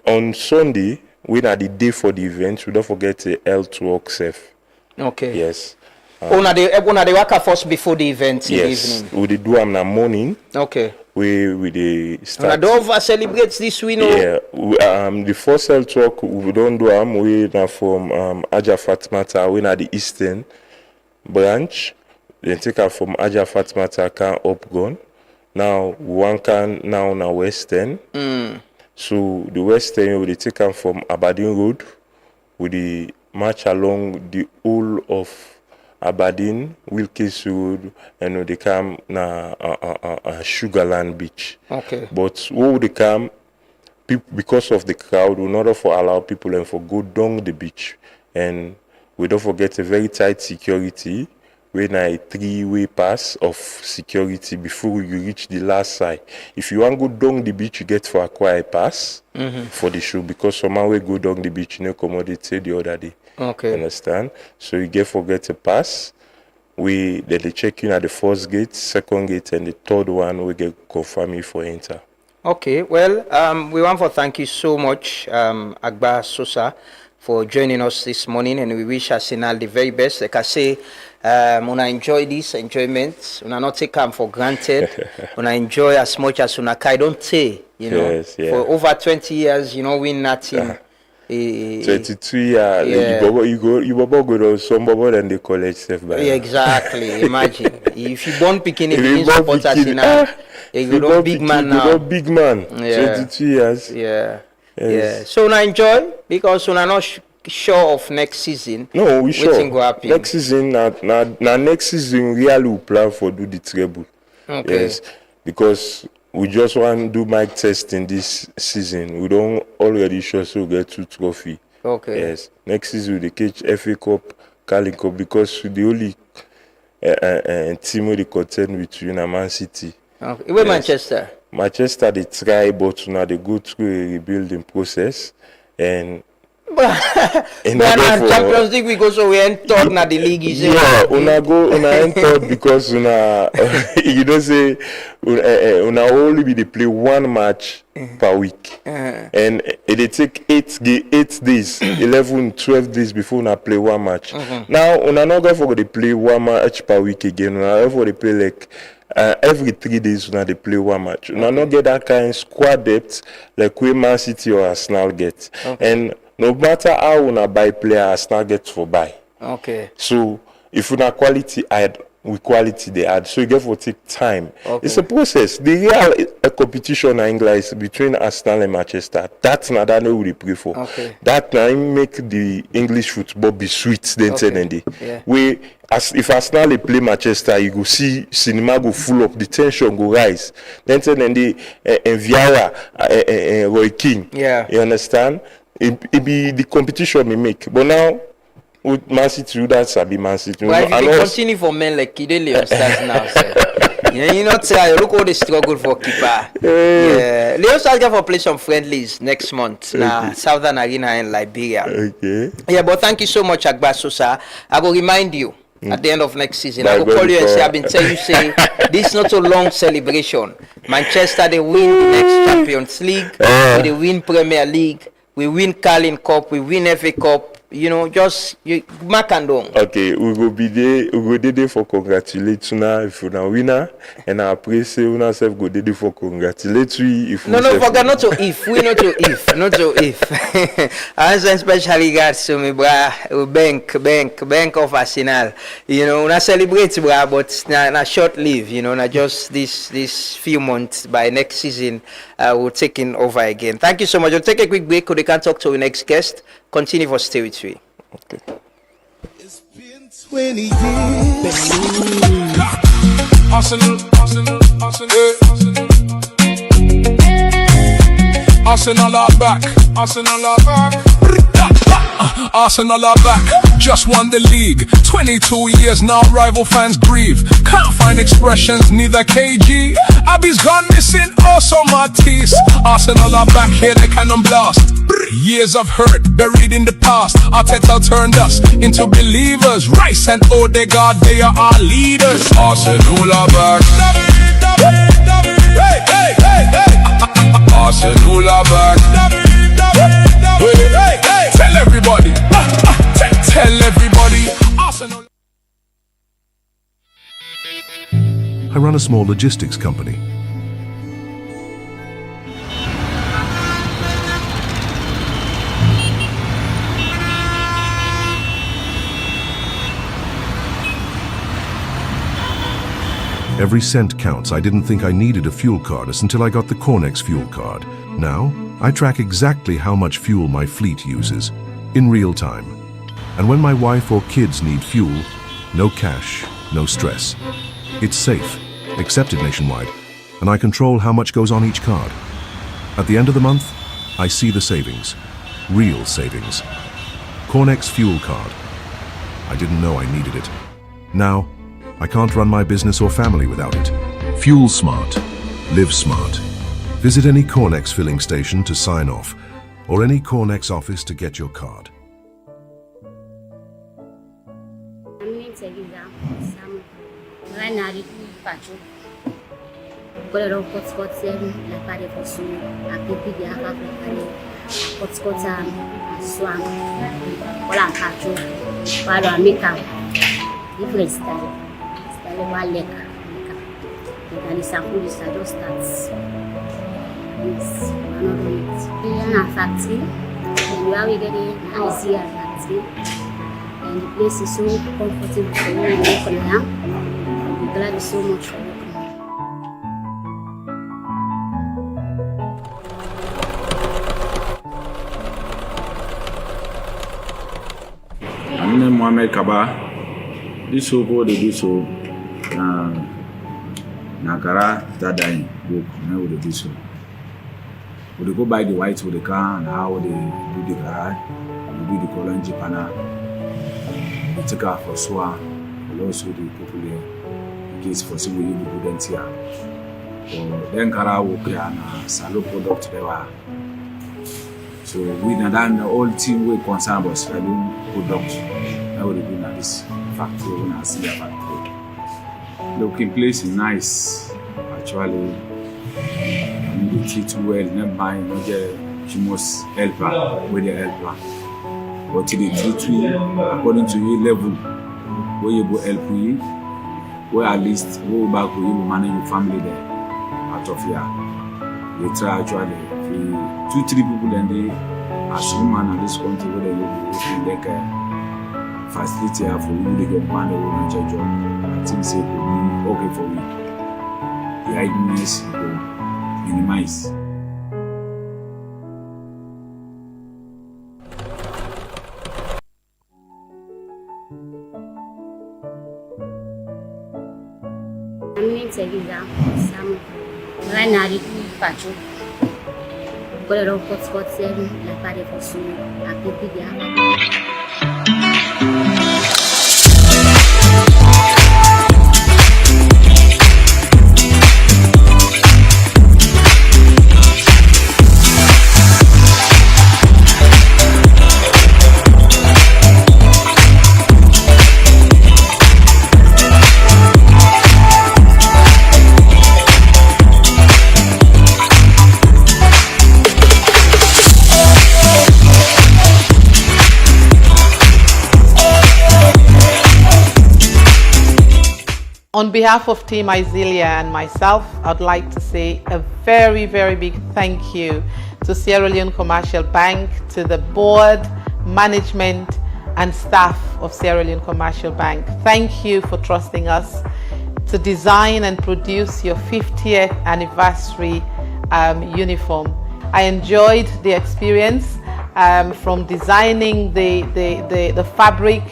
on Sunday, when are the day for the event, we don't forget the health work safe. Okay. Yes. Una they work first before the event in the yes. evening. We do them in the morning. Okay. we dey start. And don't over celebrate this win. Yeah, the first health talk we don't do we na from Aja Fatmata, we na the eastern branch. Then take her from Aja Fatmata can up gone. Now one can now na western. So the western we take her from Aberdeen Road. We the march along the whole of Aberdeen, Wilkes Road, and they come na Sugarland Beach. Okay. But who they come, because of the crowd, in order for allow people and for go down the beach, and we don't forget a very tight security. When a 3-way pass of security before you reach the last side. If you want to go down the beach, you get for acquire a pass for the show because somehow we go down the beach, no commodity the other day. Okay. Understand? So you get a pass. Then they check in at the first gate, second gate, and the third one we get confirm you for enter. Okay. Well, we want to thank you so much, Agba Sosa, for joining us this morning, and we wish Arsenal the very best. Like I say, when I enjoy this enjoyment, when I not take them for granted, when I enjoy as much as when I don't say, you know, Yes, yeah. for over 20 years, you know, win nothing. 22 years, Yeah. you go to some bubble and they college stuff by Yeah, exactly. Imagine if you born picking If if you you born support pikin, Arsenal, you go big man you now. go big man. Yeah. 22 years. Yeah. Yes. Yeah. So now enjoy because we're not sure of next season. No, we sure. Wetin go happen. Next season, na next season, really we plan for do the treble. Okay. Yes, because we just want to do mic testing this season. We don't already sure so we get 2 trophy. Okay. Yes, next season we catch FA Cup, Carling Cup because the only team we contend with you na Man City. Okay. Where Manchester? Manchester they try, but now they go through a rebuilding process and. But na Champions League we go so we ain't third na the league is yeah, una ain't third because una you don't say una only be they play 1 match per week. And they take 8 days, 11, 12 days before una play 1 match. Now una not going for they play 1 match per week again. Una for they play like every 3 days una they play 1 match. Una not get that kind of squad depth like we Man City or Arsenal get. And no matter how una buy player, Arsenal get for buy. Okay. So if una quality add, with quality they add. So you get for take time. Okay. It's a process. The real competition in England is between Arsenal and Manchester. That's not that we pray for. Okay. That now make the English football be sweet. Then Okay. Yeah. We if Arsenal they play Manchester, you go see cinema go full up, the tension go rise. Then the Vieira, Roy King. Yeah. You understand? It be the competition we make. But now with Man City, that's a be Man City. But if you continue for men like Kidele stars now, sir. You not try. Look all the struggle for keeper. Yeah. Leone Stars get for play some friendlies next month. Na Southern Arena in Liberia. Okay. Yeah, but thank you so much, Agba Sosa. I will remind you at the end of next season. Bye, I will call you and say bye. I've been telling you say this not a long celebration. Manchester they win the next Champions League. They win Premier League. We win Carling Cup. We win FA Cup. You know, just you mark and down. Okay, we go be there. We go there for congratulate una if una winner, and I pray say una self go there for congratulate we if. No, forget not to if. We not to if. Not to if. I send special regards to me, bra. Bank of Arsenal. You know, na celebrate, bra, but na short live. You know, na just this few months. By next season, we'll take in over again. Thank you so much. We'll take a quick break. We can talk to our next guest. Continue for stay with me. Okay. 20 years. Arsenal, Arsenal are back. Arsenal are back. Arsenal are back, just won the league. 22 years now, rival fans grieve. Can't find expressions, neither KG. Abby's gone missing, also Matisse. Arsenal are back, here they cannon blast. Years of hurt, buried in the past. Arteta turned us into believers. Rice and Odegaard, they are our leaders. Arsenal are back. Hey, hey, hey, hey. Arsenal are back. Hey, hey, hey. Tell everybody. Tell everybody. Arsenal. I run a small logistics company. Every cent counts. I didn't think I needed a fuel card until I got the Cornex fuel card. Now, I track exactly how much fuel my fleet uses, in real time. And when my wife or kids need fuel, no cash, no stress. It's safe, accepted nationwide, and I control how much goes on each card. At the end of the month, I see the savings. Real savings. Cornex fuel card. I didn't know I needed it. Now, I can't run my business or family without it. Fuel smart. Live smart. Visit any Cornex filling station to sign off, or any Cornex office to get your card. And the place is so comfortable for me to work now. I'm glad so much for working. I'm named Mohamed Kaba. This so called this so Nakara Tadai book, now with this so. We go buy the white with the car and how they do the garage, we do the Kolanji pana. We take out for Swa, and also the people in case for some you wouldn't here. Then Kara will be a salo product there. So we done the whole team we concern about selling product. Now we do this factory when I see the factory. Looking place is nice, actually. The treat well, not buying, not she must help her with the helper. But the treat you according to your level, where you go help you, where at least go back where you will manage your family there out of here. They try actually 2-3 people then they as woman in this country where they will like a facility for you to get money or job. I think say okay for you. The idleness minimize. On behalf of Team Isilia and myself, I'd like to say a very, very big thank you to Sierra Leone Commercial Bank, to the board, management, and staff of Sierra Leone Commercial Bank. Thank you for trusting us to design and produce your 50th anniversary uniform. I enjoyed the experience from designing the fabric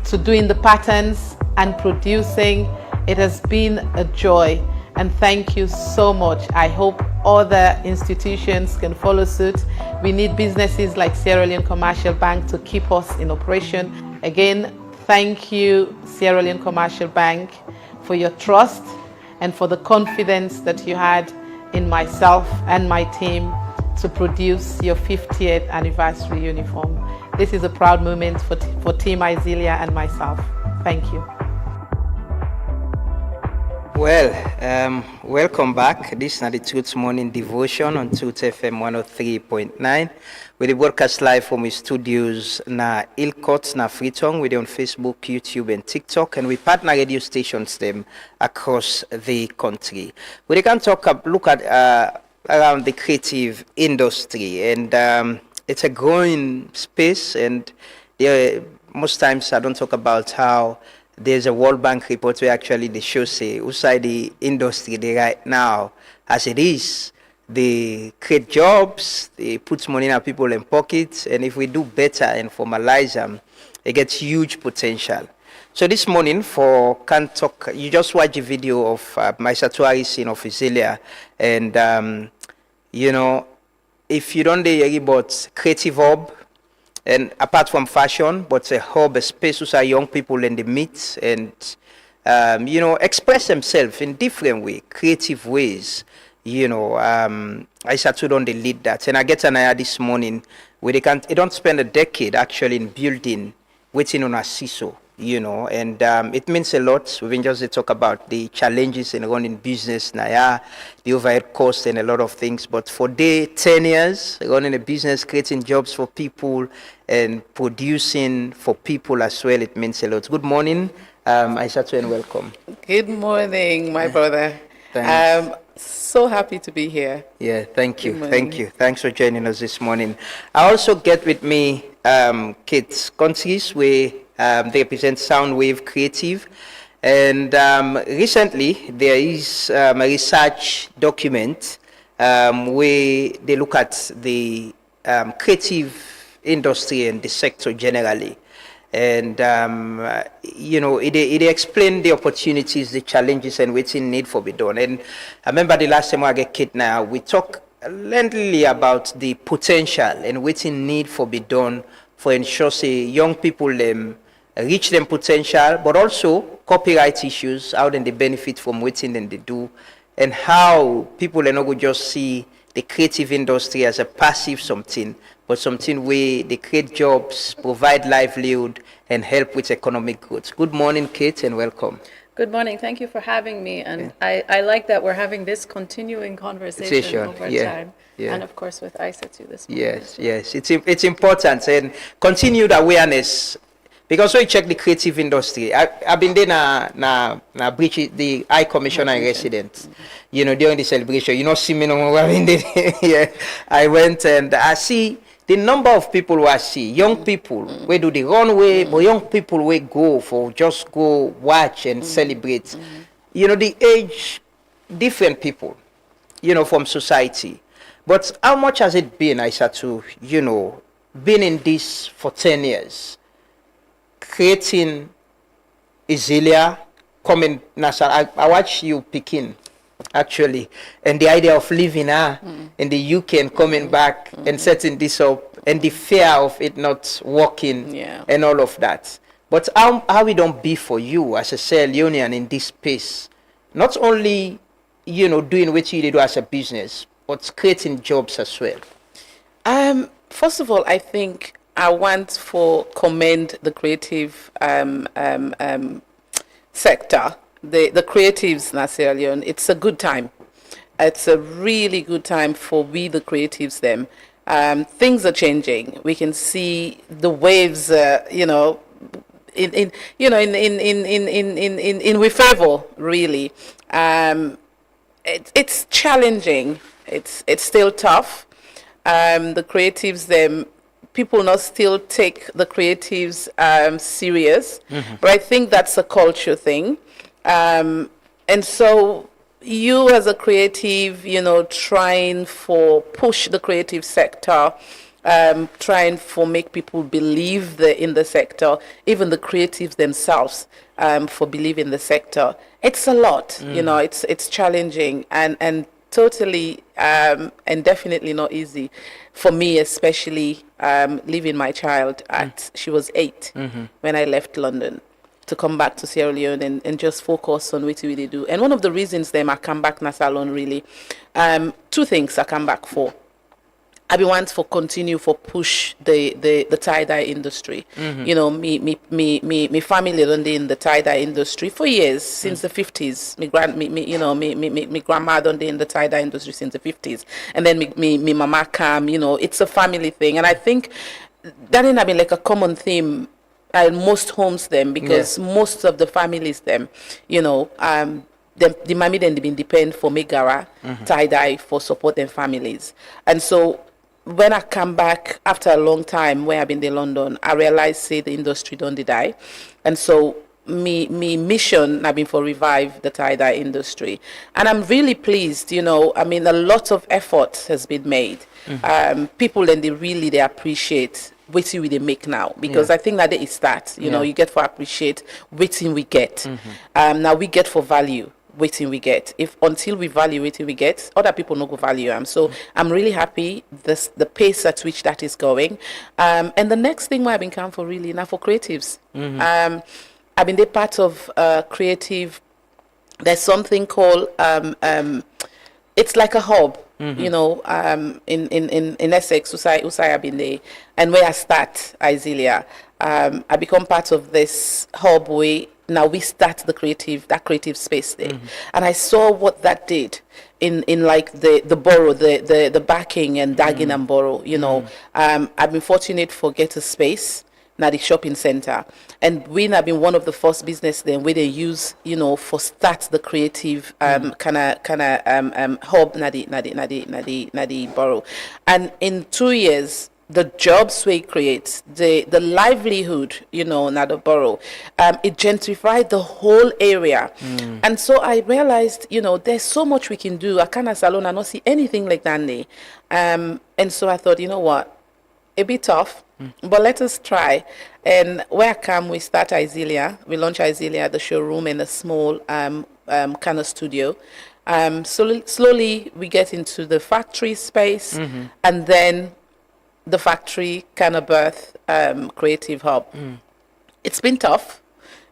to doing the patterns and producing. It has been a joy, and thank you so much. I hope other institutions can follow suit. We need businesses like Sierra Leone Commercial Bank to keep us in operation. Again, thank you, Sierra Leone Commercial Bank, for your trust and for the confidence that you had in myself and my team to produce your 50th anniversary uniform. This is a proud moment for Team Isilia and myself. Thank you. Well, welcome back. This is the Truth Morning Devotion on Truth FM 103.9. We broadcast live from our studios na Ilcott na Freetown. We're on Facebook, YouTube, and TikTok, and we partner radio stations them across the country. We can look at around the creative industry, and it's a growing space. And most times I don't talk about how there's a World Bank report where actually they show say outside the industry they right now as it is, they create jobs, they put money in our people in pockets, and if we do better and formalize them, it gets huge potential. So this morning for Can't Talk, you just watch a video of my Satuari scene of Isilia, and you know, if you don't hear about creative hub, and apart from fashion, but a hub, a space where young people in the meet and you know, express themselves in different ways, creative ways. You know, I started on the lead that, and I get an idea this morning where they don't spend a decade actually in building, waiting on a CISO. You know, and it means a lot. We've been just to talk about the challenges in running business, the overhead cost and a lot of things. But for 10 years, running a business, creating jobs for people and producing for people as well, it means a lot. Good morning, Aisatu, and welcome. Good morning, my brother. Thanks. So happy to be here. Yeah, thank you. Thank you. Thanks for joining us this morning. I also get with me Kate Contis, where they represent Soundwave Creative. And recently, there is a research document where they look at the creative industry and the sector generally. And, you know, it explained the opportunities, the challenges, and what's in need for be done. And I remember the last time I get Kate now, we talked lengthily about the potential and what's in need for be done for ensure, say, young people reach them potential, but also copyright issues, how then they benefit from what they do, and how people are not going to just see the creative industry as a passive something, but something where they create jobs, provide livelihood, and help with economic growth. Good morning, Kate, and welcome. Good morning. Thank you for having me. And I like that we're having this continuing conversation over time. Yeah. And of course with ISA too this morning. Yes. It's important, and continued awareness. Because when you check the creative industry, I've been there na breach the High Commissioner in residence, you know, during the celebration. You know, see me no more. Yeah, I went and I see the number of people who I see, young people, we do the runway, but young people we go for just go watch and celebrate. You know, the age, different people, you know, from society. But how much has it been, Aisatu, you know, been in this for 10 years? Creating Isilia, coming Nassau. I watch you picking, actually, and the idea of living in the UK and coming back and setting this up, and the fear of it not working, and all of that. But how it don't be for you as a Sierra Leonean in this space, not only, you know, doing what you do as a business, but creating jobs as well? First of all, I think I want to commend the creative sector, the creatives in Sierra Leone. It's a good time. It's a really good time for we, the creatives, them. Things are changing. We can see the waves, you know, in with favor, really. It's challenging. It's still tough. The creatives, them. People not still take the creatives serious, but I think that's a culture thing. And so you as a creative, you know, trying for push the creative sector, trying for make people believe in the sector, even the creatives themselves for believe in the sector. It's a lot, you know, it's challenging and totally and definitely not easy for me, especially leaving my child at she was 8 when I left London to come back to Sierra Leone and just focus on what they do. And one of the reasons I come back na salon really, two things I come back for. I be want for continue for push the tie-dye industry. You know, me family done in the tie-dye industry for years, since the 50s. Me grandma done in the tie-dye industry since the 50s. And then me mama came, you know, it's a family thing. And I think that ain't been like a common theme in most homes them, because most of the families them, you know, the mommy then been depend for megara tie-dye for support their families. And so when I come back after a long time where I've been in London, I realized say the industry don't die. And so me mission I mean for revive the tie-dye industry, and I'm really pleased. I mean, a lot of effort has been made. People and they appreciate waiting we they make now, because I think that is that you get for appreciate waiting we get. Now we get for value waiting we get. If until we value waiting we get, other people no go value them. So I'm really happy the pace at which that is going. And the next thing I've been come for really now for creatives. I've been part of creative. There's something called it's like a hub. In Essex, Usai I've been there, and where I start Isilia, I become part of this hub where now we start that creative space there, and I saw what that did in like the borough, the backing and Dagenham borough. I've been fortunate for get a space now the shopping center, and we have been one of the first business then where they use for start the creative hub na the borough, and in 2 years the jobs we create, the livelihood na the borough, it gentrified the whole area. And so I realized there's so much we can do. I can't salon and not see anything like that. And so I thought, what, it'd be tough, but let us try. And where I come, we start Isilia. We launch Isilia, the showroom, in a small kind of studio. Slowly we get into the factory space, and then the factory kind of birth creative hub. It's been tough,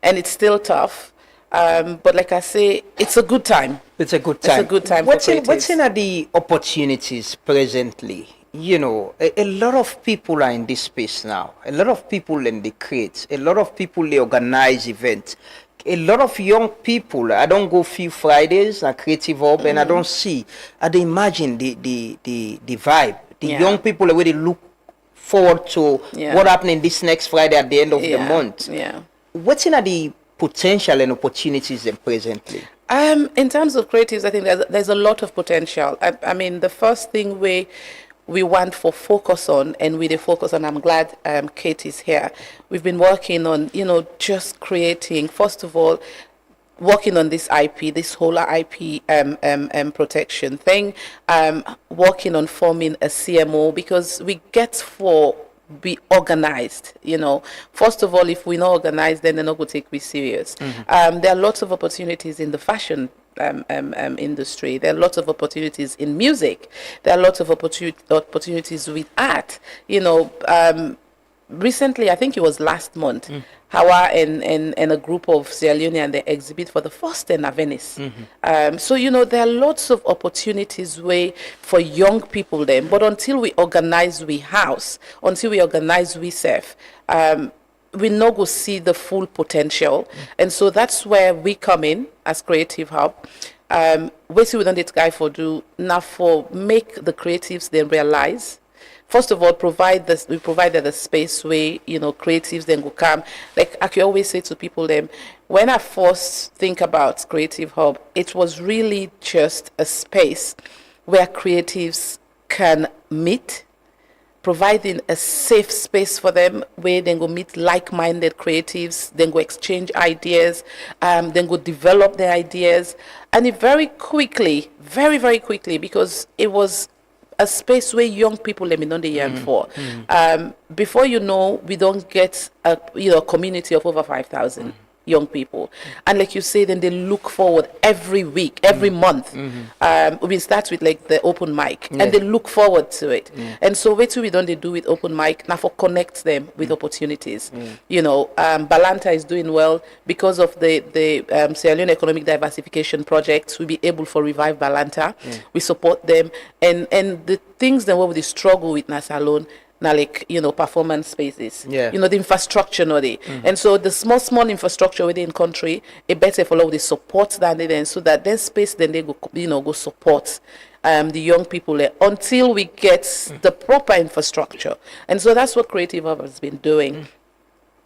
and it's still tough. But like I say, it's a good time. It's a good time. It's a good time What's for in creatives. the opportunities presently? A lot of people are in this space now. A lot of people in the create. A lot of people they organize events. A lot of young people. I don't go few Fridays at Creative Hub, and I don't see. I don't imagine the vibe. The young people the way they look forward to what happening this next Friday at the end of the month. What's in the potential and opportunities then presently? In terms of creatives, I think there's a lot of potential. I mean, the first thing we want for focus on, and we focus on, I'm glad Kate is here. We've been working on, just creating, first of all, working on this IP, this whole IP protection thing, working on forming a CMO, because we get for be organized. First of all, if we're not organized, then they're not going to take we serious. There are lots of opportunities in the fashion industry. There are lots of opportunities in music. There are lots of opportunities with art. Recently, I think it was last month, Hawa and a group of Sierra Leone, and they exhibit for the first time at Venice. So, there are lots of opportunities for young people then, but until we organize we house, until we organize we self, we not go see the full potential. And so that's where we come in as Creative Hub. What we don't need guy for do now for make the creatives then realize. First of all, we provided the space where, creatives then go come. Like I can always say to people then, when I first think about Creative Hub, it was really just a space where creatives can meet, providing a safe space for them where they go meet like-minded creatives, then go exchange ideas, then go develop their ideas. And it very quickly, very, very quickly, because it was a space where young people let me know they yearn for. Before you know, we don't get a community of over 5,000 young people, and like you say, then they look forward every week, every month. We start with like the open mic, and they look forward to it. And so what we don't they do with open mic now for connect them with opportunities. Balanta is doing well because of the Sierra Leone Economic Diversification Project. We'll be able to revive Balanta. We support them, and the things that we struggle with Nasa alone. Now, like, performance spaces, the infrastructure, and so the small infrastructure within country, it better follow the support that they then, so that their space then they go, go support the young people there until we get the proper infrastructure. And so that's what Creative Hub has been doing.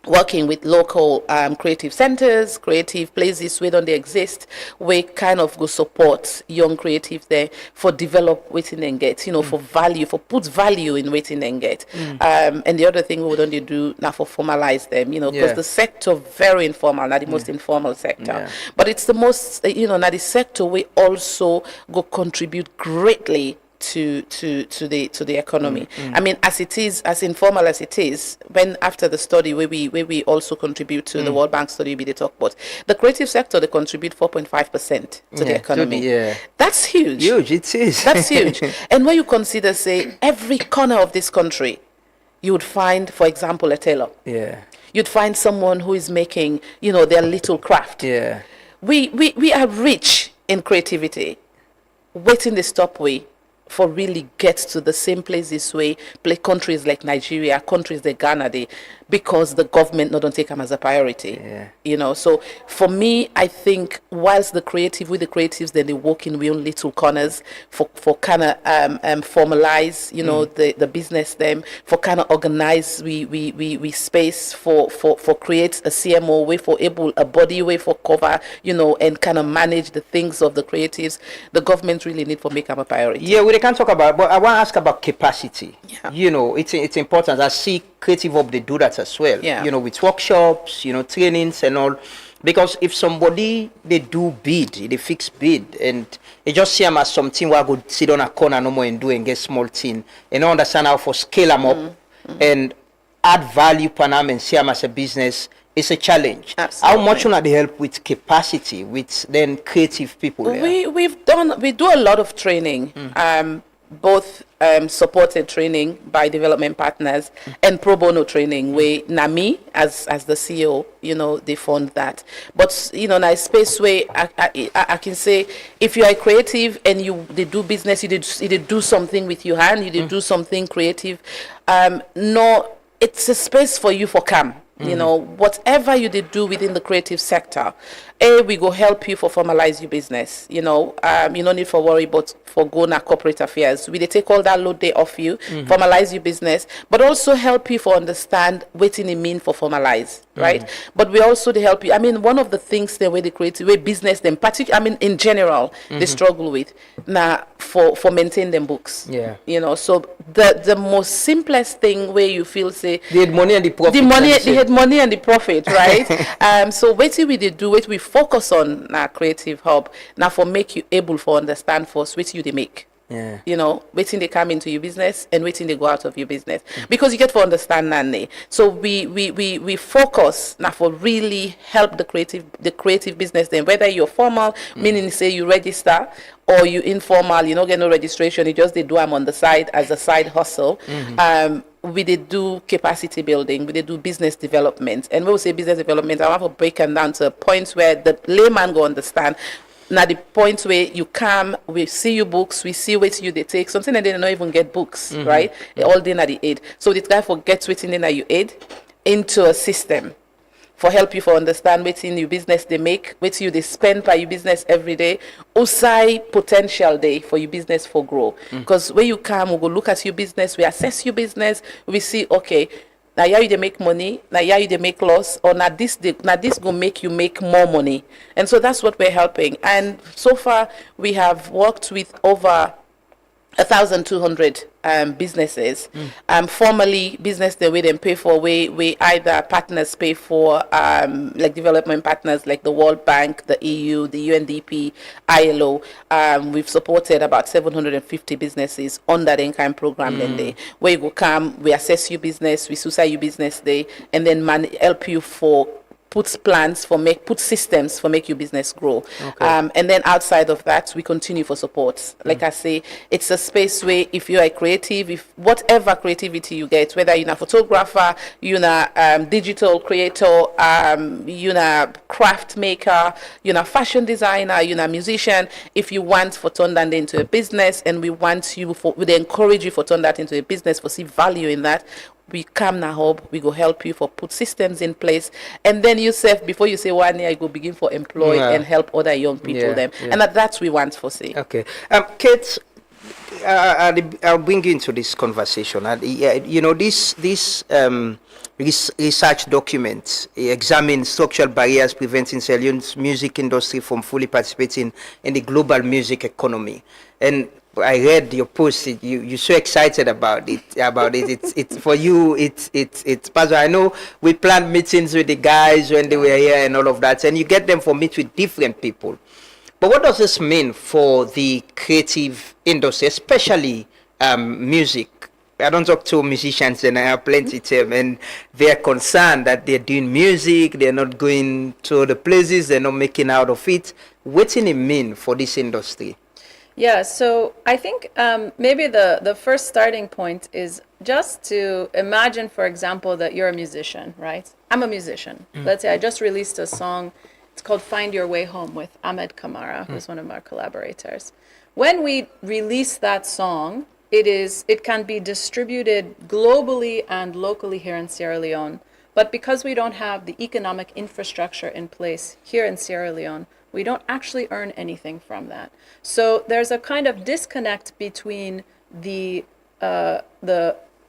working with local creative centers, creative places where don't they exist, we kind of go support young creative there for develop waiting and get, for value, for put value in waiting and get. And the other thing we don't do now for formalize them, because the sector very informal, not the most informal sector, but it's the most, not the sector we also go contribute greatly to the economy. I mean, as it is, as informal as it is, when after the study where we also contribute to the World Bank study we talk about, the creative sector, they contribute 4.5% to the economy. That's huge. Huge, it is. That's huge. And when you consider, say, every corner of this country, you would find, for example, a tailor. You'd find someone who is making, their little craft. We are rich in creativity. Waiting the stop way for really get to the same place this way, play countries like Nigeria, countries like Ghana, because the government don't take them as a priority. So for me, I think whilst with the creatives, then they work in real little corners for kind of formalize, the business them, for kind of organize we space for create a CMO way for able a body way for cover, and kind of manage the things of the creatives. The government really need for make them a priority. Yeah, we can talk about, but I want to ask about capacity. It's important. I see Creative Hub, they do that as well. With workshops, trainings and all. Because if somebody, they do bid, they fix bid, and they just see them as something where I could sit on a corner no more and do and get small thing, and understand how for scale them up and add value per them and see them as a business, it's a challenge. Absolutely. How much will they help with capacity, with then creative people there? We do a lot of training, both supported training by development partners and pro bono training where NAMI as the CEO, they fund that. But in a space where I can say if you are creative and they do business, you did do something with your hand, you did do something creative. No, it's a space for you for come. Whatever you did do within the creative sector, we go help you for formalize your business. You no need for worry about for going corporate affairs. We take all that load day off you, formalize your business, but also help you for understand what it mean for formalize, right? But we also they help you. I mean, one of the things the way they creative way business them, particularly, I mean, in general, they struggle with now for maintain them books. So the most simplest thing where you feel say they had money and the profit. They had money and the profit, right? So what we did do it, we focus on our Creative Hub now for make you able for understand first what you they make. Waiting they come into your business and waiting they go out of your business because you get for understand Nane. So we focus now for really help the creative business then, whether you're formal, meaning say you register, or you informal, you don't get no registration, you just they do them on the side as a side hustle. We did do capacity building, we did do business development. And when we say business development, I want to break them down to points where the layman go understand. Now the point where you come, we see your books, we see what you they take. Something that they don't even get books, right? They all day at the aid. So the guy forgets what's in your aid into a system for help you for understand what's in your business they make, what you they spend by your business every day, also potential day for your business for grow. Because when you come, we go look at your business, we assess your business, we see, okay, now you they make money, now you they make loss, or now this go make you make more money. And so that's what we're helping. And so far we have worked with over 1,200 businesses. Formally, business the way they pay for, we either partners pay for, like development partners like the World Bank, the EU, the UNDP, ILO. We've supported about 750 businesses on that in-kind program. Then they where you go come, we assess your business, we suicide your business day, and then help you for put plans for put systems for make your business grow. And then outside of that, we continue for support. Like I say, it's a space where if you are creative, if whatever creativity you get, whether you're a photographer, you're a digital creator, you're a craft maker, you're a fashion designer, you're a musician, if you want for turn that into a business, and we encourage you for turn that into a business, for see value in that, we come now hub, we go help you for put systems in place, and then yourself before you say 1 year, you go begin for employ and help other young people them, and that's we want for say. Kate, I'll bring you into this conversation. And research documents examine structural barriers preventing Sierra Leone's music industry from fully participating in the global music economy. And I read your post. You're so excited about it. It's for you. It's puzzle. I know we planned meetings with the guys when they were here and all of that, and you get them for meet with different people. But what does this mean for the creative industry, especially music? I don't talk to musicians, and I have plenty of them, and they're concerned that they're doing music, they're not going to the places, they're not making out of it. What does it mean for this industry? Yeah, so I think maybe the first starting point is just to imagine, for example, that you're a musician, right? I'm a musician. Let's say I just released a song. It's called Find Your Way Home with Ahmed Kamara, who's one of our collaborators. When we release that song, it can be distributed globally and locally here in Sierra Leone. But because we don't have the economic infrastructure in place here in Sierra Leone, we don't actually earn anything from that. So there's a kind of disconnect between the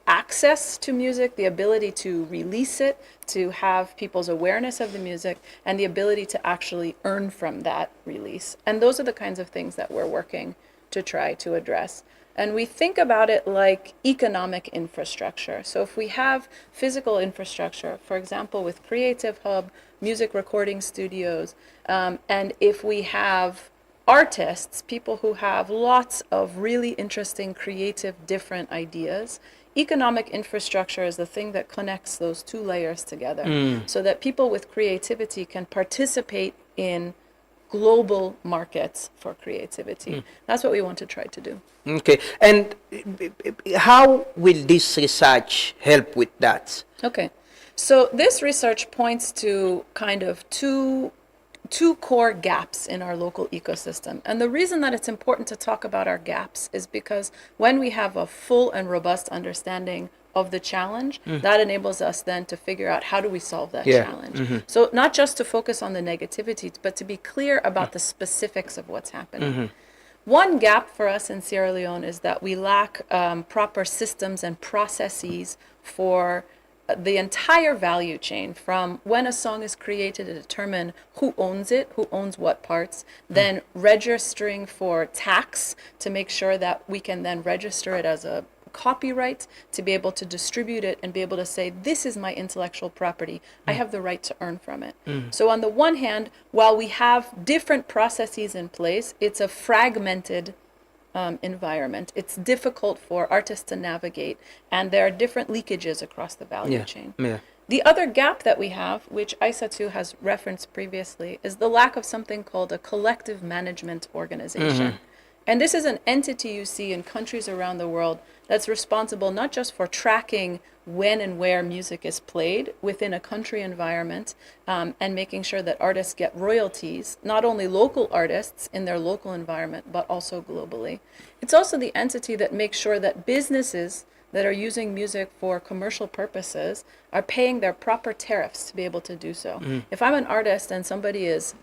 access to music, the ability to release it, to have people's awareness of the music, and the ability to actually earn from that release. And those are the kinds of things that we're working to try to address. And we think about it like economic infrastructure. So if we have physical infrastructure, for example, with Creative Hub, music recording studios, and if we have artists, people who have lots of really interesting, creative, different ideas, economic infrastructure is the thing that connects those two layers together so that people with creativity can participate in global markets for creativity. That's what we want to try to do. Okay, and how will this research help with that? Okay, so this research points to kind of two core gaps in our local ecosystem. And the reason that it's important to talk about our gaps is because when we have a full and robust understanding of the challenge, that enables us then to figure out how do we solve that challenge. So not just to focus on the negativity, but to be clear about the specifics of what's happening. One gap for us in Sierra Leone is that we lack proper systems and processes for the entire value chain, from when a song is created to determine who owns it, who owns what parts, then registering for tax to make sure that we can then register it as a copyright, to be able to distribute it and be able to say, this is my intellectual property, I have the right to earn from it. So on the one hand, while we have different processes in place, it's a fragmented environment. It's difficult for artists to navigate, and there are different leakages across the value chain. The other gap that we have, which ISA2 has referenced previously, is the lack of something called a collective management organization. And this is an entity you see in countries around the world that's responsible not just for tracking when and where music is played within a country environment, and making sure that artists get royalties, not only local artists in their local environment, but also globally. It's also the entity that makes sure that businesses that are using music for commercial purposes are paying their proper tariffs to be able to do so. If I'm an artist and somebody is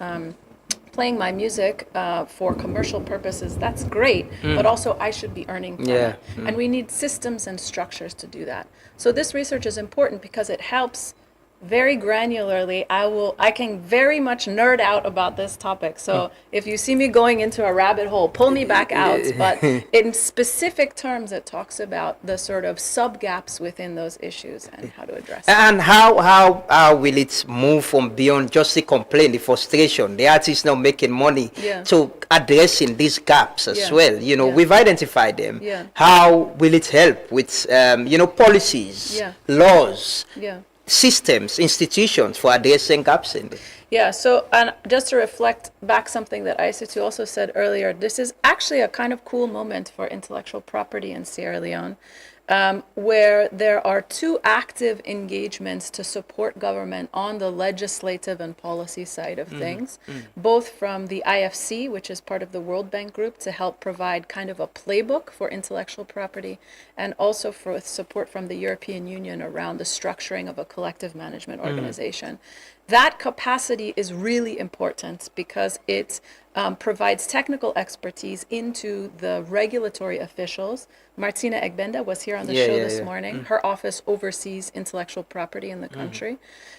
playing my music for commercial purposes, that's great, but also I should be earning from it. And we need systems and structures to do that. So this research is important because it helps very granularly. I can very much nerd out about this topic. So if you see me going into a rabbit hole, pull me back out. But in specific terms, it talks about the sort of sub-gaps within those issues and how to address them. And how will it move from beyond just the complaint, the frustration, the artists not making money, to addressing these gaps as well? You know, we've identified them. How will it help with, policies, laws, systems, institutions for addressing gaps in this? Yeah, so and just to reflect back something that ISA2 also said earlier, this is actually a kind of cool moment for intellectual property in Sierra Leone, where there are two active engagements to support government on the legislative and policy side of things, both from the IFC, which is part of the World Bank Group, to help provide kind of a playbook for intellectual property, and also for support from the European Union around the structuring of a collective management organization. That capacity is really important because it provides technical expertise into the regulatory officials. Martina Egbenda was here on the show this morning. Her office oversees intellectual property in the country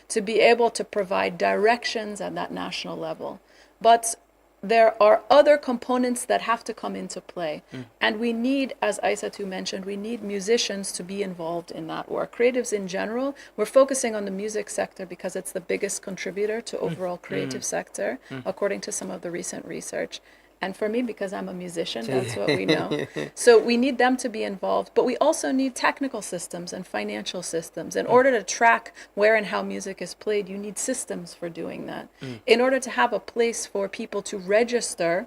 to be able to provide directions at that national level. But there are other components that have to come into play. And we need, as Aissatou mentioned, we need musicians to be involved in that work. Creatives in general, we're focusing on the music sector because it's the biggest contributor to overall creative sector, according to some of the recent research. And for me, because I'm a musician, that's what we know. So we need them to be involved, but we also need technical systems and financial systems. In order to track where and how music is played, you need systems for doing that. In order to have a place for people to register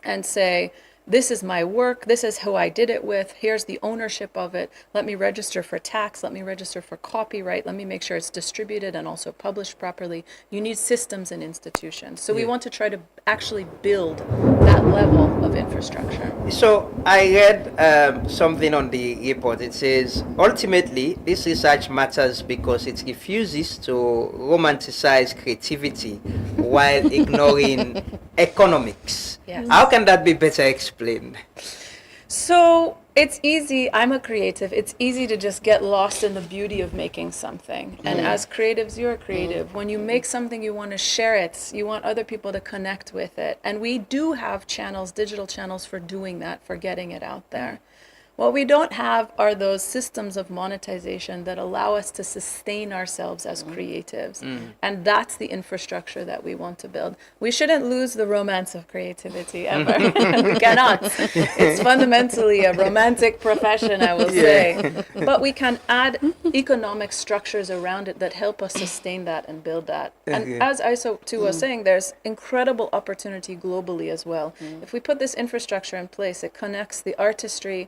and say, this is my work, this is who I did it with, here's the ownership of it, let me register for tax, let me register for copyright, let me make sure it's distributed and also published properly. You need systems and institutions. So we want to try to actually build that level of infrastructure. So I read something on the report. It says, ultimately, this research matters because it refuses to romanticize creativity while ignoring economics. Yes. How can that be better explained? So it's easy, I'm a creative, it's easy to just get lost in the beauty of making something. And as creatives, you're a creative. When you make something, you want to share it, you want other people to connect with it. And we do have channels, digital channels for doing that, for getting it out there. What we don't have are those systems of monetization that allow us to sustain ourselves as creatives. And that's the infrastructure that we want to build. We shouldn't lose the romance of creativity ever. We cannot. It's fundamentally a romantic profession, I will say. But we can add economic structures around it that help us sustain that and build that. And as Aissatou was saying, there's incredible opportunity globally as well. If we put this infrastructure in place, it connects the artistry,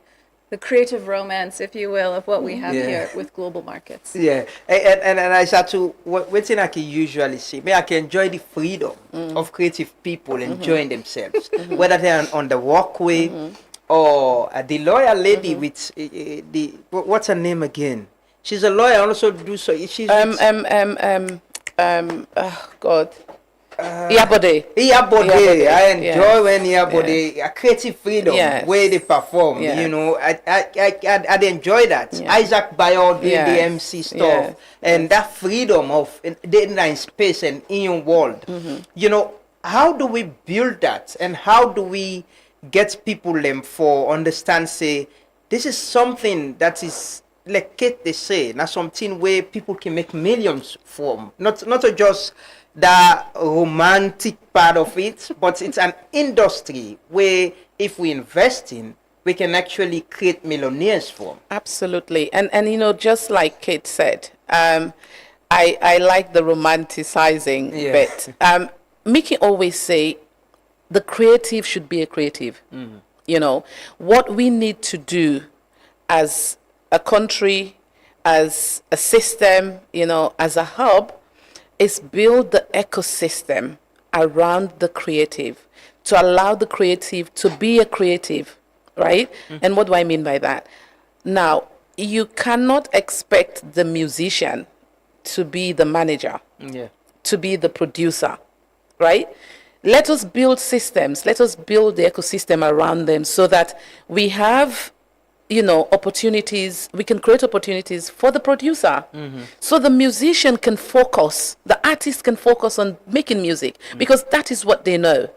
the creative romance, if you will, of what we have here with global markets. Yeah, and I start to what thing I can usually say. I can enjoy the freedom of creative people enjoying themselves, whether they're on the walkway or the lawyer lady with the what's her name again? She's a lawyer, also do so. She's God. Iyabode. I enjoy when Iyabode, a creative freedom, where they perform. You know, I enjoy that. Isaac Bayo doing the MC stuff, and that freedom of data in space and in your world. You know, how do we build that, and how do we get people for understand? Say, this is something that is like Kate they say, not something where people can make millions from. Not just the romantic part of it, but it's an industry where if we invest in, we can actually create millionaires from. Absolutely. And you know, just like Kate said, I like the romanticizing bit. Mickey always say the creative should be a creative. You know, what we need to do as a country, as a system, you know, as a hub, is build the ecosystem around the creative to allow the creative to be a creative, right? And what do I mean by that? Now, you cannot expect the musician to be the manager, to be the producer, right? Let us build systems. Let us build the ecosystem around them so that we have, you know, opportunities. We can create opportunities for the producer. So the musician can focus, the artist can focus on making music because that is what they know,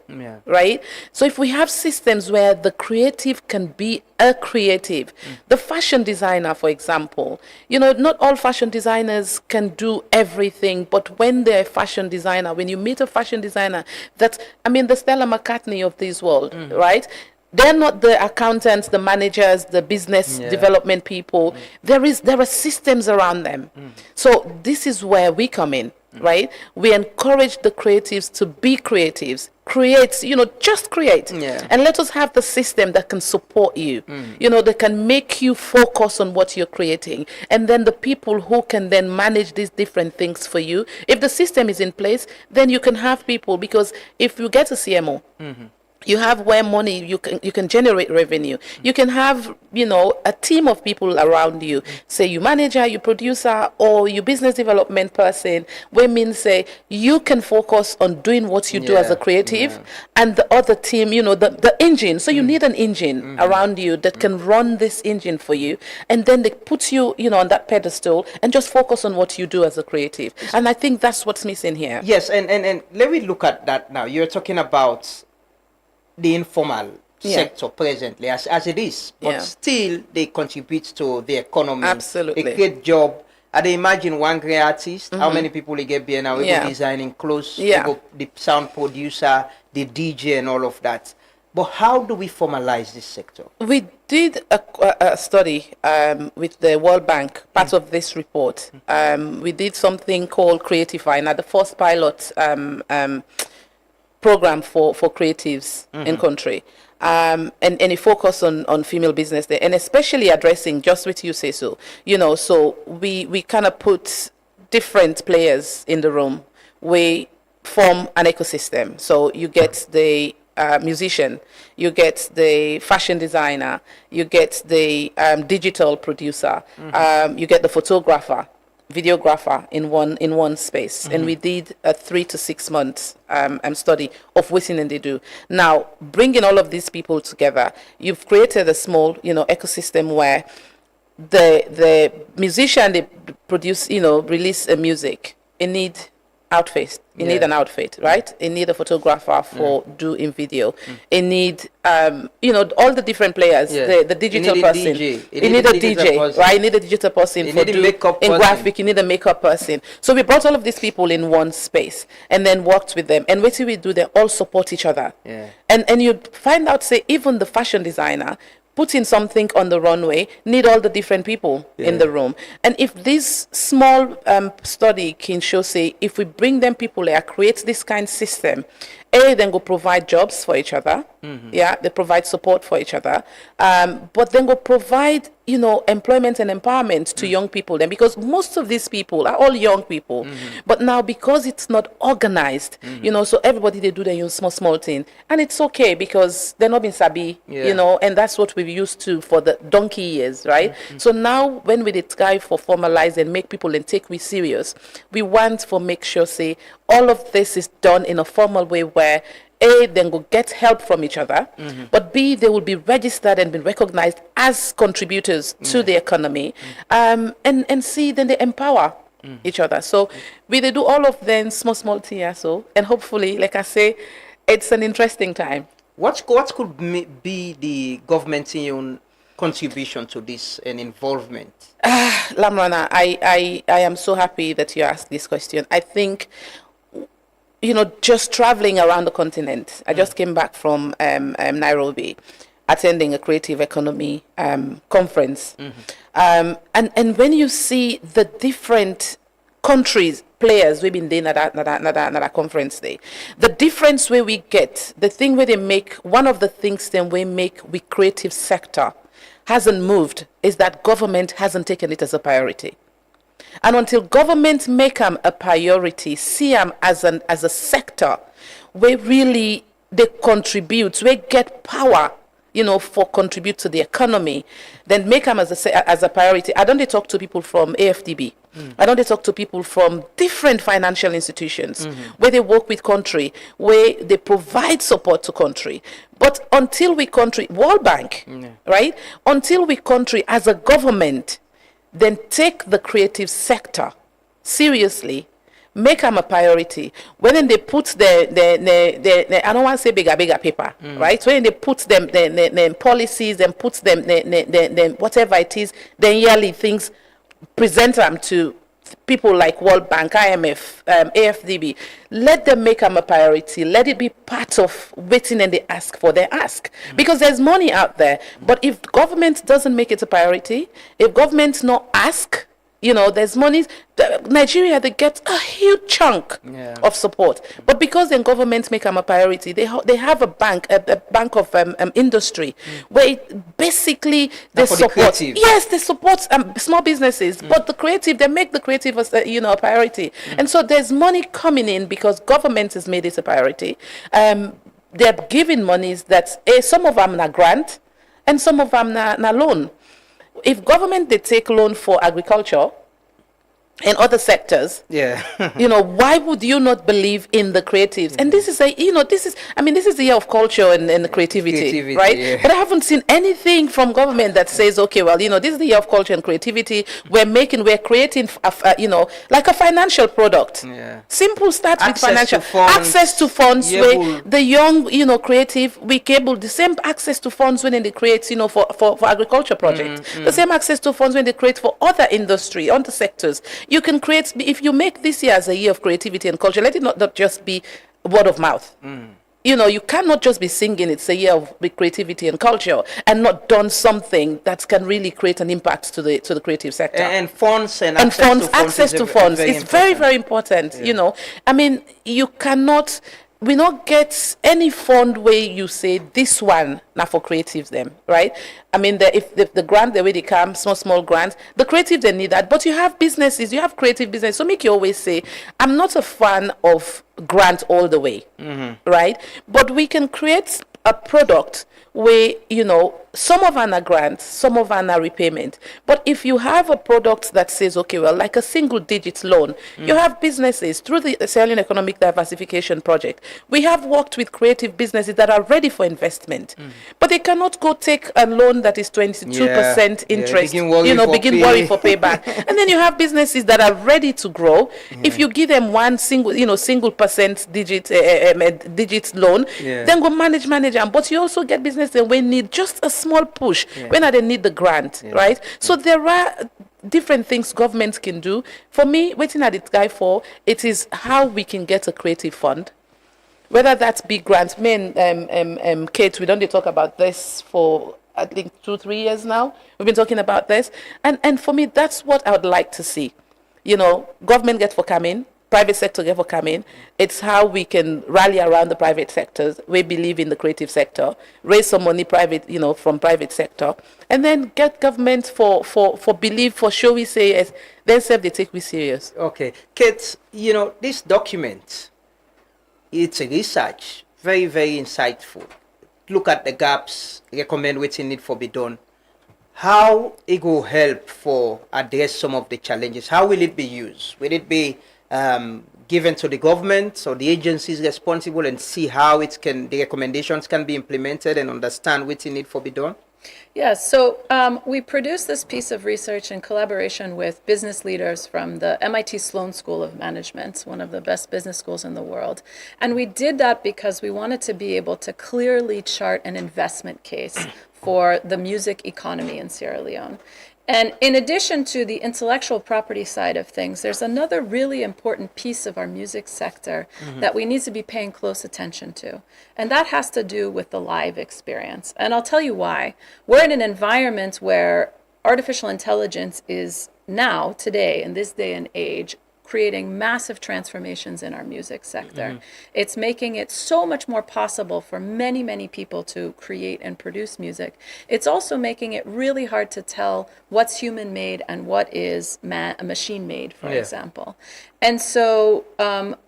right? So if we have systems where the creative can be a creative, the fashion designer, for example, you know, not all fashion designers can do everything, but when they're a fashion designer, when you meet a fashion designer, that's, I mean, the Stella McCartney of this world, right? They're not the accountants, the managers, the business development people. There are systems around them. So this is where we come in, right? We encourage the creatives to be creatives. Create, you know, just create. And let us have the system that can support you. You know, that can make you focus on what you're creating. And then the people who can then manage these different things for you. If the system is in place, then you can have people, because if you get a CMO, You have where money you can generate revenue. You can have, you know, a team of people around you. Say you manager, you producer, or you business development person. Where means say you can focus on doing what you do as a creative, and the other team, you know, the engine. So you need an engine around you that can run this engine for you, and then they put you, you know, on that pedestal and just focus on what you do as a creative. And I think that's what's missing here. Yes, and let me look at that now. You're talking about the informal sector presently as it is, but still they contribute to the economy. Absolutely. They create job. I dey imagine one great artist, how many people they get there now? We go designing clothes, we go the sound producer, the DJ and all of that. But how do we formalize this sector? We did a study with the World Bank, part of this report. We did something called Creatify, now the first pilot program for creatives in country, and it focused on female business there, and especially addressing just what you say. So you know, so we kind of put different players in the room. We form an ecosystem. So you get the musician, you get the fashion designer, you get the digital producer, you get the photographer, videographer in one space. And we did a 3 to 6 months study of what they do. Now, bringing all of these people together, you've created a small, you know, ecosystem where the musician, they produce, you know, release a music, it need outfit, you need an outfit, right? You need a photographer for doing video. You need you know, all the different players, the digital person. You need a DJ, right? You need a digital person for doing graphic. You need a makeup person. So we brought all of these people in one space and then worked with them. And what do we do? They all support each other. And you find out, say, even the fashion designer putting something on the runway need all the different people in the room. And if this small study can show, say, if we bring them people there, create this kind of system, then go provide jobs for each other. They provide support for each other. But then go provide, you know, employment and empowerment to young people then, because most of these people are all young people. But now because it's not organized, you know, so everybody they do their own small thing. And it's okay because they're not being sabi, you know, and that's what we've used to for the donkey years, right? So now when we did try for formalize and make people and take we serious, we want for make sure, say, all of this is done in a formal way where A, then go get help from each other, but B, they will be registered and be recognized as contributors to the economy, and C, then they empower each other. So we they do all of them small thing, so, and hopefully, like I say, it's an interesting time. What could be the government's own contribution to this and involvement? Lamrana, I am so happy that you asked this question. I think, you know, just traveling around the continent. I just came back from Nairobi, attending a creative economy conference. And when you see the different countries, players we've been doing at that conference day, the difference where we get, the thing where they make, one of the things then we make with creative sector hasn't moved is that government hasn't taken it as a priority. And until government make them a priority, see them as a sector where really they contribute, where get power, you know, for contribute to the economy, then make them as a priority. I don't talk to people from AFDB. I don't talk to people from different financial institutions where they work with country, where they provide support to country. But until we country, World Bank, right? Until we country as a government, then take the creative sector seriously, make them a priority. When they put the I don't want to say bigger paper, right? When they put them the policies and put them the whatever it is, then yearly things, present them to people like World Bank, IMF, AFDB. Let them make them a priority. Let it be part of waiting and they ask for. They ask because there's money out there. But if government doesn't make it a priority, if government not ask, you know, there's money. Nigeria, they get a huge chunk of support, but because the government make them a priority, they have a bank of industry where it basically they support. They support small businesses, but the creative, they make the creative as a priority, and so there's money coming in because government has made it a priority. they're giving monies that some of them are grant and some of them na loan. If government they take loan for agriculture and other sectors, Yeah. why would you not believe in the creatives? And this is this is the year of culture and the creativity, right? yeah. But I haven't seen anything from government that says, okay, well, this is the year of culture and creativity. We're creating, like a financial product. Yeah. Simple start with Access financial to funds. access to funds Yeah, where the young, creative, we able the same access to funds when they create, for agriculture projects. The same access to funds when they create for other industry, other sectors. You can create, if you make this year as a year of creativity and culture, let it not just be word of mouth. You cannot just be singing it's a year of creativity and culture and not done something that can really create an impact to the creative sector. And funds and access to funds is very, very important. You cannot, we not get any fund where you say this one now for creatives them, right? If the grant the way they come, small grants, the creatives they need that. But you have businesses, you have creative business. So make you always say, I'm not a fan of grant all the way, right? But we can create a product where some of them are grants, some of them are repayment. But if you have a product that says, okay, well, like a single digit loan, you have businesses through the Sierra Leone Economic Diversification Project. We have worked with creative businesses that are ready for investment, but they cannot go take a loan that is 22% interest. Begin worry for payback. And then you have businesses that are ready to grow. If you give them one single percent digit loan, then go manage them. But you also get business that we need just a small push when they need the grant, right? So there are different things governments can do. For me, waiting at it guy for it is how we can get a creative fund, whether that's big grants. Me and Kate, we don't talk about this for I think 2-3 years now. We've been talking about this, and for me, that's what I would like to see. Government get for coming. Private sector get for coming. It's how we can rally around the private sectors. We believe in the creative sector, raise some money from private sector, and then get government for believe for sure we say yes. Then self they take we serious. Okay, Kate, this document, it's a research, very, very insightful. Look at the gaps, recommend what need for be done. How it will help for address some of the challenges? How will it be used? Will it be given to the government or the agencies responsible and see how the recommendations can be implemented and understand what need for be done? Yes, so we produced this piece of research in collaboration with business leaders from the MIT Sloan School of Management, one of the best business schools in the world. And we did that because we wanted to be able to clearly chart an investment case for the music economy in Sierra Leone. And in addition to the intellectual property side of things, there's another really important piece of our music sector that we need to be paying close attention to. And that has to do with the live experience. And I'll tell you why. We're in an environment where artificial intelligence is now, today, in this day and age, creating massive transformations in our music sector. It's making it so much more possible for many, many people to create and produce music. It's also making it really hard to tell what's human made and what is machine made, for example. And so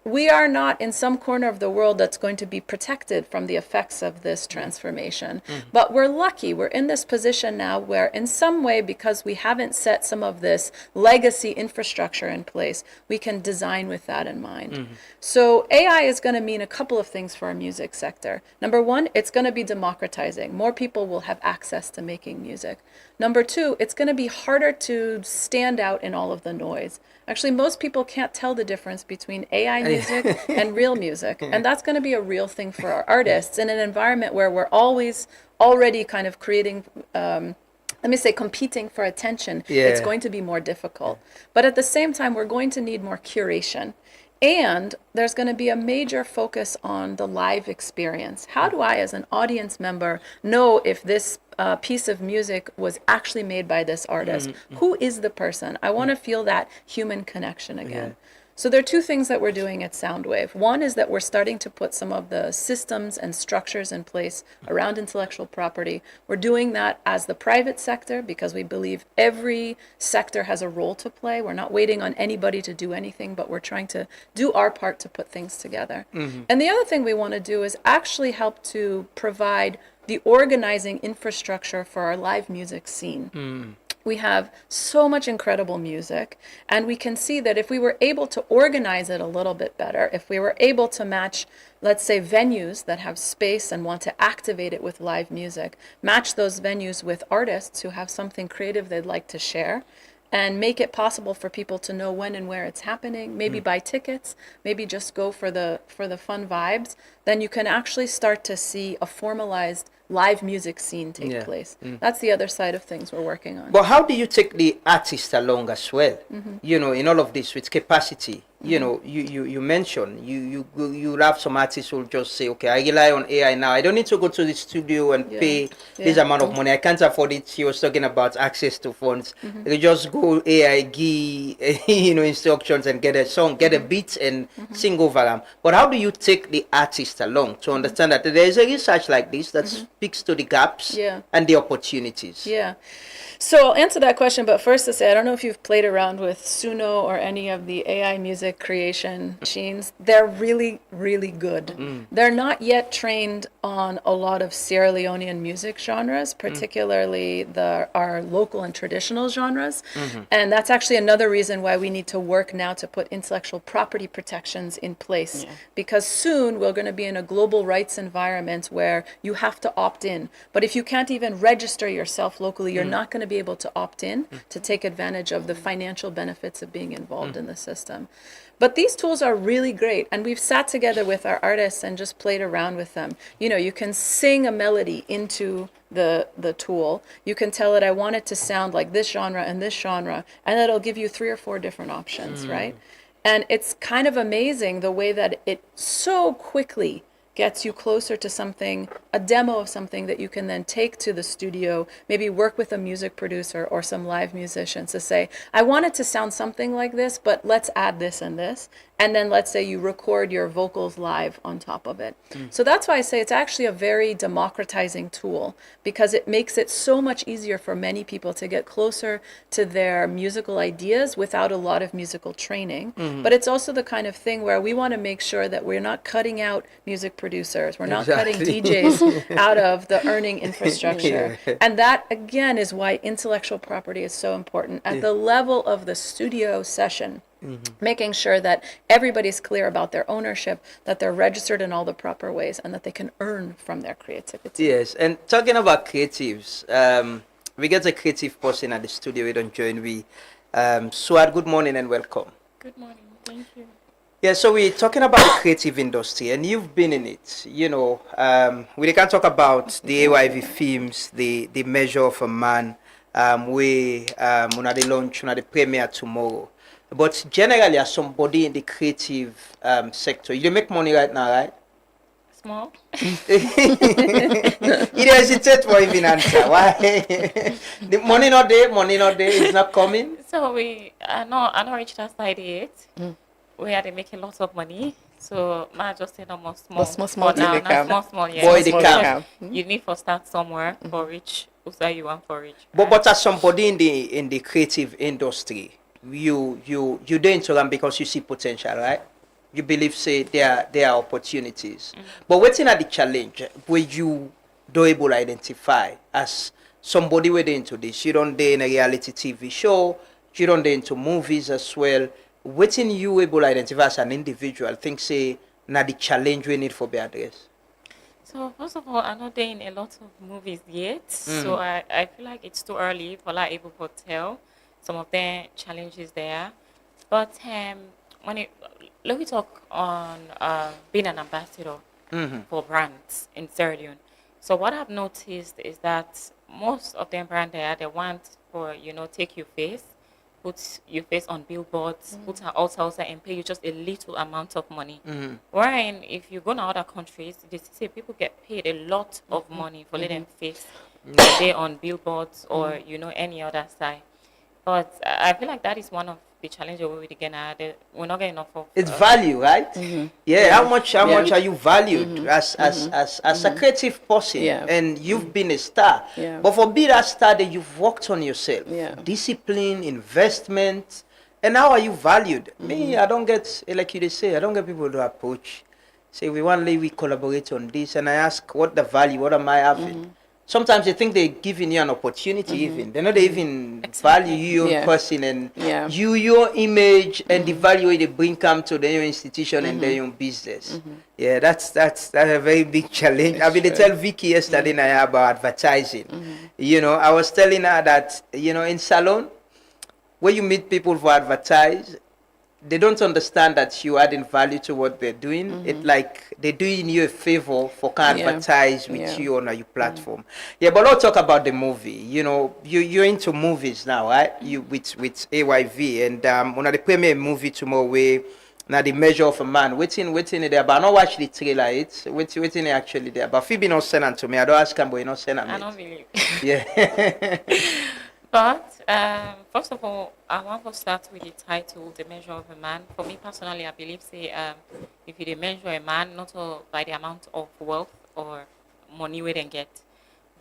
we are not in some corner of the world that's going to be protected from the effects of this transformation. But we're lucky. We're in this position now where in some way, because we haven't set some of this legacy infrastructure in place, we can design with that in mind. So AI is going to mean a couple of things for our music sector. Number one, it's going to be democratizing. More people will have access to making music. Number two, it's going to be harder to stand out in all of the noise. Actually, most people can't tell the difference between AI music and real music. And that's going to be a real thing for our artists in an environment where we're always already kind of creating, competing for attention. It's going to be more difficult. But at the same time, we're going to need more curation. And there's going to be a major focus on the live experience. How do I, as an audience member, know if this piece of music was actually made by this artist? Who is the person? I want to feel that human connection again. So there are two things that we're doing at Soundwave. One is that we're starting to put some of the systems and structures in place around intellectual property. We're doing that as the private sector because we believe every sector has a role to play. We're not waiting on anybody to do anything, but we're trying to do our part to put things together. And the other thing we want to do is actually help to provide the organizing infrastructure for our live music scene. We have so much incredible music, and we can see that if we were able to organize it a little bit better, if we were able to match, let's say, venues that have space and want to activate it with live music, match those venues with artists who have something creative they'd like to share, and make it possible for people to know when and where it's happening, maybe buy tickets, maybe just go for the fun vibes, then you can actually start to see a formalized live music scene take place. That's the other side of things we're working on. But how do you take the artist along as well? You know, in all of this with capacity. You know, you mentioned you have some artists who just say, okay, I rely on AI now. I don't need to go to the studio and pay this amount of money. I can't afford it. She was talking about access to funds. You just go AI, give instructions and get a song, get a beat and sing over them. But how do you take the artist along to understand that there is a research like this that speaks to the gaps and the opportunities? Yeah. So I'll answer that question, but first to say, I don't know if you've played around with Suno or any of the AI music creation machines. They're really, really good. They're not yet trained on a lot of Sierra Leonean music genres, particularly our local and traditional genres. And that's actually another reason why we need to work now to put intellectual property protections in place. Because soon we're going to be in a global rights environment where you have to opt in. But if you can't even register yourself locally, you're not going to be able to opt in to take advantage of the financial benefits of being involved in the system. But these tools are really great, and we've sat together with our artists and just played around with them. You know, you can sing a melody into the tool. You can tell it, I want it to sound like this genre, and it'll give you 3 or 4 different options, right? And it's kind of amazing the way that it so quickly gets you closer to something, a demo of something that you can then take to the studio, maybe work with a music producer or some live musicians to say, I want it to sound something like this, but let's add this and this. And then let's say you record your vocals live on top of it. So that's why I say it's actually a very democratizing tool, because it makes it so much easier for many people to get closer to their musical ideas without a lot of musical training. But it's also the kind of thing where we want to make sure that we're not cutting out music producers, we're not cutting DJs out of the earning infrastructure. And that, again, is why intellectual property is so important at the level of the studio session. Making sure that everybody's clear about their ownership, that they're registered in all the proper ways, and that they can earn from their creativity. Yes, and talking about creatives, we get a creative person at the studio. We don't join. Suad, good morning and welcome. Good morning, thank you. Yeah, so we're talking about the creative industry, and you've been in it. You know, we can talk about the AYV films, the Measure of a Man. We the launch, the premiere tomorrow. But generally, as somebody in the creative sector, you make money right now, right? Small. You hesitate for even answer. Why? The money not there, it's not coming. So we are not reached that side yet. We are making lots of money. So I just say no more small. Small, now, yeah. Boy, they can. You need to start somewhere for reach. Where you want for reach. But as somebody in the creative industry, you don't into them because you see potential, right? You believe say there are opportunities. But what's in the challenge where you don't able to identify as somebody who into this? You don't do in a reality TV show, you don't do into movies as well. What's in you able to identify as an individual? Think say now the challenge we need for be addressed. So first of all, I'm not doing a lot of movies yet. So I feel like it's too early for like able to tell some of the challenges there. But let me talk on being an ambassador for brands in Sierra Leone. So what I've noticed is that most of them brands there, they want for, take your face, put your face on billboards, put an outside and pay you just a little amount of money. Wherein if you go to other countries, they say people get paid a lot of money for letting them face they on billboards or any other side. But I feel like that is one of the challenge we again we're not getting enough of. It's value, right? Yeah. How much are you valued as a creative person? And you've been a star. But for being a star, that you've worked on yourself, discipline, investment, and how are you valued? Me, I don't get, like you say, I don't get people to approach. Say we want to we collaborate on this, and I ask what the value, what am I having? Sometimes they think they're giving you an opportunity. Even they're not even value you your person and you your image and the value they bring come to their institution and their own business. Yeah, that's a very big challenge. I mean, they tell Vicky yesterday night about advertising. You know, I was telling her that in salon, when you meet people for advertise, they don't understand that you adding value to what they're doing. It's like they're doing you a favor for can advertise with you on your platform. Yeah, but let's talk about the movie. You're into movies now, right? You with AYV and one of the premiere movie tomorrow way. Now the measure of a man. Waiting there, but I not watch the trailer. It's waiting actually there. But Phoebe not send it to me. I don't ask him, but he not send it. I don't believe. Yeah. But first of all, I want to start with the title, The Measure of a Man. For me personally, I believe if you measure a man not by the amount of wealth or money we then get,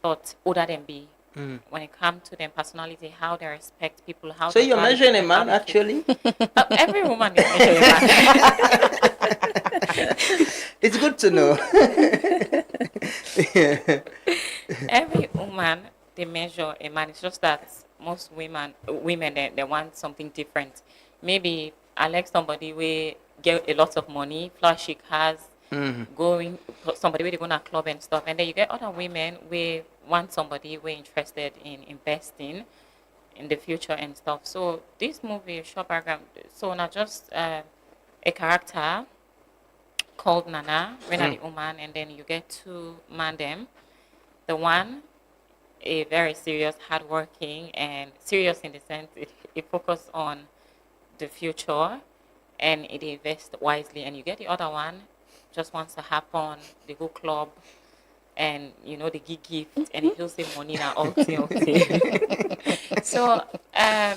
but other than be. When it comes to their personality, how they respect people, how. So you're measuring a man, actually? Every woman is measuring a man. It's good to know. Every woman, they measure a man. It's just that most women they want something different. Maybe I like somebody who get a lot of money, flashy cars, somebody where they go to a club and stuff, and then you get other women who want somebody who interested in investing in the future and stuff. So this movie, short background, so not just a character called Nana, when the woman, and then you get two man them. The one, a very serious, hardworking, and serious in the sense it focus on the future and it invest wisely. And you get the other one, just wants to have fun, they go club, and they give gift, and he'll say money now, all So I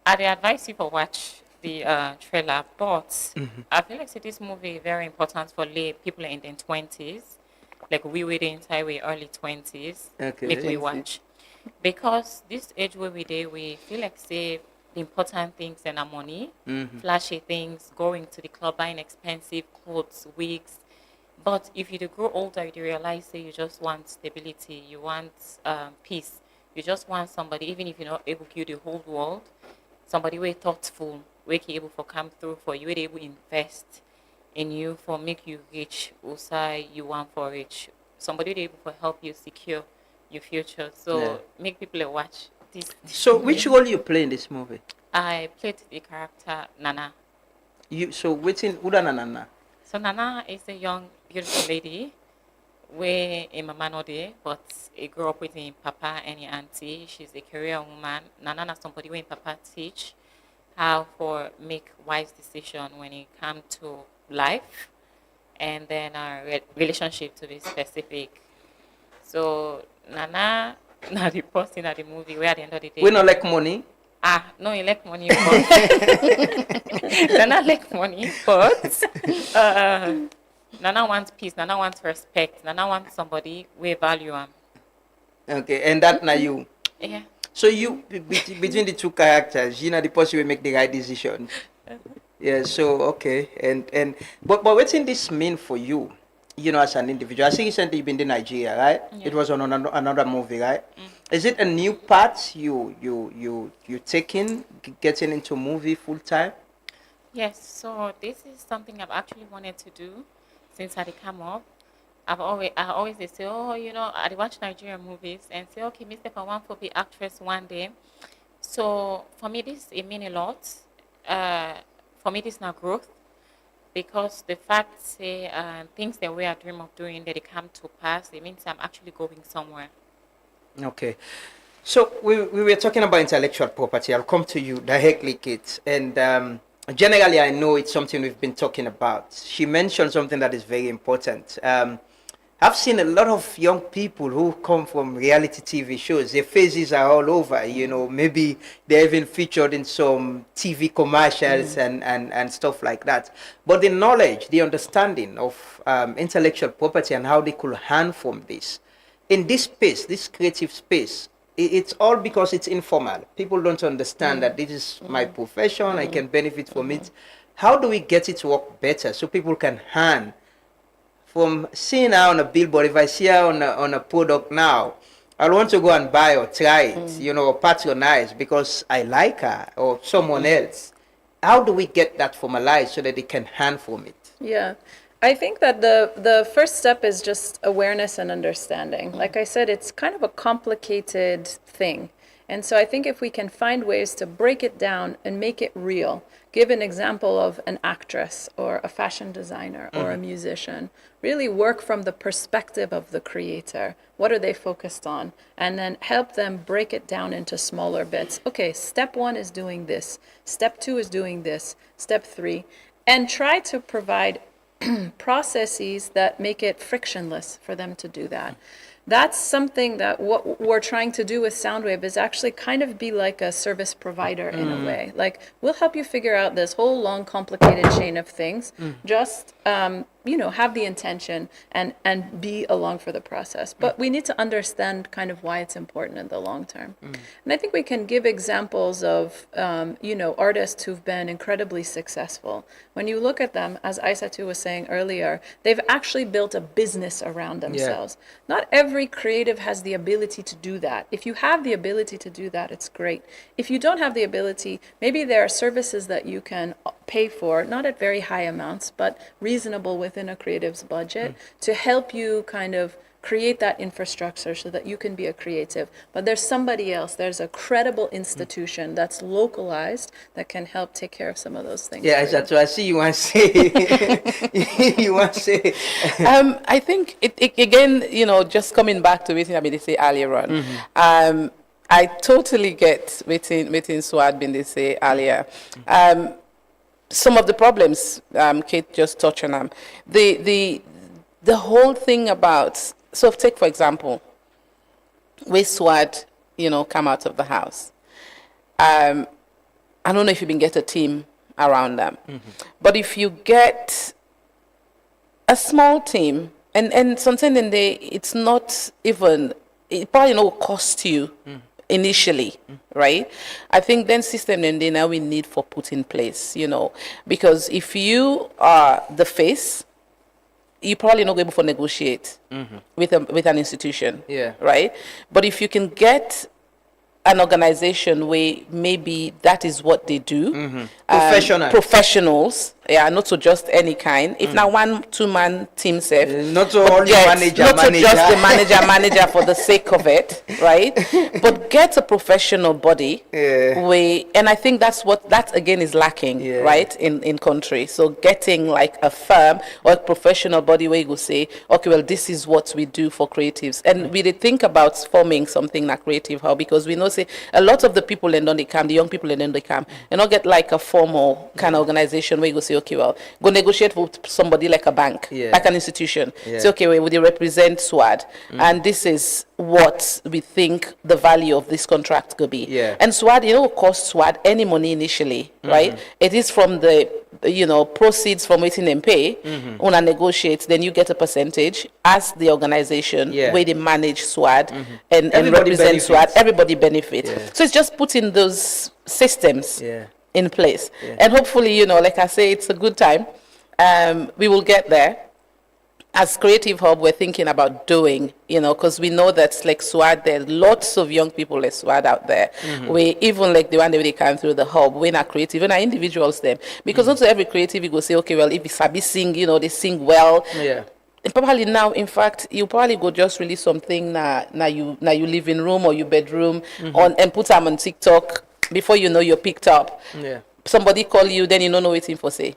advise you for watch the trailer, but I feel like this movie very important for people in their 20s, like we were inside we early 20s, make we watch, because this age where we feel like say the important things and our money, flashy things, going to the club, buying expensive clothes, wigs. But if you grow older, you realize that you just want stability, you want peace, you just want somebody, even if you're not able to give the whole world, somebody who is thoughtful, who is able to come through for you, who is able to invest in you for make you rich, also you want for rich, somebody who is able to help you secure your future. So make people watch this. So which role you play in this movie? I played the character Nana. Who Nana? So Nana is a young, beautiful lady where a mama no dey, but he grew up with him papa and his auntie. She's a career woman. Nana is somebody where papa teach how for make wise decision when it come to life and then our relationship to be specific. So Nana not the person at the movie where at the end of the day we not like money. No, he like money, but Nana like money, but Nana wants peace, Nana wants respect, Nana wants somebody we value him. Okay, and that now you. Yeah. So you between the two characters, the person will make the right decision. Yeah. So okay, but what's in this mean for you? As an individual, I see recently you've been to Nigeria, right? Yeah. It was on another movie, right? Is it a new path you taking, getting into movie full time? Yes. So this is something I've actually wanted to do since I come up. I always say, I watch Nigerian movies and say, okay, Mr. I want to be actress one day. So for me, it means a lot. For me, this is not growth. Because the fact say things that we are dream of doing that they come to pass, it means I'm actually going somewhere. Okay. So we were talking about intellectual property. I'll come to you directly, Kate. And generally, I know it's something we've been talking about. She mentioned something that is very important. I've seen a lot of young people who come from reality TV shows. Their faces are all over, you know, maybe they're even featured in some TV commercials and stuff like that. But the knowledge, the understanding of intellectual property and how they could earn from this, in this space, this creative space, it's all because it's informal. People don't understand that this is my profession, I can benefit from it. How do we get it to work better so people can earn from seeing her on a billboard? If I see her on a product now, I want to go and buy or try it, you know, or patronize because I like her or someone else. How do we get that formalized so that they can earn from it? Yeah. I think that the first step is just awareness and understanding. Like I said, it's kind of a complicated thing. And so I think if we can find ways to break it down and make it real, give an example of an actress or a fashion designer or a musician, really work from the perspective of the creator. What are they focused on? And then help them break it down into smaller bits. Okay, step 1 is doing this. Step 2 is doing this. Step 3. And try to provide processes that make it frictionless for them to do that. That's something that what we're trying to do with Soundwave is actually kind of be like a service provider in a way. Like, we'll help you figure out this whole long, complicated chain of things. Just, you know, have the intention and be along for the process. But we need to understand kind of why it's important in the long term. And I think we can give examples of, you know, artists who've been incredibly successful. When you look at them, as Aissatou was saying earlier, they've actually built a business around themselves. Not every creative has the ability to do that. If you have the ability to do that, it's great. If you don't have the ability, maybe there are services that you can pay for, not at very high amounts, but reasonable within a creative's budget to help you kind of create that infrastructure so that you can be a creative. But there's somebody else, there's a credible institution that's localized that can help take care of some of those things. Yeah, that's what I see you want to say. You want to say. I think it again, you know, just coming back to what I mean, they say earlier on. I totally get within Swad been they say earlier. Some of the problems Kate just touched on them. The whole thing about, so take for example, where Swad, you know, come out of the house. I don't know if you can get a team around them, but if you get a small team, and something in there, it's not even, it probably not cost you initially, right? I think then system and then now we need for put in place, you know, because if you are the face, you probably not able to negotiate with an institution, right? But if you can get an organization where maybe that is what they do, professionals, not to just any kind. If now 1-2 man team safe, not to only manager, not to just the manager for the sake of it, right? But get a professional body where, and I think that again is lacking, right, in country. So getting like a firm or a professional body where you go say, okay, well, this is what we do for creatives, and we did think about forming something like Creative Hub, because we know say a lot of the people in the camp, the young people in the camp, and not get like a formal kind of organization where you go say, okay, well, go negotiate with somebody like a bank, like an institution. Say, okay, well, would they represent SWAD? And this is what we think the value of this contract could be. And SWAD, you know, cost SWAD any money initially, right? It is from the, you know, proceeds from waiting and pay. Una negotiate, then you get a percentage as the organization where they manage SWAD and represent SWAD. Everybody benefits. So it's just putting those systems in place. And hopefully, you know, like I say, it's a good time. We will get there. As Creative Hub, we're thinking about doing, you know, because we know that like SWAD, there are lots of young people like SWAD out there. We even like the one that they come through the hub, we're not creative, and our individuals them. Because also every creative, you go say, okay, well, if you sabi sing, you know, they sing well. And probably now, in fact, you probably go just release something now you living room or your bedroom on and put them on TikTok. Before you know, you're picked up. Somebody call you, then you don't know waiting for say.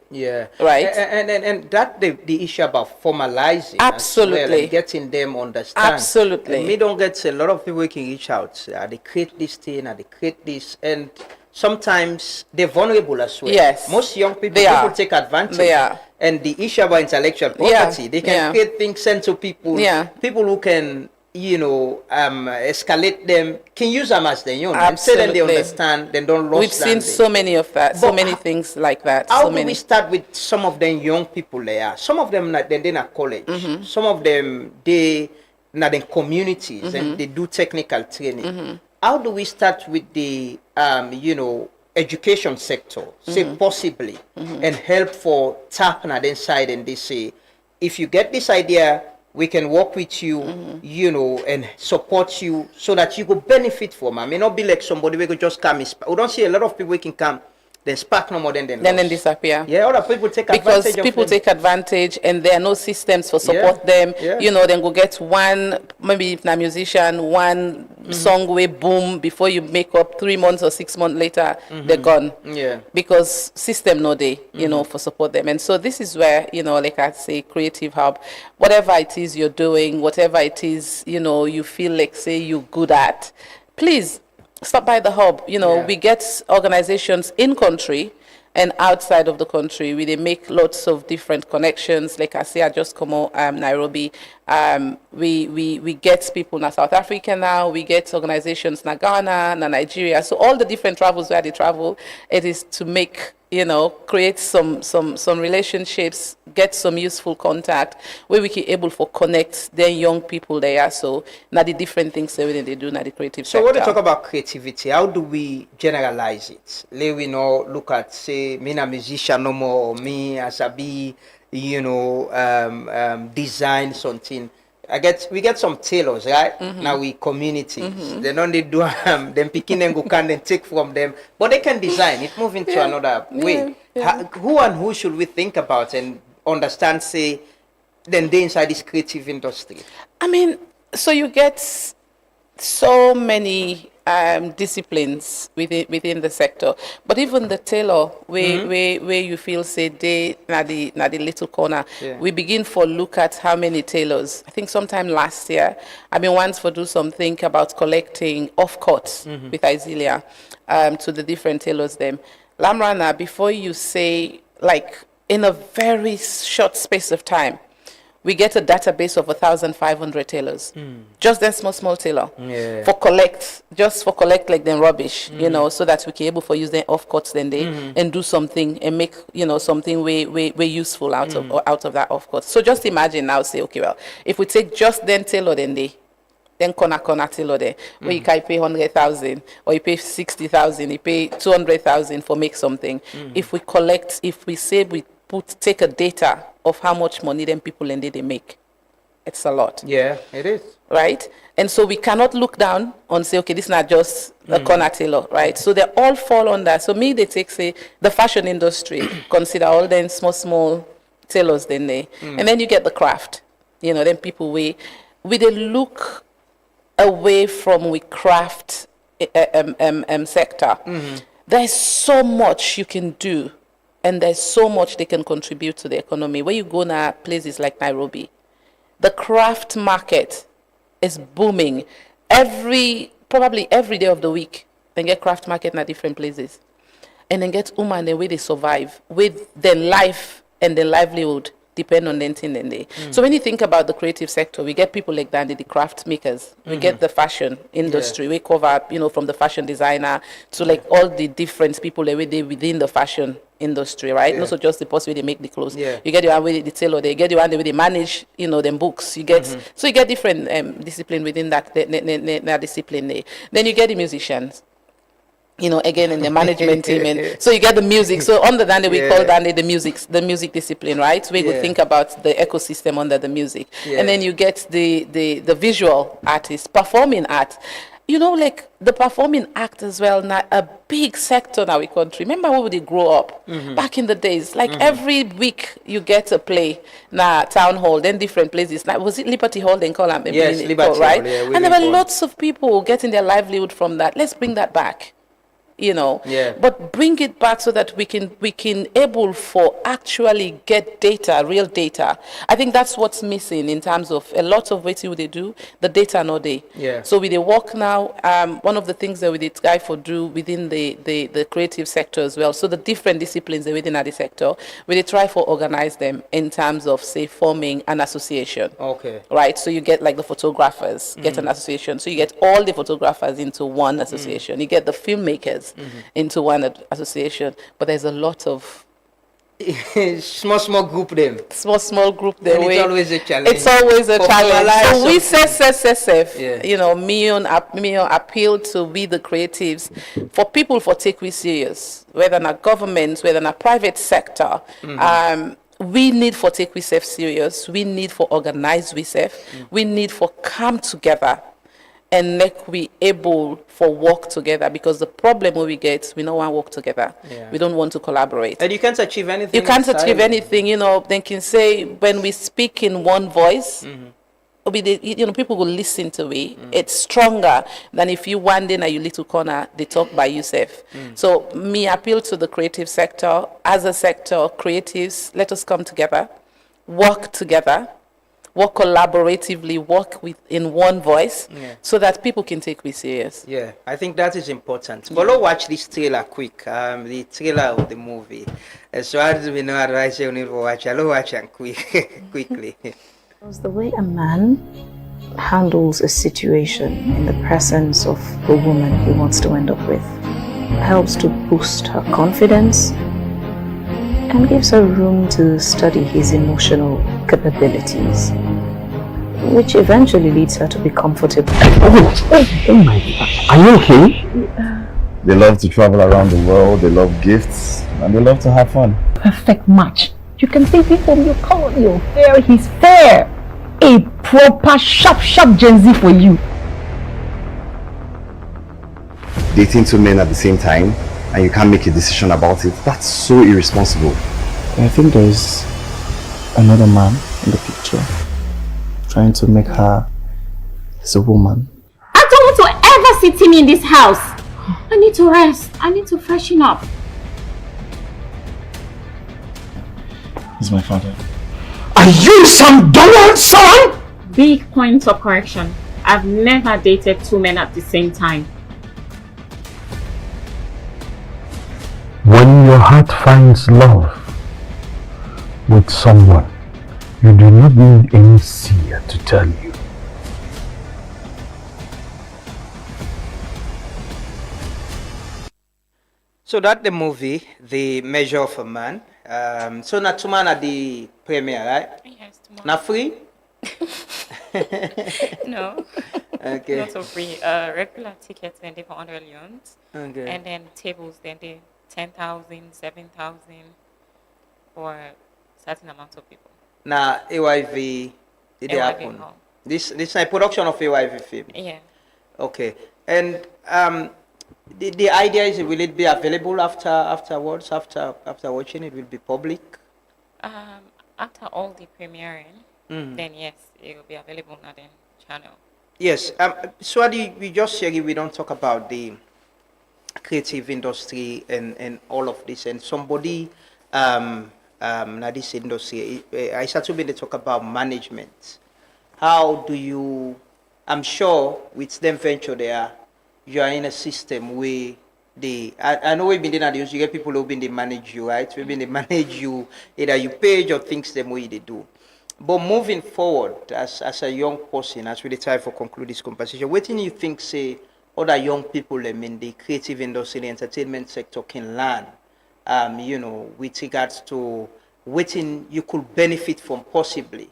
Right. And that the issue about formalizing. Absolutely. As well, and getting them understand. Absolutely. And we don't get a lot of people can reach out. They create this thing, they create this, and sometimes they're vulnerable as well. Yes. Most young people, They are. take advantage. They are. And the issue about intellectual property, they can create things sent to people, people who can, escalate them, can use them as their own. And say then they understand, then don't lose. We've seen so many of that, so many things like that. How so do many. we start with some of them young people there? Some of them, they're at college. Some of them, they not in communities and they do technical training. How do we start with the, education sector, say possibly, and help for tap on the side and they say, if you get this idea, we can work with you, and support you so that you could benefit from it. I may not be like somebody who could just come. We don't see a lot of people who can come, then spark no more than then disappear. Yeah, other people take because advantage people of them. take advantage and there are no systems for support them. Then go get one, maybe if you're a musician, one song way boom before you make up 3 months or 6 months later, they're gone. Because system no day, for support them. And so this is where, like I say, Creative Hub, whatever it is you're doing, whatever it is, you feel like say you're good at, please stop by the hub. We get organizations in country and outside of the country. They make lots of different connections. Like I say, I just come out Nairobi. We get people in South Africa now. We get organizations in Ghana, in Nigeria. So all the different travels where they travel, it is to make, create some relationships, get some useful contact where we can able for connect then young people there. So now the different things that they do now the creative sector. So when they talk about creativity, how do we generalize it? Let we know, look at say me a musician no more, or me as a be, design something. We get some tailors, right? Now we communities. They don't need do them picking and go can then take from them, but they can design it, move into another way. Who and who should we think about and understand? Say, then they inside this creative industry. I mean, so you get so many disciplines within the sector, but even the tailor where you feel say they na the little corner, we begin for look at how many tailors. I think sometime last year I've been once for do something about collecting off cuts with Isilia to the different tailors them. Lamrana, before you say, like in a very short space of time, we get a database of 1,500 tailors. Just that small tailor. For collect like them rubbish, so that we can able for use them off cuts then they and do something and make, something way useful out of that off cut. So just imagine now, say, okay, well, if we take just then tailor then corner tailor there, where you can pay 100,000 or you pay 60,000, you pay 200,000 for make something. If we say we take a data of how much money them people and they make, it's a lot. Yeah, it is. Right? And so we cannot look down and say, okay, this is not just a corner tailor, right? So they all fall under. So they take, say, the fashion industry, consider all them small tailors then they. And then you get the craft. Then people we they look away from we craft sector. There's so much you can do. And there's so much they can contribute to the economy. When you go to places like Nairobi, the craft market is booming. Probably every day of the week, they get craft market in different places. And then get women the way they survive with their life and their livelihood depend on the thing and they. So when you think about the creative sector, we get people like that, the craft makers. We get the fashion industry. We cover, from the fashion designer to like all the different people that they within the fashion industry, right? Not so just the person where they make the clothes. You get the one with the tailor, they get the one where they manage, them books. You get so you get different discipline within that discipline there. Then you get the musicians. Again in the management team, and so you get the music. So under that we call that the music discipline, right? So we would think about the ecosystem under the music, and then you get the visual artist, performing art. Like the performing act as well, now a big sector in our country. Remember when they grow up back in the days? Like every week you get a play now town hall, then different places. Now was it Liberty Hall? Then call them Liberty right? Hall, and there were lots of people getting their livelihood from that. Let's bring that back. you know. Yeah. But bring it back so that we can able for actually get data, real data. I think that's what's missing in terms of a lot of what they do, the data no day. Yeah. So with the work now, one of the things that we did try for do within the creative sector as well. So the different disciplines within the sector, we did try for organize them in terms of say forming an association. Okay. Right. So you get like the photographers get an association. So you get all the photographers into one association. You get the filmmakers into one association. But there's a lot of small group them. Small group them. And it's always a challenge. It's always a challenge. So we say, Yeah. you know, me on appeal to we the creatives, for people for take we serious, whether not governments, whether not private sector. We need for take we serious. We need for organize we We need for come together and make we able for work together, because the problem we get, we don't want to work together. Yeah. We don't want to collaborate. And you can't achieve anything. You can't inside. achieve anything, you know. They can say when we speak in one voice, you know, people will listen to it. It's stronger than if you one day in your little corner, they talk by yourself. So me appeal to the creative sector. As a sector, creatives, let us come together, work collaboratively, work with in one voice, so that people can take me serious. Yeah, I think that is important. But let's watch this trailer quick. The trailer of the movie. So as we know, advice you need to watch. Let's watch it quickly. Because the way a man handles a situation in the presence of the woman he wants to end up with helps to boost her confidence and gives her room to study his emotional capabilities, which eventually leads her to be comfortable. Oh my God. Are you okay? They love to travel around the world, they love gifts, and they love to have fun. Perfect match. You can see people, your color, your fair, he's fair. A proper sharp Gen Z for you. Dating two men at the same time, and you can't make a decision about it, that's so irresponsible. I think there's another man in the picture trying to make her as a woman. I don't want to ever see Timmy in this house. I need to rest. I need to freshen up. He's my father. Are you some dull son? Big point of correction. I've never dated two men at the same time. When your heart finds love with someone, you do not need any seer to tell you. So that the movie, The Measure of a Man. So not tomorrow at the premiere, right? Yes, tomorrow. Not free? No. Okay. Not so free. Regular tickets then they for 100 Leones. Okay. And then tables then they 10,000, 7,000 for a certain amount of people. Now AYV did it AYV happen? hall. This is a production of AYV film. Yeah. Okay. And the idea is, will it be available afterwards? After watching it, will be public? After all the premiering, then yes, it will be available on the channel. Yes. Swadi, we just share it. We don't talk about the creative industry and all of this. And somebody, now this industry, I started to talk about management. How do you? I'm sure with them venture there, you are in a system where I know we've been in the you get people who've been they manage you, right? We've been they manage you, either you page or things the way they do. But moving forward as a young person, as we try to conclude this conversation, what do you think say other young people in the creative industry, the entertainment sector can learn, with regards to what you could benefit from possibly?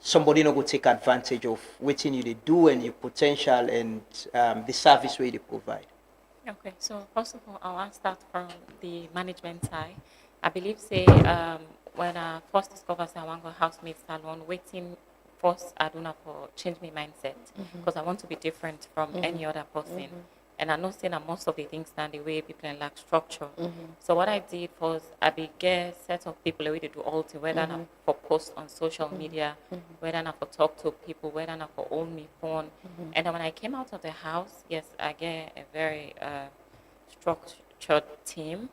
Somebody not go take advantage of what you they do and your potential and the service way they provide. Okay, so first of all, I want to start from the management side. I believe say when I first discovered say I want to go housemate salon, waiting first I do not for change my mindset because I want to be different from any other person. And I know saying that most of the things stand the way people lack structure. So what I did was I began set of people where they do all things, whether not for post on social media, whether not for talk to people, whether not for own me phone. And then when I came out of the house, yes, I get a very structured team.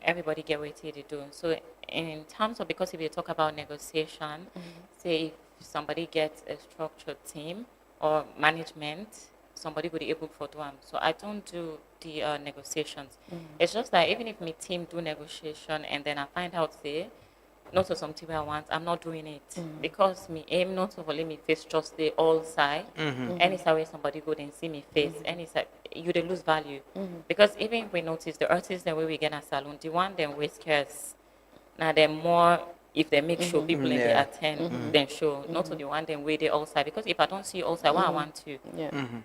Everybody get what they do. So in terms of, because if you talk about negotiation, say if somebody gets a structured team or management, somebody would be able to do them. So I don't do the negotiations. It's just that even if my team do negotiation and then I find out, say, not to something I want, I'm not doing it. Because me aim not to only me face just the all side. Any side where somebody go and see me face, any side, you they lose value. Because even if we notice the artists the way we get a salon, the one them way scarce. Now they're more, if they make sure people in the attend, then show. Not to the one them way they all side. Because if I don't see you all side, why I want to?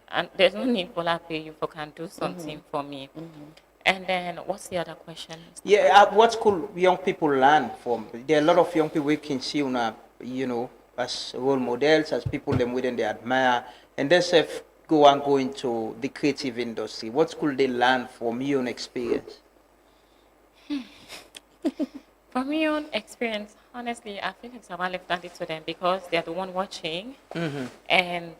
And there's no need for that pay you for can do something for me. And then what's the other question? Yeah, what could young people learn from? There are a lot of young people we can see, you know, as role models, as people them within they admire, and they say go into the creative industry. What could they learn from your own experience? From your own experience, honestly, I think it's about left it to them because they're the one watching. And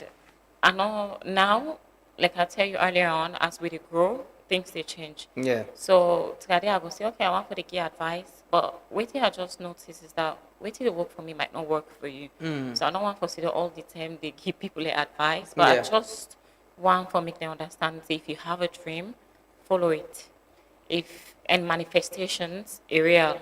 I know now, like I tell you earlier on, as we grow, things they change. Yeah. So today I go say, okay, I want for the key advice, but waiting I just notice is that waiting to work for me might not work for you. So I don't want to consider all the time they give people the advice, but I just want for make them understand that if you have a dream, follow it. If and manifestations are real.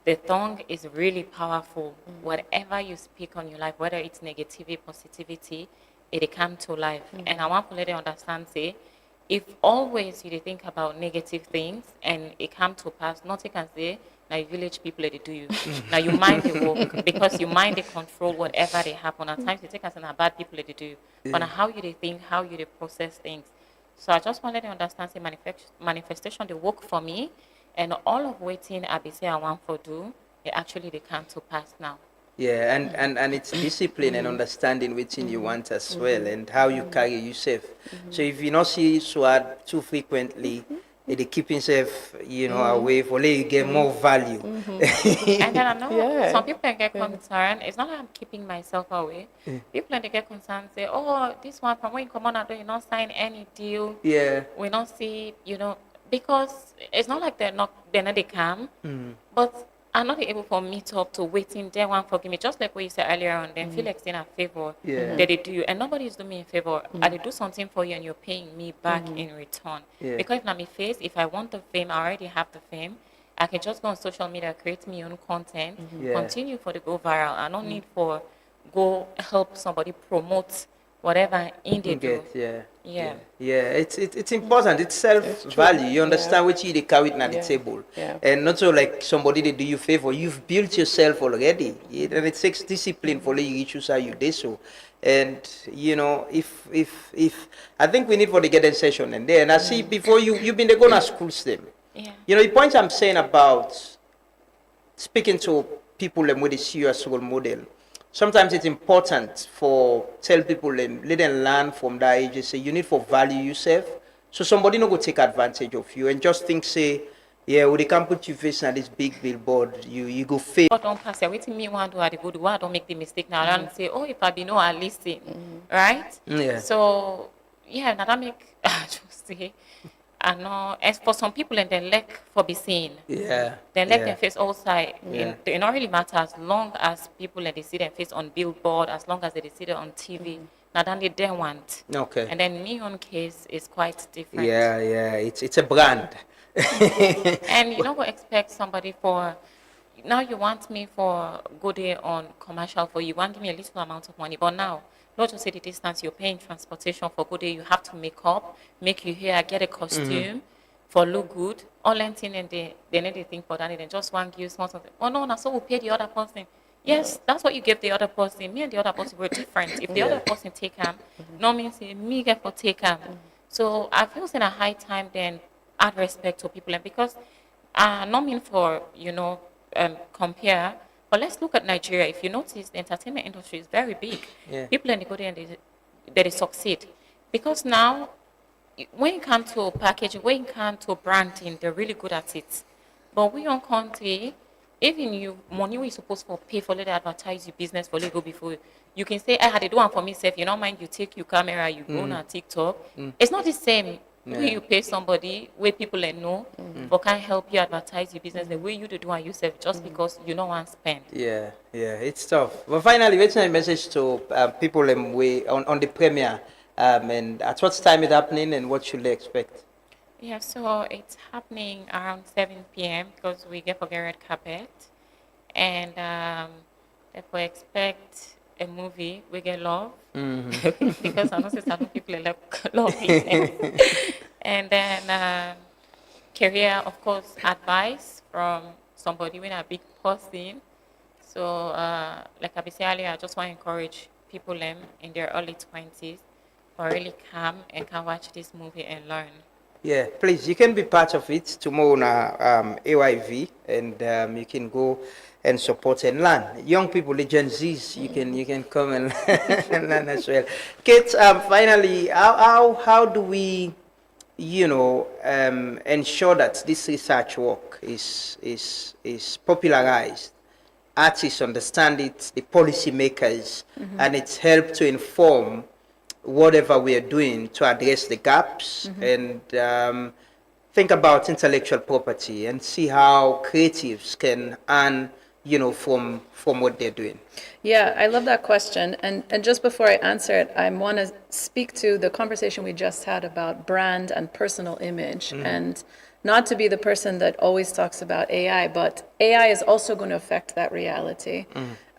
The tongue is really powerful. Whatever you speak on your life, whether it's negativity, positivity, it come to life. And I want to let them understand, say, if always you think about negative things and it come to pass, nothing can say, now you village people they do you. Now you mind the work because you mind the control whatever they happen. At times you think as a bad people they do you. But now how you they think, how you they process things. So I just want to let them understand, say manifestation they work for me. And all of waiting I be say I want for do, it actually they come to pass now. Yeah, and it's discipline and understanding which you want as well and how you carry yourself. So if you not see sword too frequently, they keep himself, you know, away for let you get more value. And then I know some people can get concerned. It's not that I'm keeping myself away. People they get concerned say, oh, this one from when you come on, you not sign any deal. Yeah. We not see, you know, because it's not like they're not they come, but I'm not able for meet up to waiting there one forgive me. Just like what you said earlier on, then feel like it's in a favor that they do you. And nobody is doing me a favor. I they do something for you and you're paying me back in return. Because if not me face, if I want the fame, I already have the fame. I can just go on social media, create my own content, continue for the go viral. I don't need for go help somebody promote whatever in they do. Yeah, it's important. It's self-value. You understand what you carry at the table, and not so like somebody they do you favor. You've built yourself already, and it takes discipline for you reach you how you do so. And you know, if I think we need for the get session and there. And I see before you've been going to school still. You know the point I'm saying about speaking to people and with a serious role model. Sometimes it's important for tell people and let them learn from that age. You say you need for value yourself, so somebody not go take advantage of you and just think say, yeah, well, they can't put you face on this big billboard. You go fail. But don't pass it. Waiting me want to do the good. Why don't make the mistake now? I don't say, oh, if I be no, I listen, right? Yeah. So yeah, now that make just say. I know, as for some people, and they lack for be seen. Yeah. They let their face outside. It not really matter as long as people and they see their face on billboard, as long as they see it on TV. Now then they don't want. Okay. And then me on case is quite different. Yeah, it's a brand. And you don't go expect somebody for. Now you want me for go there on commercial for you want give me a little amount of money, but now. Not just say the distance, you're paying transportation for good day, you have to make up, make you hair, get a costume for look good. All thing and they need to think for that, and just one give small something. Oh no, so we'll pay the other person. Yes, that's what you give the other person. Me and the other person were different. If the other person take him, no means me get for take him. So I feel it's in a high time then add respect to people, and because not mean for compare. But let's look at Nigeria. If you notice, the entertainment industry is very big. People in the go there and they succeed. Because now, when it comes to packaging, when it comes to branding, they're really good at it. But we on country, even you money we supposed to pay for let advertise your business for let go before you can say I had to do one for myself. You don't mind you take your camera, you go on TikTok. It's not the same When you pay somebody, where people know, but can't help you advertise your business the way you do and yourself just because you don't want to spend. Yeah, it's tough. But finally, what's a message to people on the premiere, and at what time it's happening, and what should they expect? Yeah, so it's happening around 7 p.m. because we get for get red carpet, and therefore expect a movie. We get love because I know some people like love business, and then career, of course, advice from somebody with a big person. So, like I said earlier, I just want to encourage people in their early 20s or really calm and can watch this movie and learn. Yeah, please, you can be part of it tomorrow on AYV, and you can go and support and learn. Young people, the Gen Zs, you can come and, and learn as well. Kate, finally, how do we, ensure that this research work is popularized? Artists understand it, the policymakers, and it's helped to inform whatever we are doing to address the gaps and think about intellectual property and see how creatives can earn, from what they're doing. Yeah, I love that question. And just before I answer it, I want to speak to the conversation we just had about brand and personal image. And not to be the person that always talks about AI, but AI is also going to affect that reality.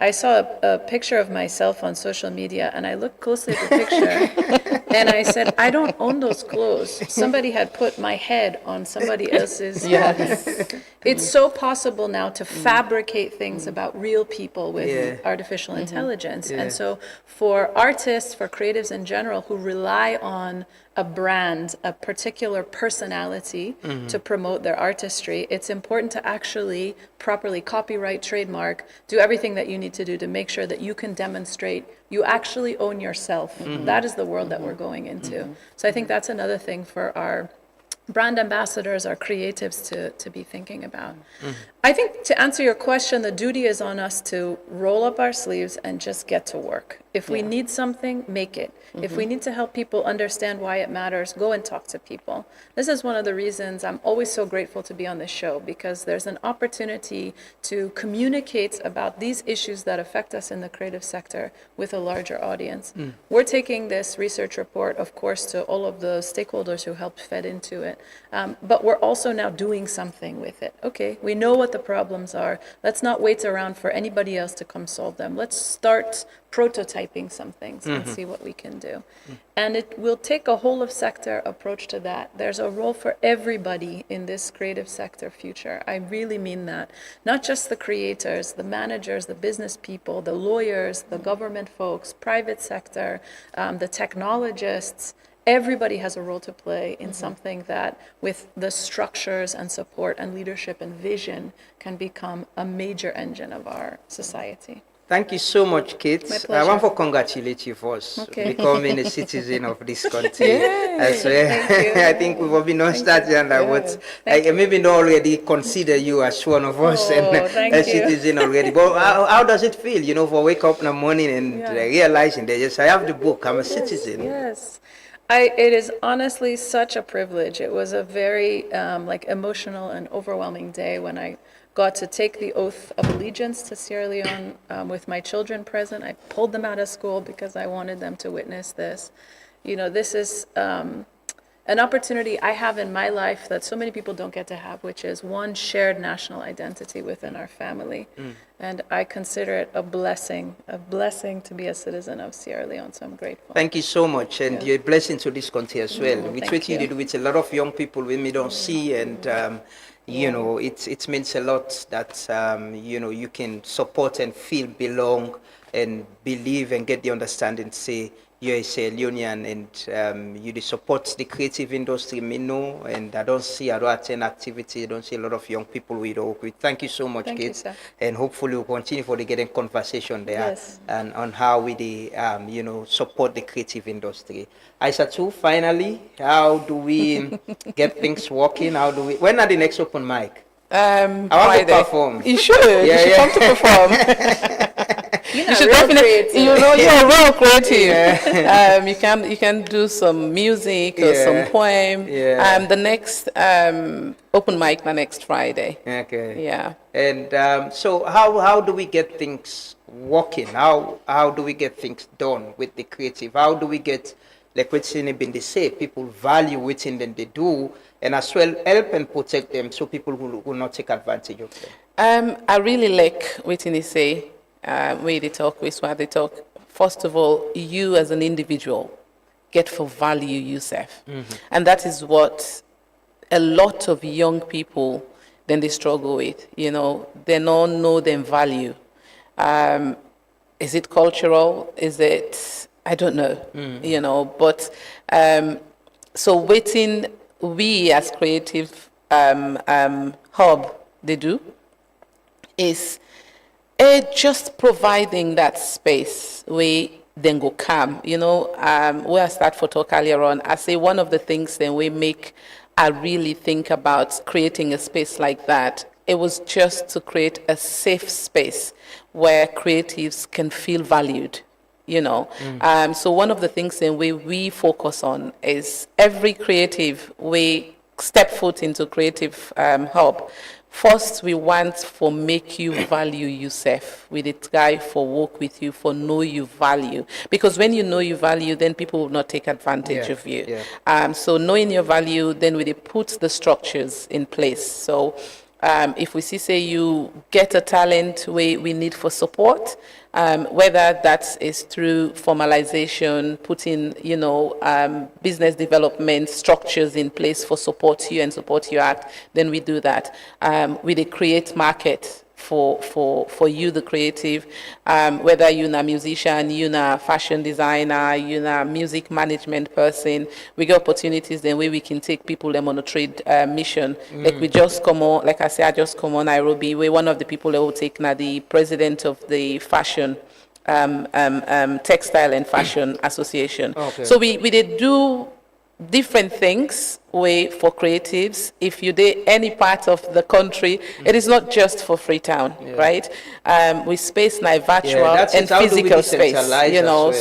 I saw a picture of myself on social media, and I looked closely at the picture, and I said, I don't own those clothes. Somebody had put my head on somebody else's body. It's so possible now to fabricate things about real people with artificial intelligence. And so for artists, for creatives in general who rely on a brand, a particular personality to promote their artistry, it's important to actually properly copyright, trademark, do everything that you need to do to make sure that you can demonstrate you actually own yourself. That is the world that we're going into. So I think that's another thing for our brand ambassadors, our creatives to be thinking about. I think to answer your question, the duty is on us to roll up our sleeves and just get to work. If we need something, make it. If we need to help people understand why it matters, go and talk to people. This is one of the reasons I'm always so grateful to be on this show, because there's an opportunity to communicate about these issues that affect us in the creative sector with a larger audience. We're taking this research report, of course, to all of the stakeholders who helped fed into it, but we're also now doing something with it. Okay, we know what the problems are. Let's not wait around for anybody else to come solve them. Let's start prototyping some things and see what we can do. And it will take a whole of sector approach to that. There's a role for everybody in this creative sector future. I really mean that. Not just the creators, the managers, the business people, the lawyers, the government folks, private sector, the technologists. Everybody has a role to play in something that, with the structures and support and leadership and vision, can become a major engine of our society. Thank you so much, Kate. My pleasure. I want to congratulate you for becoming a citizen of this country. Thank you. I think we will be nostalgic and I would maybe not already consider you as one of us and a citizen already. But how does it feel, for wake up in the morning and realizing that, yes, I have the book, I'm a citizen. Yes. It is honestly such a privilege. It was a very emotional and overwhelming day when I got to take the oath of allegiance to Sierra Leone with my children present. I pulled them out of school because I wanted them to witness this. This is an opportunity I have in my life that so many people don't get to have, which is one shared national identity within our family. And I consider it a blessing to be a citizen of Sierra Leone, so I'm grateful. Thank you so much, and you're a blessing to this country as well. With what you did with a lot of young people we don't see, and it means a lot that you can support and feel belong and believe and get the understanding to say you're a Sierra Leonean and you support the creative industry, and I don't attend activity, I don't see a lot of young people we work with. Thank you so much, Kate. And hopefully we'll continue for the getting conversation there and on how we support the creative industry. Aisatu, finally, how do we get things working? When are the next open mic? I want to perform. You should. You should come to perform. You should definitely, you're real creative. You can do some music or some poem. The next open mic next Friday. Okay. Yeah. And so how do we get things working? How do we get things done with the creative? How do we get, like what been they say, people value within them they do, and as well help and protect them so people will not take advantage of them? I really like what they say, where they talk, where they talk. First of all, you as an individual get for value yourself. And that is what a lot of young people then they struggle with. They don't know them value. Is it cultural? Is it, I don't know, but so waiting, we as creative hub, they do, is just providing that space where then go calm. Where I start for talk earlier on, I say one of the things then we make, I really think about creating a space like that. It was just to create a safe space where creatives can feel valued. So one of the things then we focus on is every creative we step foot into creative hub. First, we want for make you value yourself. We try for work with you, for know you value. Because when you know you value, then people will not take advantage of you. So knowing your value, then we put the structures in place. So if we say you get a talent we need for support, whether that is through formalization, putting, business development structures in place for support you and support your act, then we do that. We create market for you, the creative, whether you're a musician, you're a fashion designer, you're a music management person, we get opportunities then where we can take people them on a trade mission. Like we just come on, like I say, I just come on Nairobi, we're one of the people that will take now the president of the fashion textile and fashion association. So we did do different things for creatives. If you did any part of the country, it is not just for Freetown, right? We space now virtual and physical space,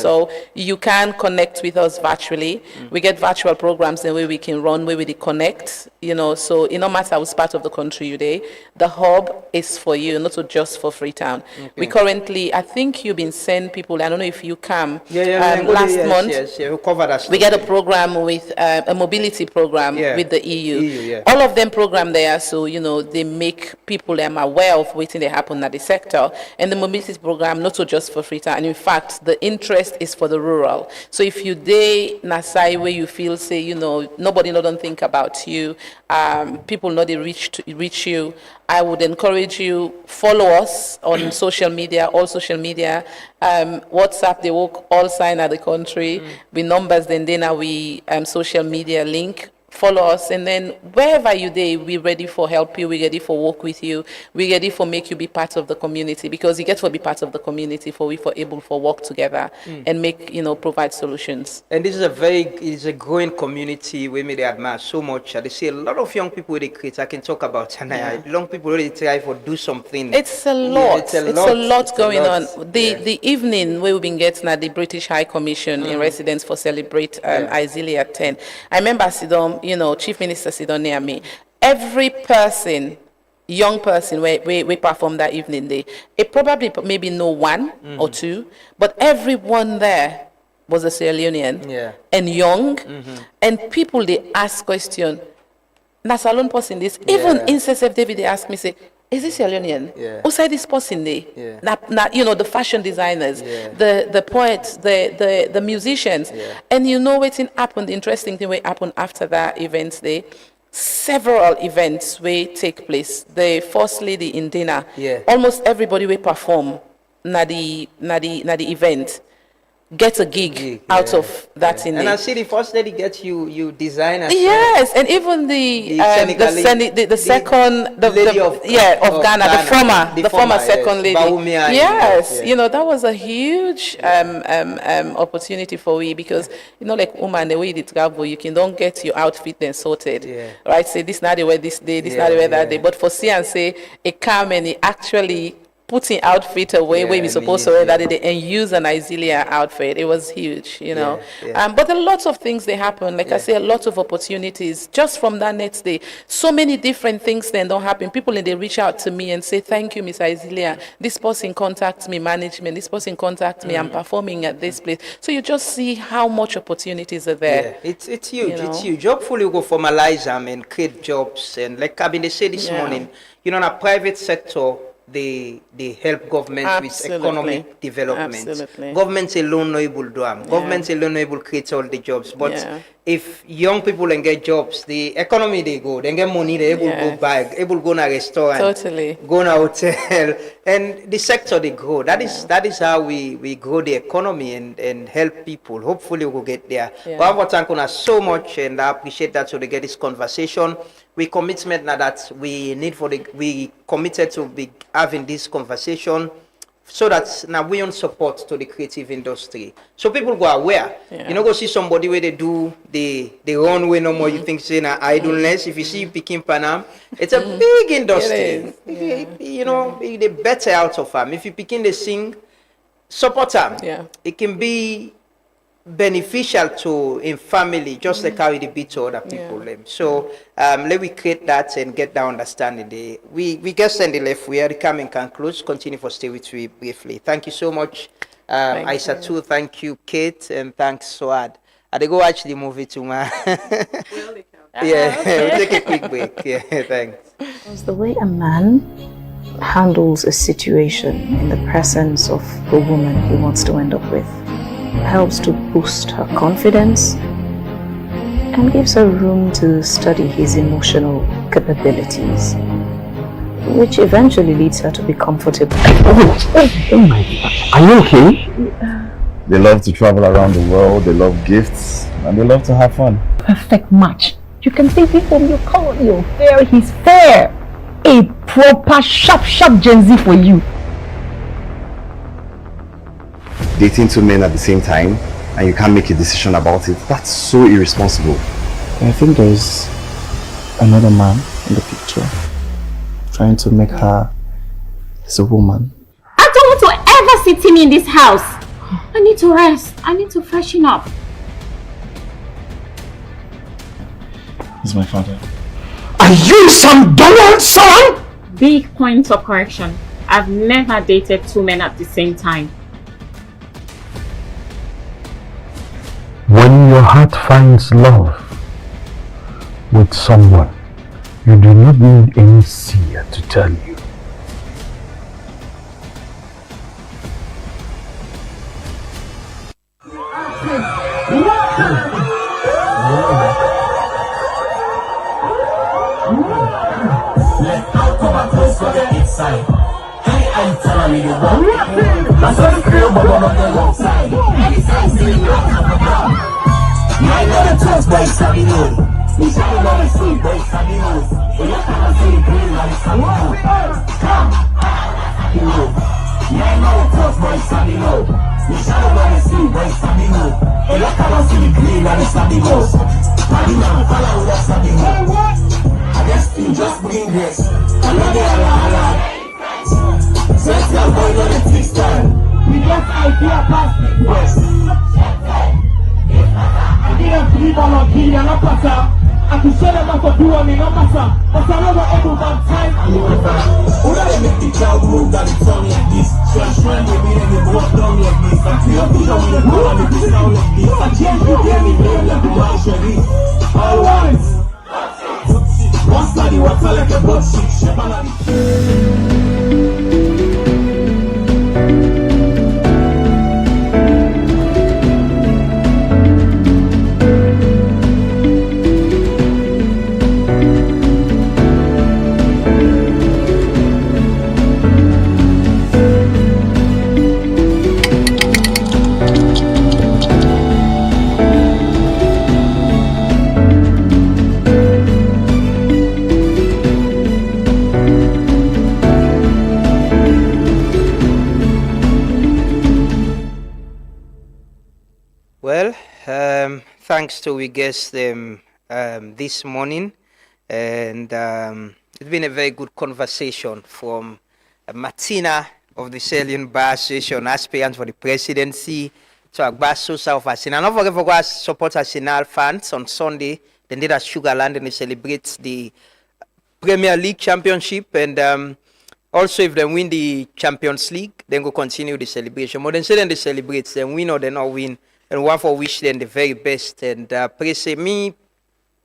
so you can connect with us virtually. We get virtual programs and where we can run, where we connect, so it no matter which part of the country you're there, the hub is for you, not just for Freetown. We currently, I think you've been sending people, I don't know if you come, last month, we get a program with a mobility program with the EU. All of them program there, so they make people aware of what they happen at the sector. And the mobility program not so just for Freetown, and in fact the interest is for the rural. So if you day Nasai where you feel say nobody don't think about you, people know they reach you, I would encourage you follow us on social media, all social media, WhatsApp, they work all sign at the country, we numbers then we social media link. Follow us, and then wherever you there, we're ready for help you, we're ready for work with you, we're ready for make you be part of the community, because you get to be part of the community for we for able for work together and make provide solutions. And this is a growing community we may admire so much. They see a lot of young people they create. I can talk about young people really try for do something. It's a lot. It's a lot going on. The evening where we've been getting at the British High Commission in residence for celebrate Isilia at 10. I remember Sidon, Chief Minister Sidon near me. Every person, young person, we perform that evening day. It probably maybe no one or two, but everyone there was a Sierra Leonean and young, and people they ask question. Na salon person this even in CSF David they ask me say, is this Sierra Leonean? Who said this person there? The fashion designers, the poets, the musicians, and what's happened. The interesting thing will happen after that event day. Several events will take place. The first lady in dinner, almost everybody will perform na the event. Get a gig out of that in and it. I see the first lady gets you design as yes, and even the second lady of Ghana, the former second lady. Yes, that was a huge opportunity for we, because like woman the way it travel, you can don't get your outfit then sorted, right? Say this not the way this day, this not the way that day. But for C and say it come and it actually putting outfit away where we supposed to wear that day and use an Isilia outfit. It was huge, you know. But a lot of things they happen. Like I say, a lot of opportunities just from that next day. So many different things then don't happen. People they reach out to me and say, "Thank you, Miss Isilia. This person contacts me, management. This person contacts me. I'm performing at this place." So you just see how much opportunities are there. It's huge. You know? It's huge. Hopefully, we go formalize them and create jobs. And like Kabin, they said this morning, you know, in a private sector, they help government with economic development. Government alone no able to do them. Government alone no able to create all the jobs. But if young people can get jobs, the economy they go, they get money, they able to go buy, able to go to a restaurant, go to a hotel, and the sector they grow. That is how we grow the economy and help people. Hopefully we will get there. But I want to thank you so much, and I appreciate that so they get this conversation. We commitment now that we need we committed to be having this conversation so that now we on support to the creative industry. So people go aware. You know, go see somebody where they do the run way no more. You think saying idleness. If you see picking Panam, it's a big industry. You know, the better out of them. If you begin to sing, support them. It can be beneficial to in family, just like how it be to other people. So let we create that and get that understanding. We get send the left. We are coming conclude. Continue for stay with me briefly. Thank you so much, Isa too. Thank you, Kate, and thanks Swad. I go watch the movie too, man. We'll take a quick break. Thanks. Because the way a man handles a situation in the presence of the woman he wants to end up with helps to boost her confidence and gives her room to study his emotional capabilities, which eventually leads her to be comfortable. Oh my God. Are you okay? They love to travel around the world, they love gifts, and they love to have fun. Perfect match. You can see him from your color, your fair, he's fair. A proper sharp Gen Z for you. Dating two men at the same time and you can't make a decision about it, that's so irresponsible. I think there's another man in the picture trying to make her as a woman. I don't want to ever see Timmy in this house. I need to rest. I need to freshen up. He's my father. Are you some dumb son? Big point of correction. I've never dated two men at the same time. When your heart finds love with someone, you do not need any seer to tell you. Just bring this. So it's not going on the fixed time. We get idea past request. I didn't sleep on a key and a passer. I can show them how to do on in a passer. But I never able to time. Who do they make the child move that it's on like this? Shine with me and they walk down like this. I feel the show with the power and the sound like this. I change the game in the like the man should be. All once. One study, what's like a butt shit. Well, thanks to we guests this morning, and it's been a very good conversation from Martina of the Sierra Leone Bar Association, aspirant for the presidency. So Agbaso South Arsenal. Don't forget to go support Arsenal fans on Sunday. They did at Sugarland and they celebrate the Premier League Championship. And also if they win the Champions League, then go continue the celebration. But then say then they celebrate, then win or they not win. And one for wish them the very best. And me,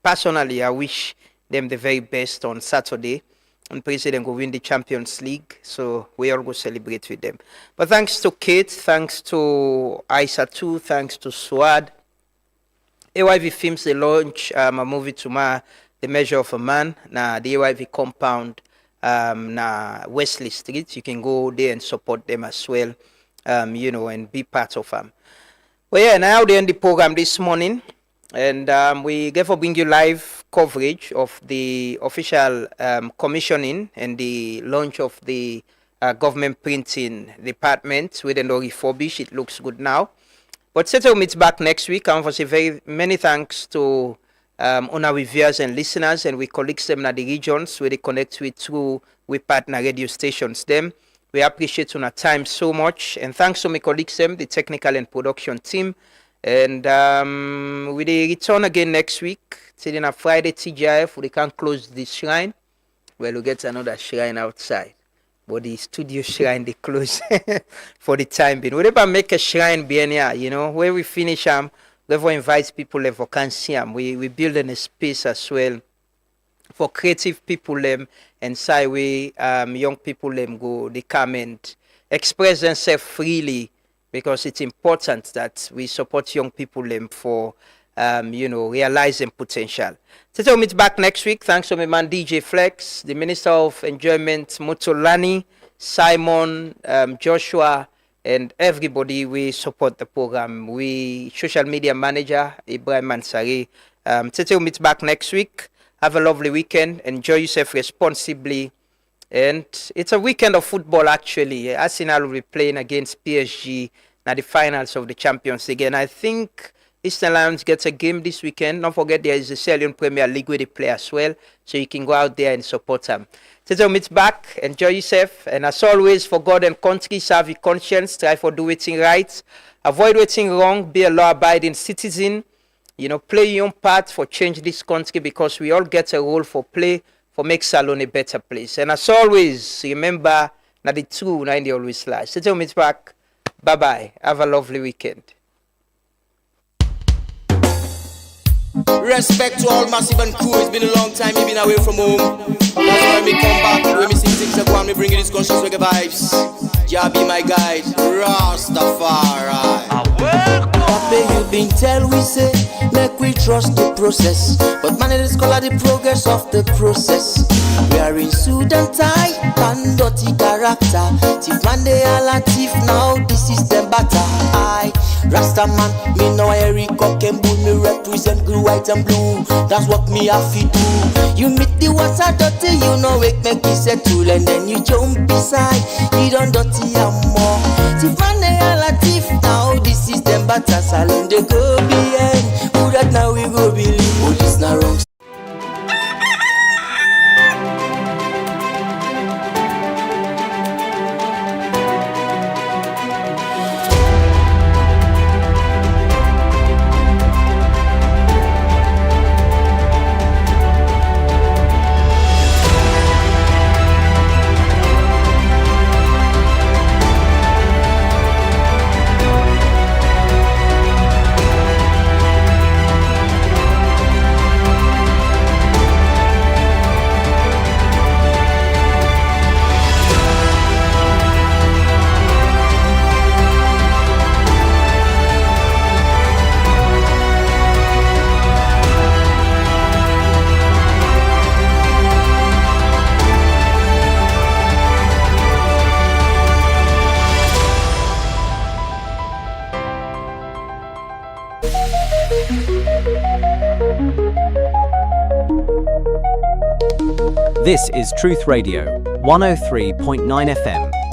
personally, I wish them the very best on Saturday. And pray say them go win the Champions League. So we all go celebrate with them. But thanks to Kate, thanks to Isa too, thanks to Swad. AYV Films, they launch a movie tomorrow, The Measure of a Man. Now the AYV compound na Wesley Street. You can go there and support them as well. And be part of them. Well, yeah, now they end the program this morning. And we therefore bring you live coverage of the official commissioning and the launch of the government printing department with an refurbish. It looks good now. But settle meets back next week. I want to say very many thanks to our viewers and listeners and we colleagues them in the regions where they connect with through with partner radio stations. Them we appreciate our time so much and thanks to my colleagues them, the technical and production team. And we return again next week. Till on Friday, TGIF, we can close the shrine. Well, we'll get another shrine outside. But the studio shrine, they close for the time being. We'll never make a shrine be here, where we finish them, we'll invite people who can see them. We build in a space as well for creative people and say we young people go, they come and express themselves freely. Because it's important that we support young people for, realizing potential. So we'll meet back next week. Thanks to my man DJ Flex, the Minister of Enjoyment, Motolani, Simon, Joshua, and everybody. We support the program. We social media manager, Ibrahim Mansari. So we'll meet back next week. Have a lovely weekend. Enjoy yourself responsibly. And it's a weekend of football, actually. Arsenal will be playing against PSG now the finals of the Champions League. And I think Eastern Lions gets a game this weekend. Don't forget there is the Sierra Leone Premier League where they play as well. So you can go out there and support them. So meet back. Enjoy yourself. And as always, for God and country, serve your conscience. Try for do everything right. Avoid everything wrong. Be a law-abiding citizen. Play your own part for change this country because we all get a role for play for make Salone a better place. And as always, remember that the true 90 always lies. So meet back. Bye-bye. Have a lovely weekend. Respect to all Massive and crew. It's been a long time you've been away from home. That's why me come back. When me sing things up and me bring you these conscious reggae vibes. Jah be my guide. Rastafari. Papa, you been tell we say make we trust the process. But man, it is called the progress of the process. We are in suit and tie and dirty character. Thief man, they all a thief now. This is them batter. I Rasta man, me know Eric Cock and Bull. Me represent blue, white and blue. That's what me have to do. You meet the water dirty, you know it make me settle. And then you jump beside, you don't dirty and more. Thief man, they all a thief now. This is them batter. Salon they go behind. Who that now we go believe? Oh, this not wrong. This is Truth Radio, 103.9 FM,